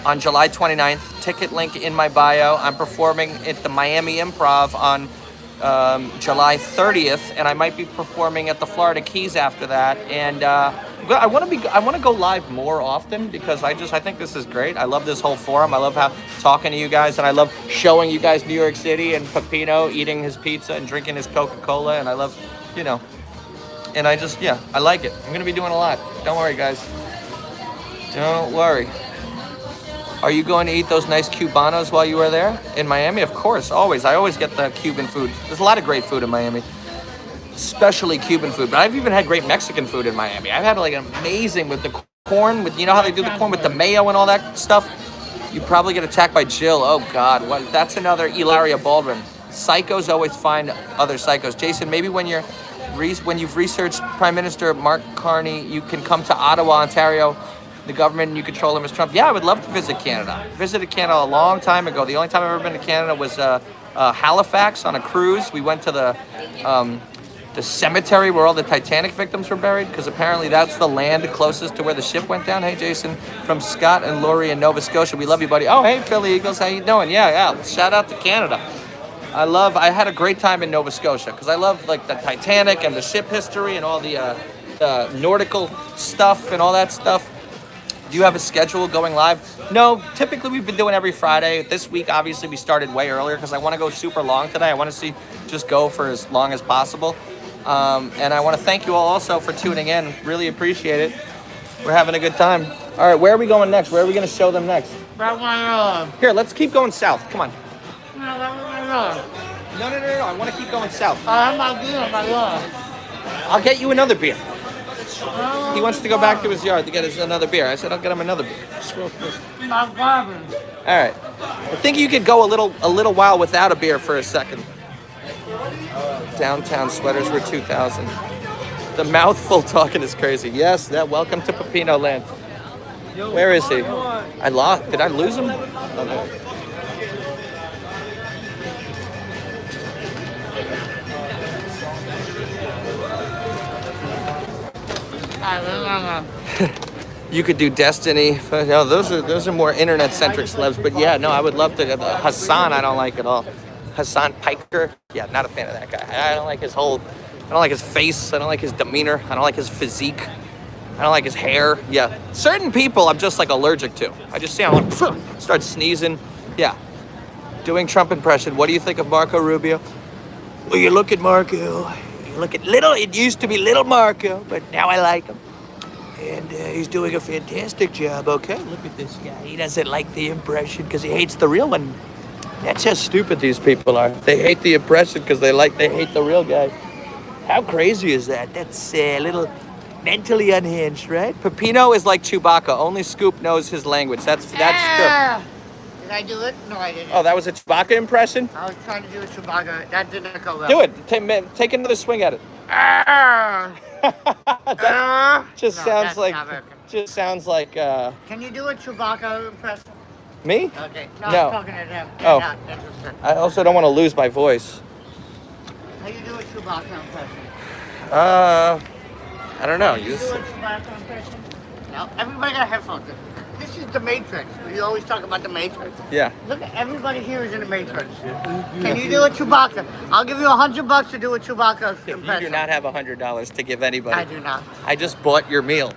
S2: on July 29th. Ticket link in my bio. I'm performing at the Miami Improv on July 30th, and I might be performing at the Florida Keys after that. And I want to go live more often because I think this is great. I love this whole forum. I love talking to you guys, and I love showing you guys New York City and Pepino eating his pizza and drinking his Coca-Cola, and I love, and I like it. I'm gonna be doing a lot. Don't worry, guys. Don't worry. Are you going to eat those nice Cubanos while you are there in Miami? Of course, always. I always get the Cuban food. There's a lot of great food in Miami, especially Cuban food. But I've even had great Mexican food in Miami. I've had like an amazing with the corn, with how they do the corn with the mayo and all that stuff. You probably get attacked by Jill. Oh God, what? That's another Ilaria Baldwin. Psychos always find other psychos. Jason, maybe when you've researched Prime Minister Mark Carney, you can come to Ottawa, Ontario. The government and you control him as Trump. Yeah, I would love to visit Canada. Visited Canada a long time ago. The only time I've ever been to Canada was Halifax on a cruise. We went to the cemetery where all the Titanic victims were buried because apparently that's the land closest to where the ship went down. Hey, Jason, from Scott and Lori in Nova Scotia. We love you, buddy. Oh, hey, Philly Eagles. How you doing? Yeah. Shout out to Canada. I had a great time in Nova Scotia because I love like the Titanic and the ship history and all the nautical stuff and all that stuff. Do you have a schedule going live? No, typically we've been doing every Friday. This week, obviously, we started way earlier because I want to go super long today. I want to just go for as long as possible. And I want to thank you all also for tuning in. Really appreciate it. We're having a good time. All right, where are we going next? Where are we going to show them next? Here, let's keep going south. Come on. No. I want to keep going south. I'll get you another beer. He wants to go back to his yard to get us another beer. I said I'll get him another beer. All right. I think you could go a little while without a beer for a second. Downtown sweaters were $2,000. The mouthful talking is crazy. Yes, welcome to Pepino land. Where is he? Did I lose him? Okay. You could do Destiny. No, those are more internet-centric celebs. But yeah, no, I would love to. Hassan, I don't like at all. Hassan Piker, yeah, not a fan of that guy. I don't like his face. I don't like his demeanor. I don't like his physique. I don't like his hair. Yeah, certain people I'm just like allergic to. I just see him like start sneezing. Yeah, doing Trump impression. What do you think of Marco Rubio? Well, you look at Marco. Look at it used to be little Marco, but now I like him. And he's doing a fantastic job, okay? Look at this guy. He doesn't like the impression because he hates the real one. That's how stupid these people are. They hate the impression because they hate the real guy. How crazy is that? That's a little mentally unhinged, right? Pepino is like Chewbacca. Only Scoop knows his language. That's
S1: Did I do it? No, I didn't.
S2: Oh, that was a Chewbacca impression?
S1: I was trying to do a Chewbacca. That didn't go well.
S2: Do it. Take another swing at it. That just sounds like. Just sounds like.
S1: Can you do a Chewbacca impression?
S2: Me?
S1: Okay. No,
S2: No.
S1: I'm talking to them.
S2: Oh.
S1: Not interested.
S2: I also don't want to lose my voice.
S1: How you do a Chewbacca impression?
S2: I don't know.
S1: Can you do a Chewbacca impression? No. Everybody got headphones. This is the Matrix. You always talk about the Matrix.
S2: Yeah.
S1: Look, everybody here is in the Matrix. Can you do a Chewbacca? I'll give you $100 to do a Chewbacca impression.
S2: You do not have $100 to give anybody.
S1: I do not.
S2: I just bought your meal.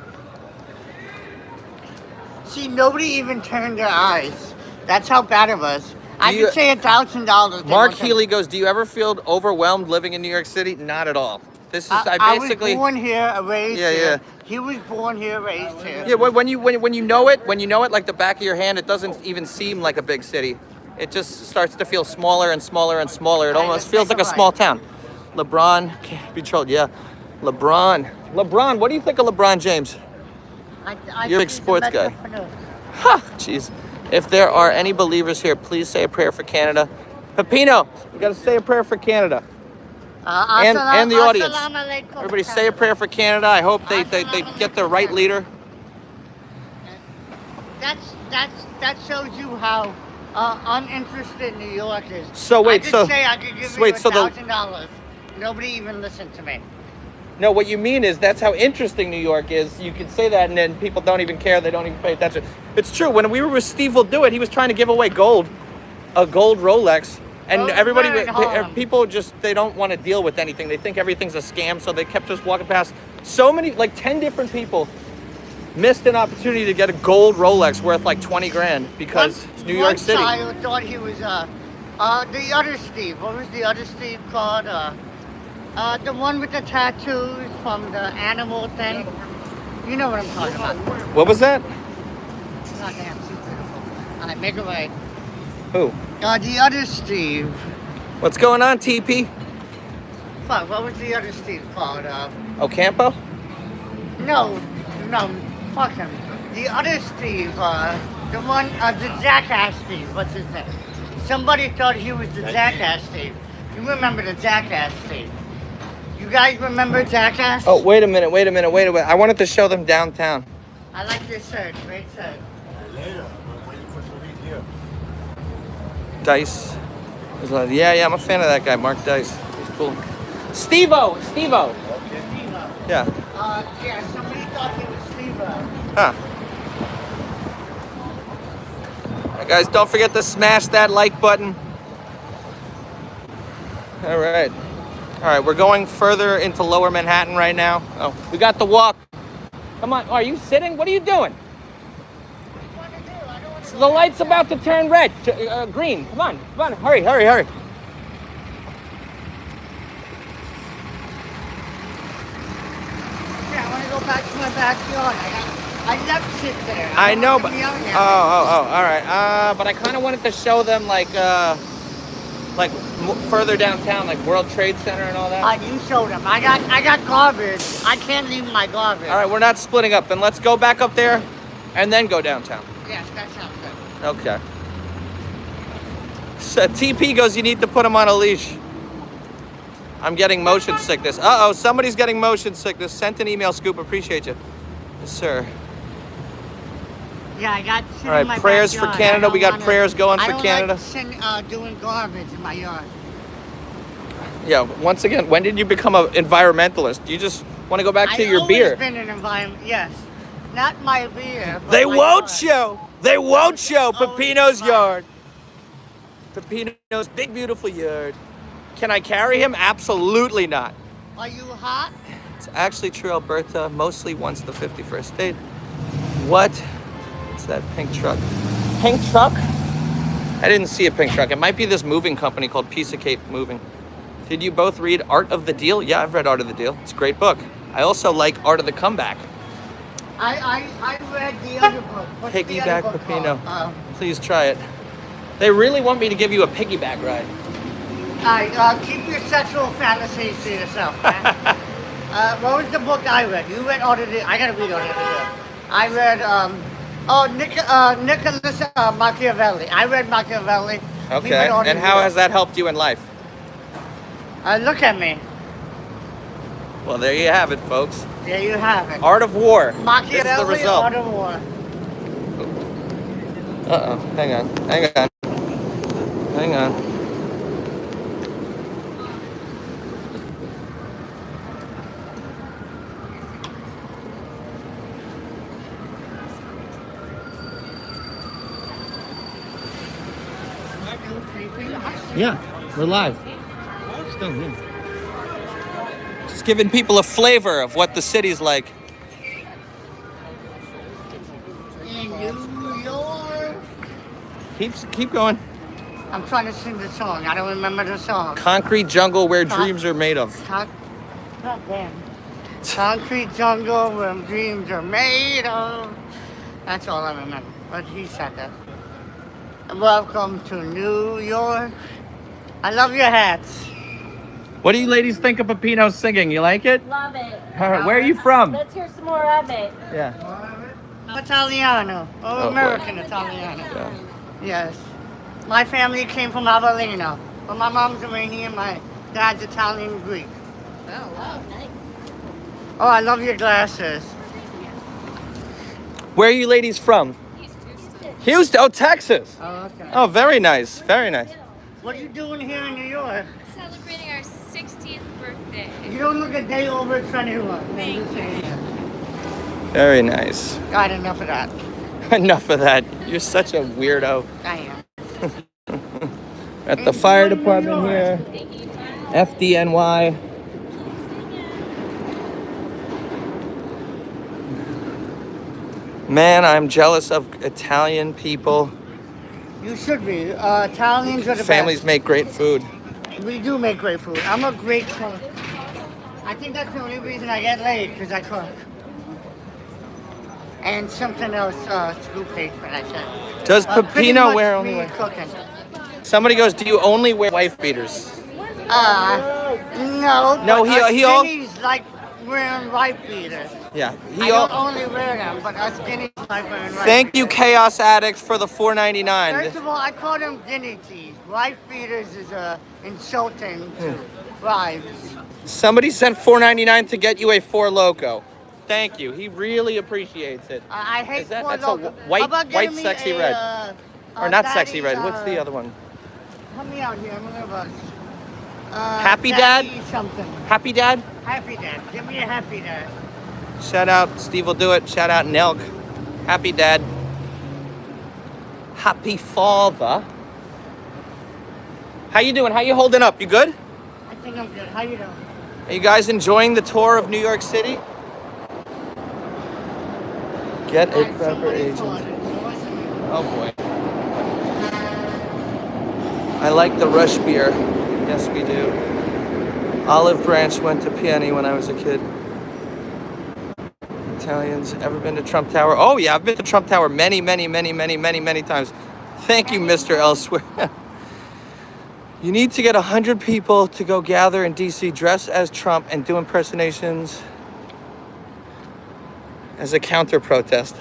S1: See, nobody even turned their eyes. That's how bad it was. I
S2: you-
S1: could say $1,000.
S2: Mark Healy goes, do you ever feel overwhelmed living in New York City? Not at all. This is, I basically.
S1: was born here, raised
S2: Yeah,
S1: here.
S2: yeah.
S1: He was born here, raised here.
S2: Yeah, when you know it, like the back of your hand, it doesn't even seem like a big city. It just starts to feel smaller and smaller and smaller. It almost feels like a small town. LeBron can't be trolled. Yeah, LeBron. What do you think of LeBron James? You're a big sports guy. Ha! Jeez. If there are any believers here, please say a prayer for Canada. Pepino, you got to say a prayer for Canada. And the audience. Everybody say a prayer for Canada. I hope they get the right leader.
S1: That shows you how uninterested New York is.
S2: So wait,
S1: I could give you $1,000. Nobody even listened to me.
S2: No, what you mean is that's how interesting New York is. You can say that and then people don't even care. They don't even pay attention. It's true. When we were with Steve Will Do It, he was trying to give away a gold Rolex. And people just, they don't want to deal with anything. They think everything's a scam, so they kept just walking past. So many, like 10 different people missed an opportunity to get a gold Rolex worth like 20 grand because it's New York City.
S1: I thought he was, the other Steve. What was the other Steve called? The one with the tattoos from the animal thing. You know what I'm talking about.
S2: What was that?
S1: God damn, she's beautiful. All right, make it right.
S2: Who?
S1: The other Steve.
S2: What's going on, TP?
S1: Fuck, what was the other Steve called?
S2: Ocampo?
S1: No, fuck him. The other Steve, the one, the Jackass Steve, what's his name? Somebody thought he was the Jackass Steve. You remember the Jackass Steve? You guys remember Jackass?
S2: Oh, wait a minute. I wanted to show them downtown.
S1: I like your shirt, great shirt.
S4: Later, I'm waiting for Sweet here.
S2: Dice. Yeah, I'm a fan of that guy, Mark Dice. He's cool. Steve-O. Yeah.
S1: Yeah, somebody thought he was Steve-O.
S2: Huh. All right, guys, don't forget to smash that like button. All right, we're going further into Lower Manhattan right now. Oh, we got the walk. Come on, are you sitting? What are you doing? The light's about to turn red, green. Come on, hurry.
S1: Yeah, I want to go back to my backyard. I left shit there.
S2: I know, but all right. But I kind of wanted to show them like further downtown, like World Trade Center and all that.
S1: You showed them. I got garbage. I can't leave my garbage.
S2: All right, we're not splitting up. Then let's go back up there, and then go downtown.
S1: Yes, that sounds good.
S2: Okay. So TP goes, you need to put him on a leash. I'm getting motion sickness. Uh-oh, somebody's getting motion sickness. Sent an email, Scoop. Appreciate you. Yes, sir.
S1: Yeah, I got shit
S2: All right,
S1: in my
S2: prayers
S1: backyard.
S2: for Canada. We got prayers going for Canada.
S1: I don't like doing garbage in my yard.
S2: Yeah, once again, when did you become an environmentalist? You just want to go back to your beer.
S1: I've always been an environment, yes. Not my beer, but
S2: They
S1: my
S2: won't
S1: yard.
S2: show. They won't show
S1: Always
S2: Pepino's
S1: fine.
S2: yard. Pepino's big, beautiful yard. Can I carry him? Absolutely not.
S1: Are you hot?
S2: It's actually true, Alberta. Mostly once the 51st state. What? It's that pink truck. Pink truck? I didn't see a pink truck. It might be this moving company called Piece of Cake Moving. Did you both read Art of the Deal? Yeah, I've read Art of the Deal. It's a great book. I also like Art of the Comeback.
S1: I read the other book. What's the
S2: Piggyback
S1: other book
S2: Pepino.
S1: called?
S2: Please try it. They really want me to give you a piggyback ride.
S1: Alright, keep your sexual fantasies to yourself, man. What was the book I read? You read all the... I gotta read all the other. I read, Nicholas Machiavelli. I read Machiavelli.
S2: Okay, and how has that helped you in life?
S1: Look at me.
S2: Well, there you have it, folks.
S1: There you have it.
S2: Art of War.
S1: Machiavelli,
S2: This is the result.
S1: Art of War.
S2: Uh-oh, hang on. Yeah, we're live. Still here. Just giving people a flavor of what the city's like.
S1: In New York.
S2: Keep going.
S1: I'm trying to sing the song. I don't remember the song.
S2: Concrete jungle where dreams are made of.
S1: God damn. Concrete jungle where dreams are made of. That's all I remember. But he said that. Welcome to New York. I love your hats.
S2: What do you ladies think of Pepino singing? You like it?
S5: Love it.
S2: Where are you from?
S5: Let's hear some more of it.
S2: Yeah.
S1: Italiano.
S2: Oh,
S1: American
S2: boy.
S1: Italiano.
S2: Yeah.
S1: Yes. My family came from Avellino. But my mom's Iranian, my dad's Italian Greek.
S5: Oh, wow. Nice.
S1: Oh, I love your glasses.
S2: Where are you ladies from? Houston. Oh, Texas.
S1: Oh, okay.
S2: Oh, very nice. Very nice.
S1: What are you doing here in New York?
S6: Celebrating our 60th birthday.
S1: You don't look a day over 21.
S6: Thank you.
S2: Very nice.
S1: Got enough of that.
S2: Enough of that. You're such a weirdo.
S1: I am.
S2: At the fire department here. FDNY. Man, I'm jealous of Italian people.
S1: You should be. Italians are the
S2: Families make great food.
S1: best. We do make great food. I'm a great cook. I think that's the only reason I get laid, because I cook. And something else, screw page, what I said.
S2: Does
S1: Pretty
S2: Pepino
S1: much
S2: wear
S1: me
S2: only wear?
S1: cooking.
S2: Somebody goes, do you only wear wife beaters?
S1: No.
S2: No,
S1: but
S2: he all-
S1: skinnies like wearing wife beaters.
S2: Yeah.
S1: I don't only wear them, but us skinnies like wearing wife
S2: Thank you,
S1: beaters.
S2: Chaos Addicts, for the
S1: First
S2: $4.99.
S1: of all, I call them dignities. Wife beaters is insulting to wives.
S2: Somebody sent $4.99 to get you a Four Loco. Thank you. He really appreciates it.
S1: I hate
S2: That's
S1: Four
S2: a
S1: Loko.
S2: white-
S1: How about
S2: white
S1: getting me
S2: sexy
S1: a,
S2: red. Or not sexy
S1: Daddy's,
S2: red. What's the other one?
S1: Help me out here. I'm a little buzzed.
S2: Happy Dad?
S1: Daddy something.
S2: Happy Dad?
S1: Happy Dad. Give me a Happy Dad.
S2: Shout out, Steve will do it. Shout out, Nelk. Happy Dad. Happy Father. How you doing? How you holding up? You good?
S1: I think I'm good. How you doing?
S2: Are you guys enjoying the tour of New York City? Get a
S1: Alright,
S2: proper
S1: somebody
S2: agent.
S1: called it.
S2: Oh boy. I like the Rush beer. Yes, we do. Olive Branch went to Peony when I was a kid. Italians, ever been to Trump Tower? Oh yeah, I've been to Trump Tower many times. Thank you, Mr. Elsewhere. You need to get 100 people to go gather in DC, dress as Trump, and do impersonations as a counter protest.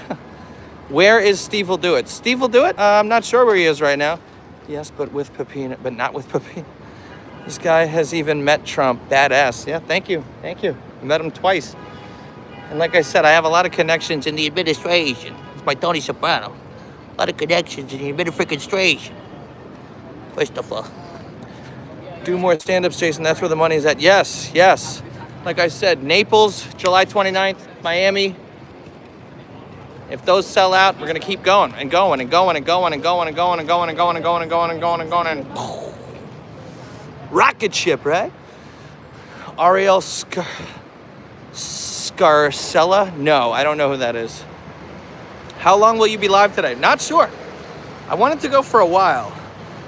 S2: Where is Steve will do it? Steve will do it? I'm not sure where he is right now. Yes, but with Pepino, but not with Pepino. This guy has even met Trump. Badass. Yeah, thank you. Thank you. I met him twice. And like I said, I have a lot of connections in the administration. It's my Tony Soprano. A lot of connections in the administration. Christopher. Do more stand-ups, Jason. That's where the money's at. Yes, yes. Like I said, Naples, July 29th, Miami. If those sell out, we're gonna keep going and going and going and going and going and going and going and going and going and going and going and going and rocket ship, right? Ariel Scarcella? No, I don't know who that is. How long will you be live today? Not sure. I wanted to go for a while.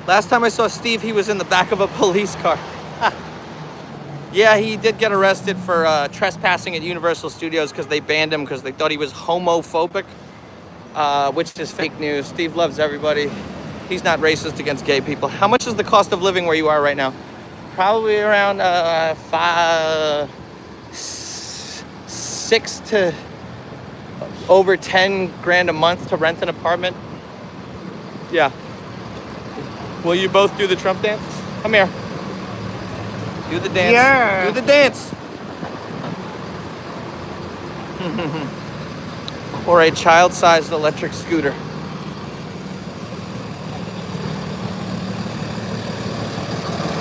S2: Last time I saw Steve, he was in the back of a police car. Yeah, he did get arrested for trespassing at Universal Studios because they banned him because they thought he was homophobic, which is fake news. Steve loves everybody. He's not racist against gay people. How much is the cost of living where you are right now? Probably around 6 to over 10 grand a month to rent an apartment. Yeah. Will you both do the Trump dance? Come here. Do the dance.
S1: Yeah.
S2: Do the dance. Or a child-sized electric scooter.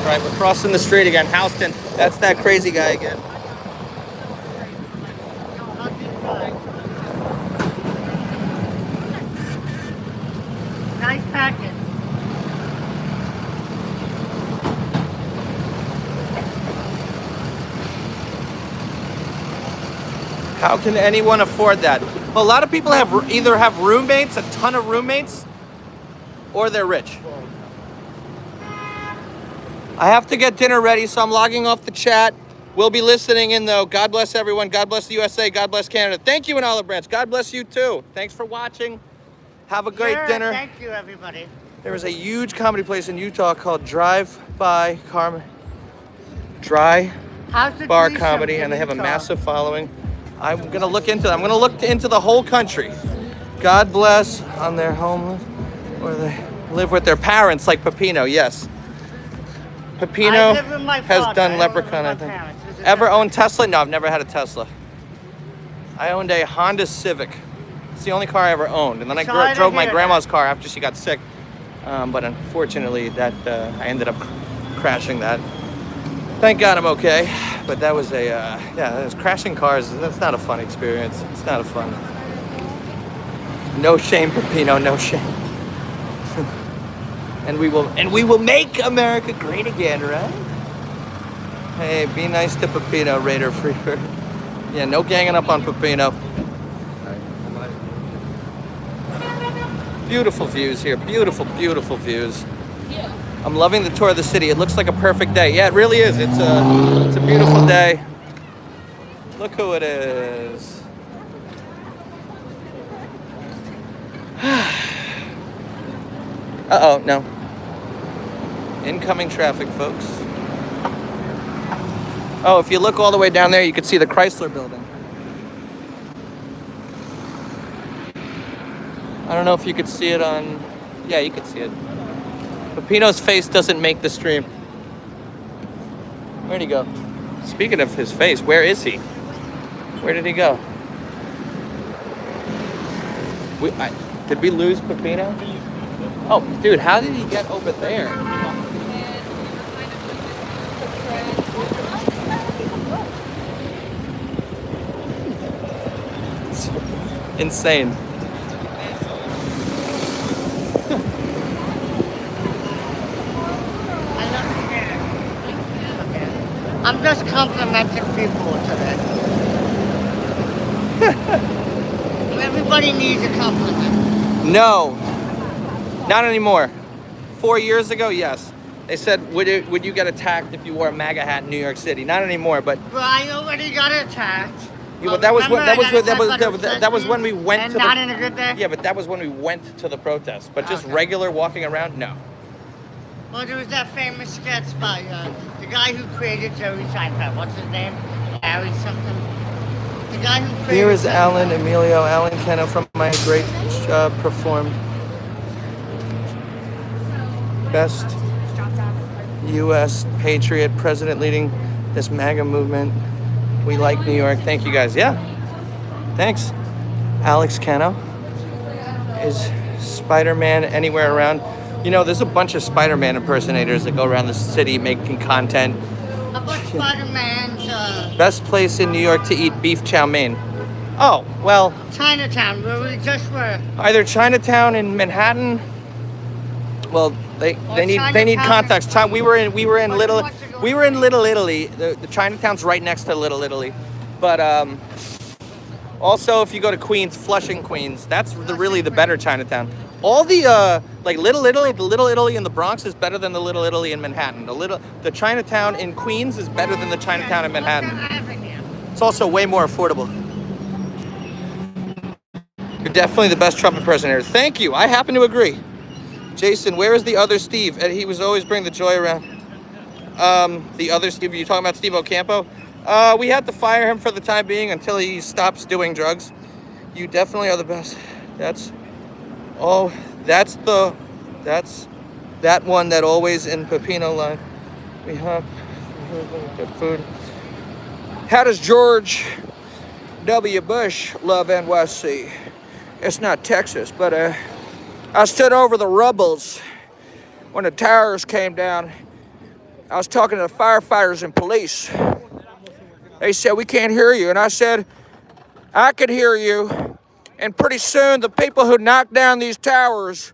S2: All right, we're crossing the street again. Houston, that's that crazy guy again.
S1: Nice package.
S2: How can anyone afford that? Well, a lot of people either have roommates, a ton of roommates, or they're rich. I have to get dinner ready, so I'm logging off the chat. We'll be listening in though. God bless everyone. God bless the USA. God bless Canada. Thank you in Olive Branch. God bless you too. Thanks for watching. Have a great dinner.
S1: Thank you, everybody.
S2: There is a huge comedy place in Utah called Dry
S1: How's the
S2: Bar
S1: threesome
S2: Comedy,
S1: in
S2: and they have a
S1: Utah?
S2: massive following. I'm gonna look into that. I'm gonna look into the whole country. God bless on their homeless, or they live with their parents like Pepino. Yes.
S1: I
S2: Pepino
S1: live with my
S2: has
S1: father.
S2: done
S1: I don't live
S2: Leprechaun, I
S1: with my
S2: think.
S1: parents. This is
S2: Ever
S1: different.
S2: owned Tesla? No, I've never had a Tesla. I owned a Honda Civic. It's the only car I ever owned. And then I
S1: Sorry to
S2: drove my
S1: hear
S2: grandma's car after she got sick. But unfortunately, I ended up crashing that. Thank God I'm okay. But that was crashing cars. That's not a fun experience. It's not a fun. No shame, Pepino, no shame. And we will make America great again, right? Hey, be nice to Pepino, Raider Freeber. Yeah, no ganging up on Pepino. Beautiful views here. Beautiful, beautiful views. I'm loving the tour of the city. It looks like a perfect day. Yeah, it really is. It's a beautiful day. Look who it is. Uh-oh, no. Incoming traffic, folks. Oh, if you look all the way down there, you can see the Chrysler building. I don't know if you could see it on... Yeah, you could see it. Pepino's face doesn't make the stream. Where'd he go? Speaking of his face, where is he? Where did he go? Did we lose Pepino? Oh, dude, how did he get over there? It's insane.
S1: I'm just complimenting people today. Everybody needs a compliment.
S2: No, not anymore. 4 years ago, yes. They said, would you get attacked if you wore a MAGA hat in New York City? Not anymore, but...
S1: Well, I already got attacked.
S2: Yeah, but that was when we went
S1: and
S2: to
S1: not
S2: the...
S1: in a good day?
S2: Yeah, but that was when we went to the protest. But just
S1: Okay.
S2: regular walking around, no.
S1: Well, there was that famous sketch by the guy who created Jerry Seinfeld. What's his name? Larry something. The guy who created...
S2: Here is
S1: Seinfeld.
S2: Alan Emilio, Alan Cano from My Great Job Performed. Best U.S. Patriot President leading this MAGA movement. We like New York. Thank you guys. Yeah. Thanks. Alex Cano. Is Spider-Man anywhere around? You know, there's a bunch of Spider-Man impersonators that go around the city making content.
S1: How about Spider-Man's
S2: Best place in New York to eat beef chow mein. Oh, well,
S1: Chinatown, where we just were?
S2: either Chinatown in Manhattan. Well, they need
S1: Chinatown
S2: context.
S1: in-
S2: We were in Little
S1: wants to go
S2: Little Italy. The Chinatown's right next to Little Italy, but also if you go to Queens, Flushing, Queens, that's really the better Chinatown. All the like Little Italy, the Little Italy in the Bronx is better than the Little Italy in Manhattan. The Chinatown in Queens is better than the Chinatown in Manhattan. It's also way more affordable. You're definitely the best Trump impersonator. Thank you. I happen to agree. Jason, where is the other Steve? And he was always bringing the joy around. The other Steve, are you talking about Steve Ocampo? We had to fire him for the time being until he stops doing drugs. You definitely are the best. That's that one that always in Pepino line. We have good food. How does George W. Bush love NYC? It's not Texas, but I stood over the rubbles when the towers came down. I was talking to the firefighters and police. They said, we can't hear you. And I said, I could hear you. And pretty soon, the people who knocked down these towers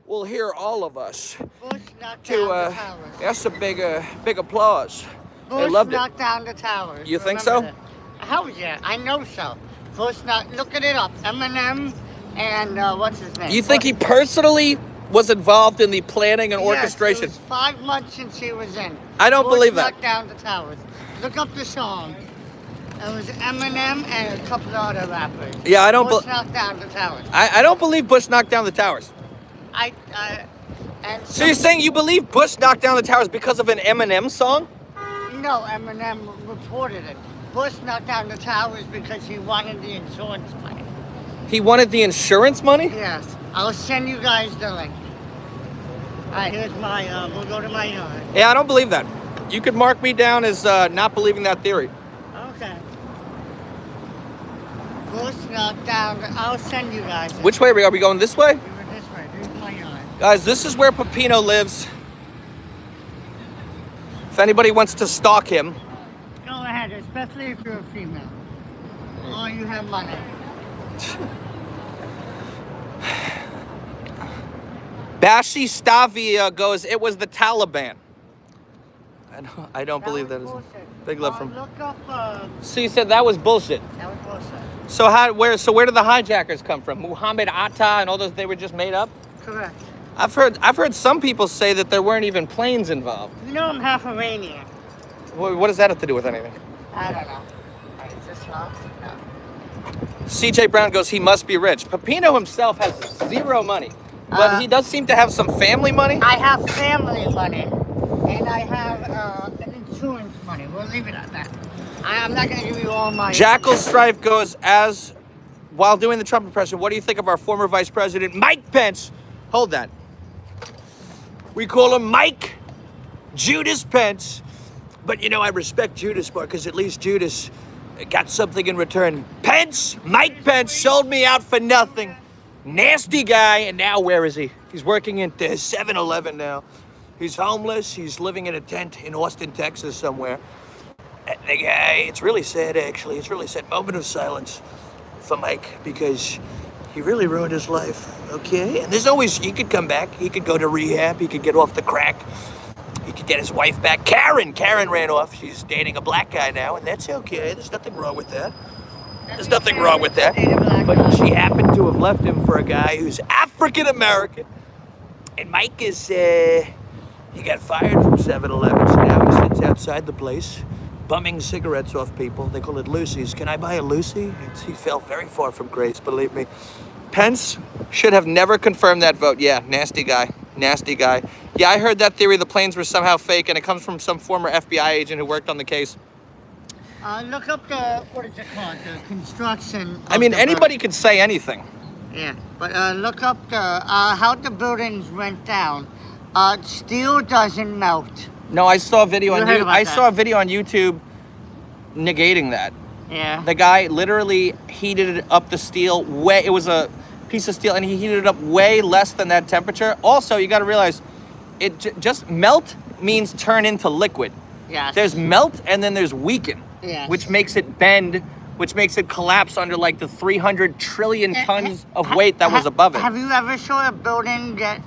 S2: will hear all of us.
S1: Bush knocked down the towers.
S2: That's a big applause. They
S1: Bush
S2: loved it.
S1: knocked down the towers.
S2: You think
S1: Remember
S2: so?
S1: that. Hell yeah, I know so. Bush knocked, look it up. Eminem and what's his name?
S2: You think he personally was involved in the planning and orchestration?
S1: Yes, it was 5 months since he was in.
S2: I don't believe
S1: Bush
S2: that.
S1: knocked down the towers. Look up the song. It was Eminem and a couple of other rappers.
S2: Yeah, I don't
S1: Bush knocked down the towers.
S2: I don't believe Bush knocked down the towers.
S1: And
S2: So you're saying you believe Bush knocked down the towers because of an Eminem song?
S1: No, Eminem reported it. Bush knocked down the towers because he wanted the insurance money.
S2: He wanted the insurance money?
S1: Yes. I'll send you guys the link. Alright, here's my, we'll go to my yard.
S2: Yeah, I don't believe that. You could mark me down as not believing that theory.
S1: Okay. Bush knocked down, I'll send you guys.
S2: Which way are we going? This way?
S1: We were this way, here's my yard.
S2: Guys, this is where Pepino lives. If anybody wants to stalk him.
S1: Go ahead, especially if you're a female. Or you have money.
S2: Bashi Stavia goes, it was the Taliban. I don't believe that is
S1: bullshit.
S2: big love from.
S1: Look up,
S2: So you said that was bullshit.
S1: that was bullshit.
S2: So where did the hijackers come from? Muhammad Atta and all those, they were just made up?
S1: Correct.
S2: I've heard some people say that there weren't even planes involved.
S1: You know I'm half Iranian.
S2: What does that have to do with anything?
S1: I don't know. Is this not? No.
S2: CJ Brown goes, he must be rich. Pepino himself has zero money, but he does seem to have some family money.
S1: I have family money, and I have an insurance money. We'll leave it at that. I'm not going to give you all my...
S2: Jackal Strife goes, while doing the Trump impression, what do you think of our former Vice President, Mike Pence? Hold that. We call him Mike Judas Pence. But, you know, I respect Judas more because at least Judas got something in return. Mike Pence sold me out for nothing. Nasty guy. And now where is he? He's working at 7-Eleven now. He's homeless. He's living in a tent in Austin, Texas somewhere. And the guy, it's really sad, actually. It's really sad. Moment of silence for Mike because he really ruined his life, okay? And there's always, he could come back. He could go to rehab. He could get off the crack. He could get his wife back. Karen ran off. She's dating a black guy now, and that's okay. There's nothing wrong with that. There's nothing wrong with that. But she happened to have left him for a guy who's African-American. And Mike is, he got fired from 7-Eleven, so now he sits outside the place, bumming cigarettes off people. They call it Lucy's. Can I buy a Lucy? He fell very far from grace, believe me. Pence should have never confirmed that vote. Yeah, nasty guy. Nasty guy. Yeah, I heard that theory the planes were somehow fake, and it comes from some former FBI agent who worked on the case.
S1: Look up the, what is it called, the construction.
S2: I mean, anybody could say anything.
S1: Yeah, but look up the, how the buildings went down. Steel doesn't melt.
S2: No, I saw a video
S1: You
S2: on
S1: heard
S2: YouTube.
S1: about
S2: I
S1: that.
S2: saw a video on YouTube negating that.
S1: Yeah.
S2: The guy literally heated up the steel way. It was a piece of steel, and he heated it up way less than that temperature. Also, you got to realize, it just melt means turn into liquid.
S1: Yes.
S2: There's melt, and then there's weaken,
S1: Yes.
S2: which makes it bend, which makes it collapse under like the 300 trillion tons of weight that was above it.
S1: Have you ever saw a building get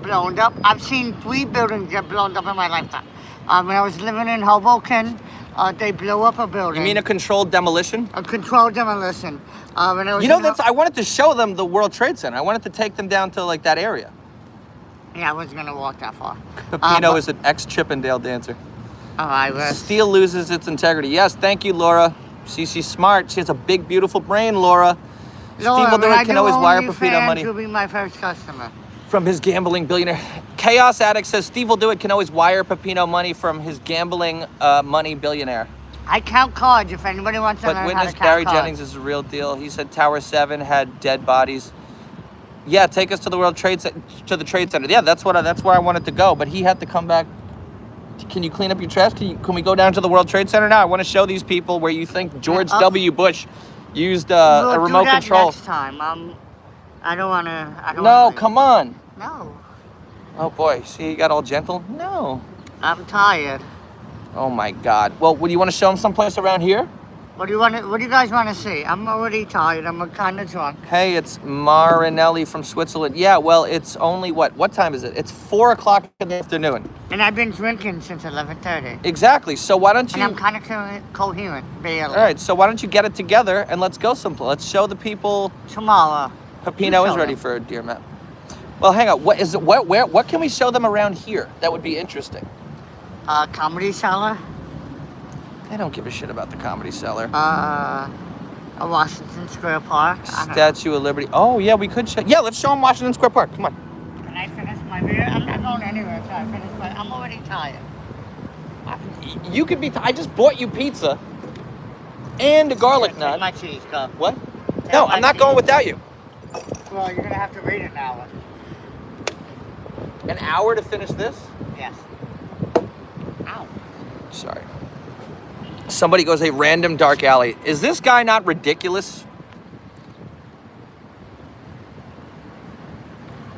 S1: blown up? I've seen 3 buildings get blown up in my lifetime. When I was living in Hoboken, they blew up a building.
S2: You mean a controlled demolition?
S1: A controlled demolition. When I was
S2: You know,
S1: in
S2: I wanted to show them the World Trade Center. I wanted to take them down to like that area.
S1: Yeah, I wasn't gonna walk that far.
S2: Pepino is an ex-Chippendale dancer.
S1: Oh, I was.
S2: Steel loses its integrity. Yes, thank you, Laura. She's smart. She has a big, beautiful brain, Laura. Steve will do it. Can always wire Pepino money.
S1: You'll be my first customer.
S2: from his gambling billionaire. Chaos Addict says Steve will do it. Can always wire Pepino money from his gambling money billionaire.
S1: I count cards if anybody wants to
S2: But
S1: learn how to
S2: witness
S1: count
S2: Barry
S1: cards.
S2: Jennings is a real deal. He said Tower 7 had dead bodies. Yeah, take us to the Trade Center. Yeah, that's where I wanted to go. But he had to come back. Can you clean up your trash? Can we go down to the World Trade Center now? I want to show these people where you think George W. Bush used a remote
S1: do that
S2: control.
S1: Next time. I don't want to.
S2: No, come on.
S1: No.
S2: Oh boy, see, he got all gentle. No.
S1: I'm tired.
S2: Oh my God. Well, would you want to show him someplace around here?
S1: What do you guys want to see? I'm already tired. I'm kind of drunk.
S2: Hey, it's Marinelli from Switzerland. Yeah, well, it's only what time is it? It's 4 o'clock in the afternoon.
S1: And I've been drinking since 11:30.
S2: Exactly. So why don't you?
S1: And I'm kind of coherent, barely.
S2: All right. So why don't you get it together and let's go someplace. Let's show the people.
S1: Tomorrow.
S2: Pepino is ready for a deer map. Well, hang on. What is it? What can we show them around here that would be interesting?
S1: Comedy Cellar.
S2: They don't give a shit about the Comedy Cellar.
S1: A Washington Square Park.
S2: Statue of Liberty. Oh yeah, we could show. Yeah, let's show them Washington Square Park. Come on.
S1: Can I finish my beer? I'm not going anywhere until I finish my. I'm already tired.
S2: You could be. I just bought you pizza and a garlic
S1: Take
S2: nut.
S1: my cheese cup.
S2: What?
S1: Take
S2: No,
S1: my
S2: I'm not
S1: cheese.
S2: going without you.
S1: Well, you're gonna have to wait an hour.
S2: An hour to finish this?
S1: Yes. Ow.
S2: Sorry. Somebody goes, a random dark alley. Is this guy not ridiculous?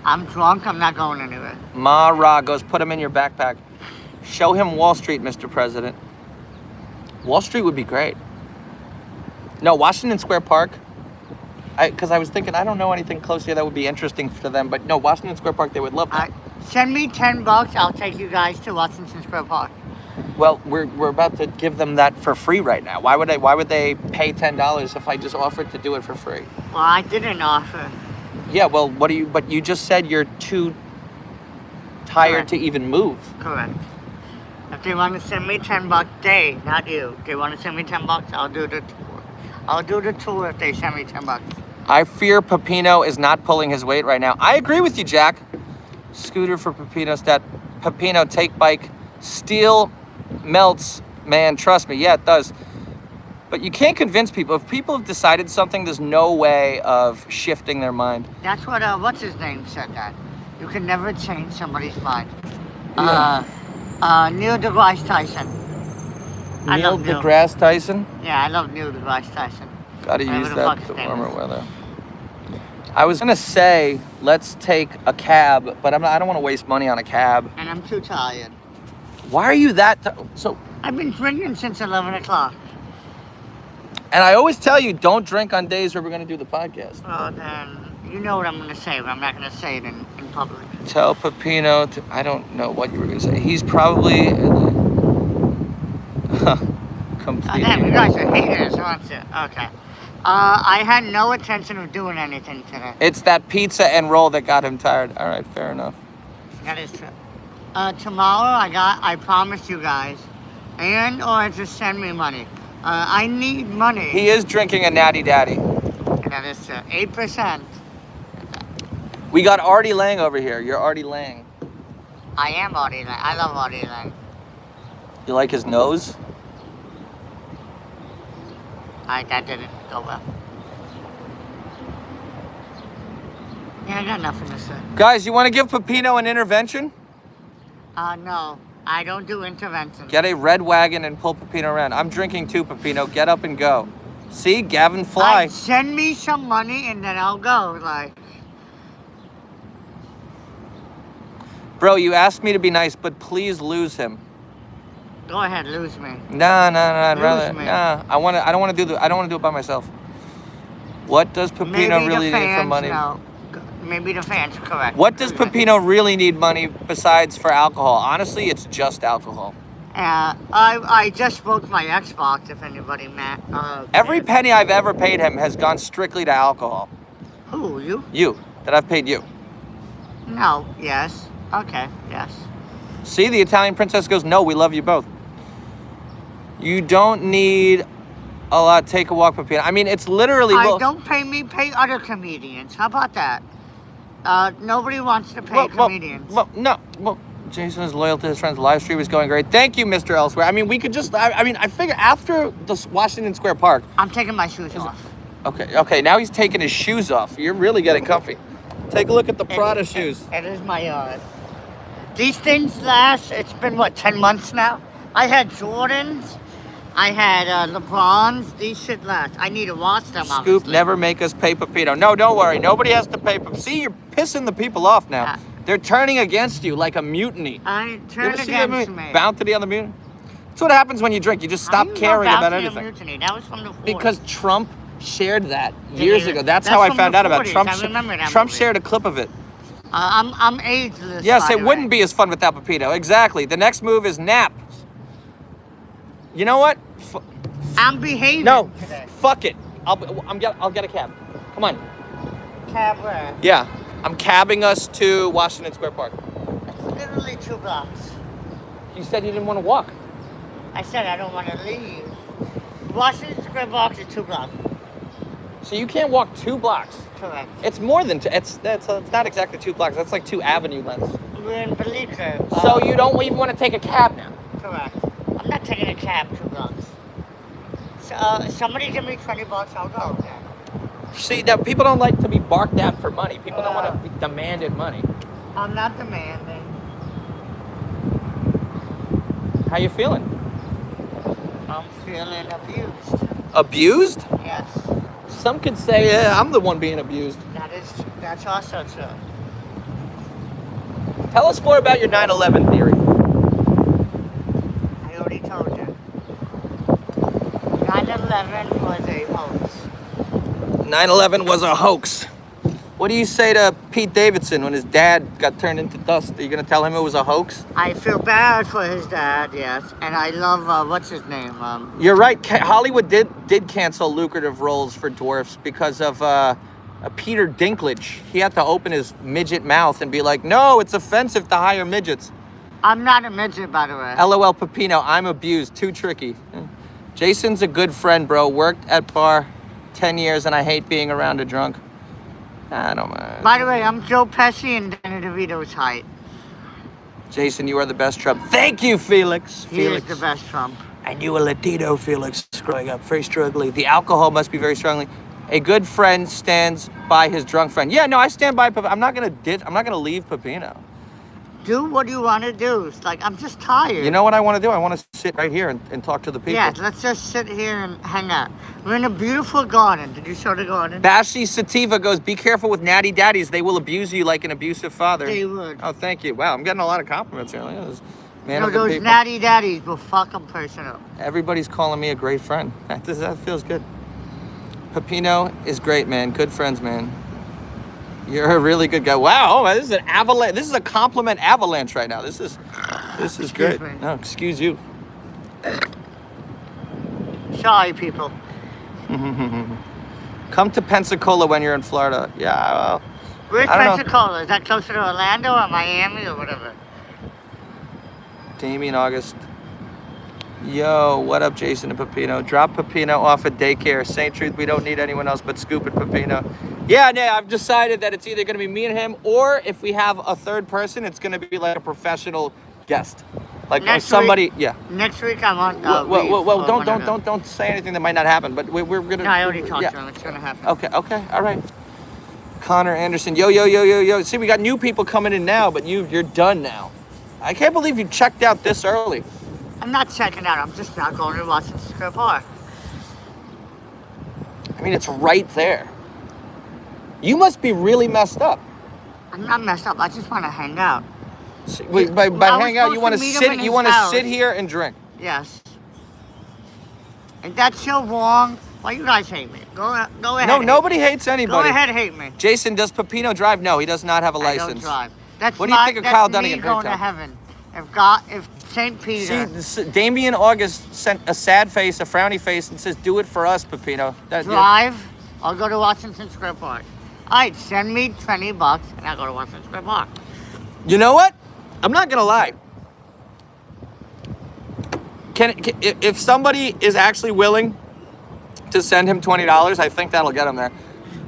S1: I'm drunk. I'm not going anywhere.
S2: Ma goes, put him in your backpack. Show him Wall Street, Mr. President. Wall Street would be great. No, Washington Square Park. Because I was thinking, I don't know anything close here that would be interesting to them. But no, Washington Square Park, they would love that.
S1: Send me $10. I'll take you guys to Washington Square Park.
S2: Well, we're about to give them that for free right now. Why would they pay $10 if I just offered to do it for free?
S1: Well, I didn't offer.
S2: Yeah, well, but you just said you're too tired to even move.
S1: Correct. If they want to send me $10, not you. If they want to send me $10, I'll do the tour. I'll do the tour if they send me $10.
S2: I fear Pepino is not pulling his weight right now. I agree with you, Jack. Scooter for Pepino stat. Pepino, take bike. Steel melts, man, trust me. Yeah, it does. But you can't convince people. If people have decided something, there's no way of shifting their mind.
S1: That's what, what's his name said that. You can never change somebody's mind.
S2: Yeah.
S1: Neil deGrasse Tyson.
S2: Neil deGrasse Tyson?
S1: Yeah, I love Neil deGrasse Tyson.
S2: Gotta
S1: Whatever
S2: use
S1: the
S2: that
S1: fuck
S2: to
S1: his name
S2: warmer
S1: is.
S2: weather. I was gonna say, let's take a cab, but I don't want to waste money on a cab.
S1: And I'm too tired.
S2: Why are you that? So?
S1: I've been drinking since 11 o'clock.
S2: And I always tell you, don't drink on days where we're gonna do the podcast.
S1: Well, then, you know what I'm going to say, but I'm not going to say it in public.
S2: Tell Pepino to, I don't know what you were gonna say. He's probably completely.
S1: Damn, you guys are haters, aren't you? Okay. I had no intention of doing anything today.
S2: It's that pizza and roll that got him tired. All right, fair enough.
S1: That is true. Tomorrow, I promised you guys, or just send me money. I need money.
S2: He is drinking a Natty Daddy.
S1: That is 8%.
S2: We got Artie Lang over here. You're Artie Lang.
S1: I am Artie Lang. I love Artie Lang.
S2: You like his nose?
S1: That didn't go well. Yeah, I got nothing to say.
S2: Guys, you want to give Pepino an intervention?
S1: No. I don't do interventions.
S2: Get a red wagon and pull Pepino around. I'm drinking too, Pepino. Get up and go. See, Gavin Fly.
S1: Send me some money and then I'll go.
S2: Bro, you asked me to be nice, but please lose him.
S1: Go ahead, lose me.
S2: Nah, I'd rather.
S1: me.
S2: Nah, I don't want to do it by myself. What does Pepino really need for money?
S1: No. Maybe the fans are correct.
S2: What does Pepino really need money besides for alcohol? Honestly, it's just alcohol.
S1: I just broke my Xbox, if anybody
S2: Every penny I've ever paid him has gone strictly to alcohol.
S1: Who, you?
S2: You, that I've paid you.
S1: No, yes. Okay, yes.
S2: See, the Italian princess goes, no, we love you both. You don't need a lot. Take a walk, Pepino. I mean, it's literally...
S1: Don't pay me, pay other comedians. How about that? Nobody wants to pay comedians.
S2: Well, Jason is loyal to his friends. The live stream is going great. Thank you, Mr. Elsewhere. I mean, we could just, I figure after the Washington Square Park.
S1: I'm taking my shoes off.
S2: Okay, now he's taking his shoes off. You're really getting comfy. Take a look at the Prada shoes.
S1: It is my yard. These things last, it's been what, 10 months now? I had Jordans, I had LeBrons, these should last. I need to wash them,
S2: Scoop,
S1: obviously.
S2: never make us pay Pepino. No, don't worry. Nobody has to pay. See, you're pissing the people off now. They're turning against you like a mutiny.
S1: I turn against me.
S2: Bounty on the mutiny? That's what happens when you drink. You just stop caring about anything.
S1: Mutiny? That was from the 40s.
S2: Because Trump shared that years ago. That's how I found out about it.
S1: I remember that
S2: Trump
S1: movie.
S2: shared a clip of it.
S1: I'm ageless.
S2: Yes, it wouldn't be as fun without Pepino. Exactly. The next move is nap. You know what?
S1: I'm behaving.
S2: No,
S1: today.
S2: fuck it. I'll get a cab. Come on.
S1: Cab where?
S2: Yeah, I'm cabbing us to Washington Square Park.
S1: It's literally 2 blocks.
S2: You said you didn't want to walk.
S1: I said I don't want to leave. Washington Square Park is 2 blocks.
S2: So you can't walk 2 blocks.
S1: Correct.
S2: It's more than two. It's not exactly 2 blocks. That's like 2 avenue lengths.
S1: We're in Bleecker.
S2: So you don't even want to take a cab now.
S1: Correct. I'm not taking a cab 2 blocks. So, somebody give me $20, I'll go.
S2: See, now people don't like to be barked at for money. People don't want to be demanded money.
S1: I'm not demanding.
S2: How you feeling?
S1: I'm feeling abused.
S2: Abused?
S1: Yes.
S2: Some could say, yeah, I'm the one being abused.
S1: That's also true.
S2: Tell us more about your 9/11 theory.
S1: I already told you. 9/11 was a hoax.
S2: 9/11 was a hoax. What do you say to Pete Davidson when his dad got turned into dust? Are you going to tell him it was a hoax?
S1: I feel bad for his dad, yes. And I love, what's his name?
S2: You're right. Hollywood did cancel lucrative roles for dwarfs because of Peter Dinklage. He had to open his midget mouth and be like, no, it's offensive to hire midgets.
S1: I'm not a midget, by the way.
S2: LOL Pepino, I'm abused. Too tricky. Jason's a good friend, bro. Worked at bar 10 years and I hate being around a drunk. I don't mind.
S1: By the way, I'm Joe Pesci and Danny DeVito's height.
S2: Jason, you are the best Trump. Thank you, Felix.
S1: He is the best Trump.
S2: I knew a Latino, Felix, growing up. Very strongly. The alcohol must be very strongly. A good friend stands by his drunk friend. Yeah, no, I stand by Pepino. I'm not gonna leave Pepino.
S1: Do what you want to do. It's like, I'm just tired.
S2: You know what I want to do? I want to sit right here and talk to the people.
S1: Yeah, let's just sit here and hang out. We're in a beautiful garden. Did you show the garden?
S2: Bashi Sativa goes, be careful with natty daddies. They will abuse you like an abusive father.
S1: They would.
S2: Oh, thank you. Wow, I'm getting a lot of compliments here. Look at this man
S1: No,
S2: of the
S1: those
S2: people.
S1: natty daddies will fuck a person up.
S2: Everybody's calling me a great friend. That feels good. Pepino is great, man. Good friends, man. You're a really good guy. Wow, this is an avalanche. This is a compliment avalanche right now. This is great.
S1: me.
S2: No, excuse you.
S1: Sorry, people.
S2: Come to Pensacola when you're in Florida. Yeah, well.
S1: Where's
S2: I don't know.
S1: Pensacola? Is that closer to Orlando or Miami or whatever?
S2: Damien August. Yo, what up, Jason and Pepino? Drop Pepino off at daycare. Saint Truth, we don't need anyone else but Scoop and Pepino. Yeah, I've decided that it's either going to be me and him, or if we have a third person, it's going to be like a professional guest. Like somebody, yeah.
S1: Next week I'm on.
S2: Well, don't say anything that might not happen. But we're gonna.
S1: No, I already talked to him. It's gonna happen.
S2: Okay, all right. Connor Anderson, yo. See, we got new people coming in now, but you're done now. I can't believe you checked out this early.
S1: I'm not checking out. I'm just not going to Washington Square Park.
S2: I mean, it's right there. You must be really messed up.
S1: I'm not messed up. I just want to hang out.
S2: Wait, by hang out, you want to sit. You want to sit here and drink.
S1: Yes. Is that so wrong? Why you guys hate me? Go ahead.
S2: No, nobody hates anybody.
S1: Go ahead, hate me.
S2: Jason, does Pepino drive? No, he does not have a
S1: I
S2: license.
S1: don't drive.
S2: What do you think of Kyle Dunnigan?
S1: That's me going to heaven. If St. Peter.
S2: See, Damien August sent a sad face, a frowny face, and says, "Do it for us, Pepino."
S1: Drive. I'll go to Washington Square Park. All right, send me $20 and I'll go to Washington Square Park.
S2: You know what? I'm not gonna lie. If somebody is actually willing to send him $20, I think that'll get him there.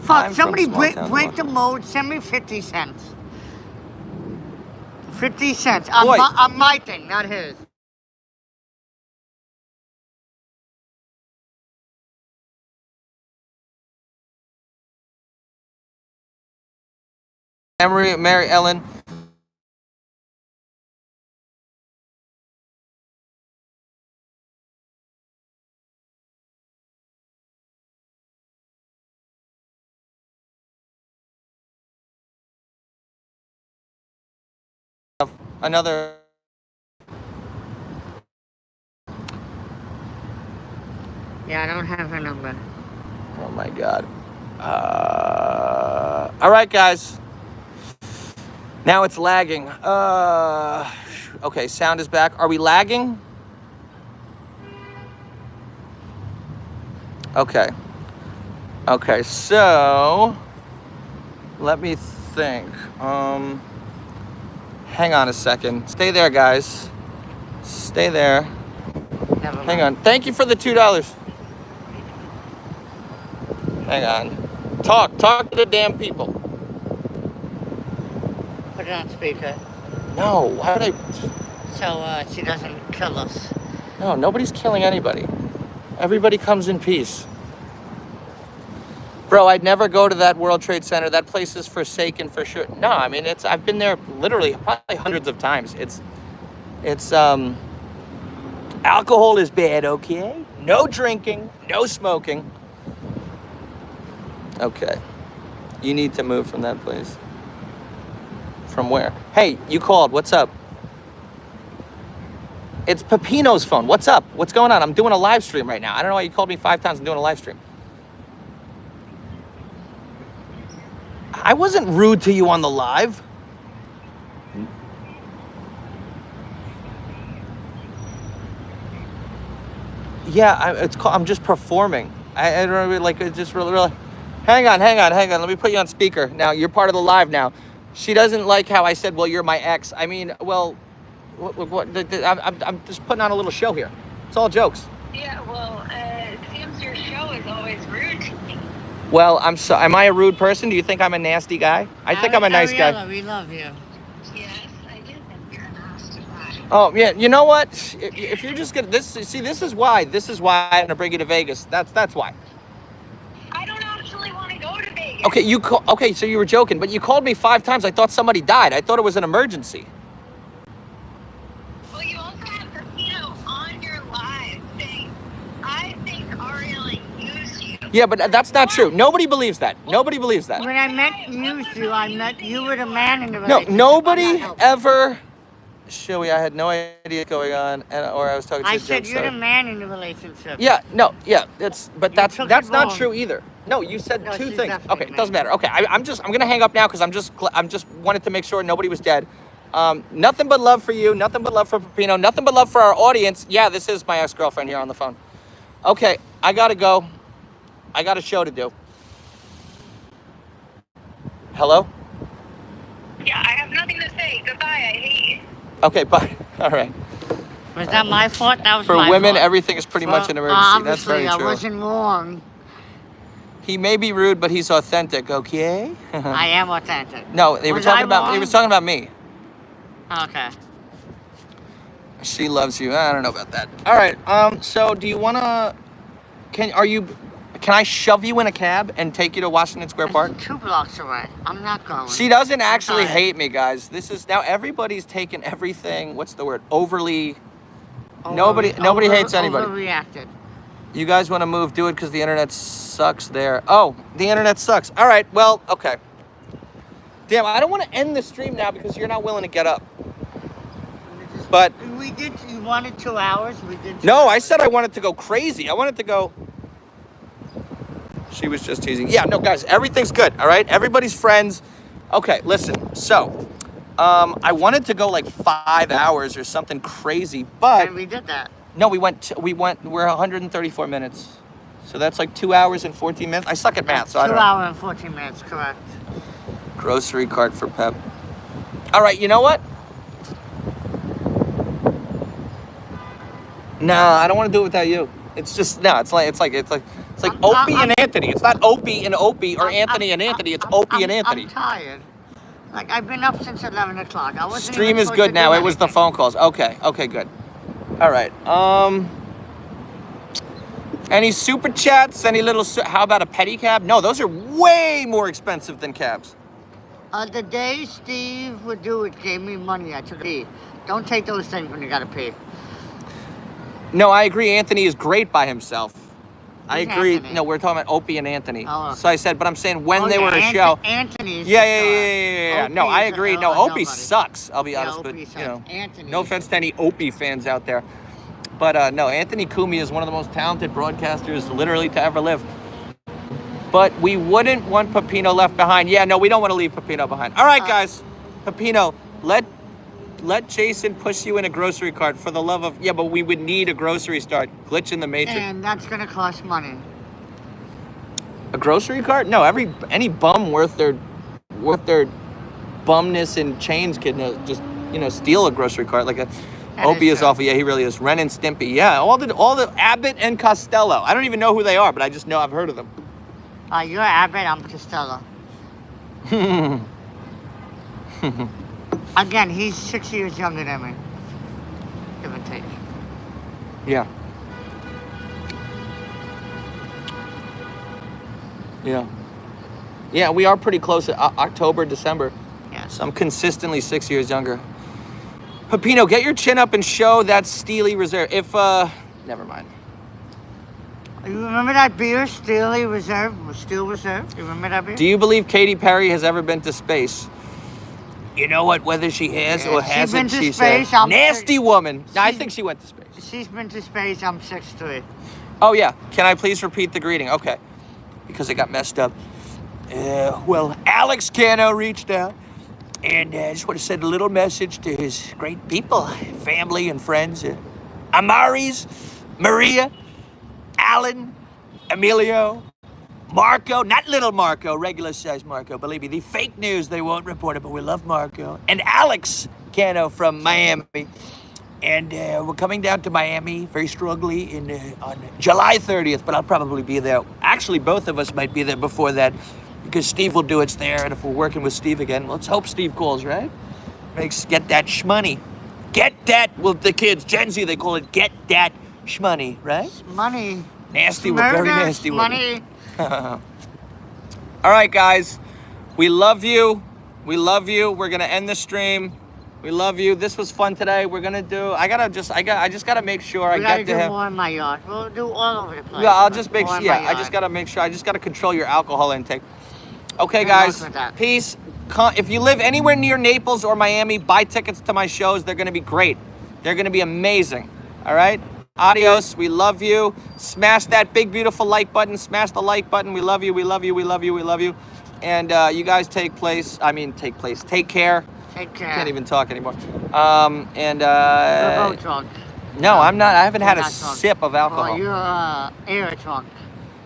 S1: Fuck, somebody break the mode, send me 50 cents. 50 cents. On my thing, not his.
S2: Mary Ellen. Another.
S1: Yeah, I don't have her number.
S2: Oh my God. All right, guys. Now it's lagging. Okay, sound is back. Are we lagging? Okay. Okay, so let me think. Hang on a second. Stay there, guys. Stay there.
S1: Never mind.
S2: Hang on. Thank you for the $2. Hang on. Talk to the damn people.
S1: Put it on speaker.
S2: No, why would I?
S1: So she doesn't kill us.
S2: No, nobody's killing anybody. Everybody comes in peace. Bro, I'd never go to that World Trade Center. That place is forsaken for sure. No, I mean, I've been there literally probably hundreds of times. Alcohol is bad, okay? No drinking, no smoking. Okay. You need to move from that place. From where? Hey, you called. What's up? It's Pepino's phone. What's up? What's going on? I'm doing a live stream right now. I don't know why you called me 5 times. I'm doing a live stream. I wasn't rude to you on the live. Yeah, I'm just performing. I don't really like it. Just really. Hang on. Let me put you on speaker. Now you're part of the live now. She doesn't like how I said, well, you're my ex. I mean, well, I'm just putting on a little show here. It's all jokes.
S6: Yeah, well, it seems your show is always rude to me.
S2: Well, am I a rude person? Do you think I'm a nasty guy? I think I'm a nice guy.
S1: We love you.
S6: Yes, I do think you're a nasty guy.
S2: Oh yeah, you know what? If you're just gonna this is why I'm gonna bring you to Vegas. That's why.
S6: I don't actually want to go to Vegas.
S2: Okay, so you were joking, but you called me 5 times. I thought somebody died. I thought it was an emergency.
S6: Well, you also have Pepino on your live saying, I think Ariella used you.
S2: Yeah, but that's not true. Nobody believes that. Nobody believes that.
S1: When I meant used you, I meant you were the man in the
S2: No,
S1: relationship.
S2: nobody ever. Shoey, I had no idea what's going on, or I was talking to
S1: I
S2: a
S1: said
S2: joke,
S1: you're
S2: so-
S1: the man in the relationship.
S2: Yeah, that's
S1: took it
S2: not
S1: wrong.
S2: true either. No, you said
S1: No,
S2: 2
S1: she's
S2: things.
S1: definitely
S2: Okay, it doesn't matter. Okay, I'm gonna hang up now because I'm just wanted to make sure nobody was dead. Nothing but love for you. Nothing but love for Pepino. Nothing but love for our audience. Yeah, this is my ex-girlfriend here on the phone. Okay, I gotta go. I got a show to do. Hello?
S6: Yeah, I have nothing to say. Goodbye, I hate you.
S2: Okay, bye. All right.
S1: Was that my fault? That was
S2: For
S1: my
S2: women,
S1: fault.
S2: everything is pretty much an emergency. That's very
S1: Obviously,
S2: true.
S1: I wasn't wrong.
S2: He may be rude, but he's authentic. Okay.
S1: I am authentic.
S2: No, they were
S1: Was
S2: talking
S1: I
S2: about. He
S1: wrong?
S2: was talking about me.
S1: Okay.
S2: She loves you. I don't know about that. All right. So do you wanna? Can I shove you in a cab and take you to Washington Square Park?
S1: It's 2 blocks away. I'm not going.
S2: She doesn't actually
S1: sorry.
S2: hate me, guys. This is now everybody's taken everything. What's the word? Overly. Nobody hates anybody.
S1: Overreacted.
S2: You guys want to move? Do it because the internet sucks there. Oh, the internet sucks. All right. Well, okay. Damn, I don't want to end the stream now because you're not willing to get up. But
S1: We did. You wanted 2 hours. We did. 2
S2: no, I
S1: hours.
S2: said I wanted to go crazy. I wanted to go. She was just teasing. Yeah, no, guys, everything's good. All right, everybody's friends. Okay, listen. So, I wanted to go like 5 hours or something crazy, but
S1: And we did that.
S2: no, we're 134 minutes. So that's like 2 hours and 14 minutes. I suck at math, so I
S1: 2
S2: don't know.
S1: hours and 14 minutes, correct.
S2: Grocery cart for Pep. All right, you know what? Nah, I don't want to do it without you. It's just no. It's like Opie and Anthony. It's not Opie and Opie or Anthony and Anthony. It's Opie and Anthony.
S1: I'm tired. Like, I've been up since 11 o'clock. I wasn't
S2: Stream
S1: even
S2: is
S1: supposed
S2: good
S1: to
S2: now.
S1: do
S2: It was the
S1: anything.
S2: phone calls. Okay, good. All right. Any super chats? Any little? How about a pedicab? No, those are way more expensive than cabs.
S1: The day Steve would do it gave me money. I took it. Don't take those things when you gotta pay.
S2: No, I agree. Anthony is great by himself. I
S1: Who's
S2: agree.
S1: Anthony?
S2: No, we're talking about Opie and Anthony.
S1: Oh.
S2: So I said, but I'm saying when they
S1: yeah,
S2: were a show.
S1: Anthony's
S2: Yeah. No, I agree. No, Opie
S1: nobody.
S2: sucks. I'll be
S1: Yeah,
S2: honest,
S1: Opie
S2: but
S1: sucks.
S2: you know,
S1: Anthony
S2: no
S1: is
S2: offense to any Opie fans out there, but no, Anthony Cumia is one of the most talented broadcasters literally to ever live. But we wouldn't want Pepino left behind. Yeah, no, we don't want to leave Pepino behind. All right, guys, Pepino, let Jason push you in a grocery cart for the love of. Yeah, but we would need a grocery cart. Glitch in the matrix.
S1: And that's gonna cost money.
S2: A grocery cart? No, any bum worth their bumness and chains can just steal a grocery cart like a. Opie is awful. Yeah, he really is. Ren and Stimpy. Yeah, all the Abbott and Costello. I don't even know who they are, but I just know I've heard of them.
S1: You're Abbott, I'm Costello. Again, he's 6 years younger than me. Give and take.
S2: Yeah. Yeah, we are pretty close. October, December.
S1: Yes.
S2: So I'm consistently 6 years younger. Pepino, get your chin up and show that Steely Reserve. Never mind.
S1: You remember that beer, Steel Reserve? Steel Reserve? You remember that beer?
S2: Do you believe Katy Perry has ever been to space? You know what? Whether she has or
S1: she's
S2: hasn't,
S1: been to
S2: she
S1: space,
S2: said.
S1: I'm
S2: Nasty
S1: sure-
S2: woman. No, I think she went to space.
S1: She's been to space, I'm 6'3".
S2: Oh, yeah. Can I please repeat the greeting? Okay. Because it got messed up. Well, Alex Cano reached out. And I just want to send a little message to his great people, family and friends. Amaris, Maria, Alan, Emilio, Marco, not little Marco, regular size Marco. Believe me, the fake news, they won't report it, but we love Marco. And Alex Cano from Miami. And we're coming down to Miami very strongly on July 30th, but I'll probably be there. Actually, both of us might be there before that. Because Steve will do it there, and if we're working with Steve again, let's hope Steve calls, right? Get that shmoney. Get that, well, the kids, Gen Z, they call it get that shmoney, right?
S1: Money.
S2: Nasty, we're very
S1: Murder,
S2: nasty.
S1: money.
S2: All right, guys, we love you. We love you. We're gonna end the stream. We love you. This was fun today. We're gonna do. I just gotta make sure I get to him.
S1: More in my yard. We'll do all over the place.
S2: Yeah, I'll just make
S1: More
S2: sure.
S1: in
S2: Yeah,
S1: my
S2: I just
S1: yard.
S2: gotta make sure. I just gotta control your alcohol intake. Okay,
S1: Good luck
S2: guys.
S1: with that.
S2: Peace. If you live anywhere near Naples or Miami, buy tickets to my shows. They're gonna be great. They're gonna be amazing. All right. Adios. We love you. Smash that big beautiful like button. Smash the like button. We love you. We love you. We love you. We love you. And you guys take place. Take care.
S1: Take care.
S2: Can't even talk anymore.
S1: You're both drunk.
S2: No, I'm not. I haven't had
S1: You're
S2: a
S1: not drunk.
S2: sip of alcohol.
S1: Well, you're air drunk.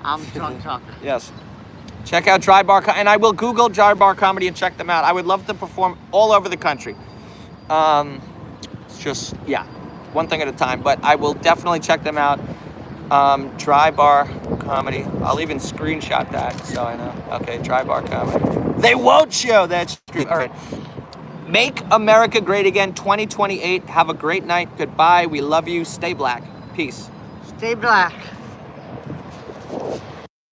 S1: I'm drunk.
S2: Yes. Check out Dry Bar, and I will Google Dry Bar Comedy and check them out. I would love to perform all over the country. It's just, yeah, one thing at a time, but I will definitely check them out. Dry Bar Comedy. I'll even screenshot that so I know. Okay, Dry Bar Comedy. They won't show that stream. All right. Make America Great Again 2028. Have a great night. Goodbye. We love you. Stay black. Peace.
S1: Stay black.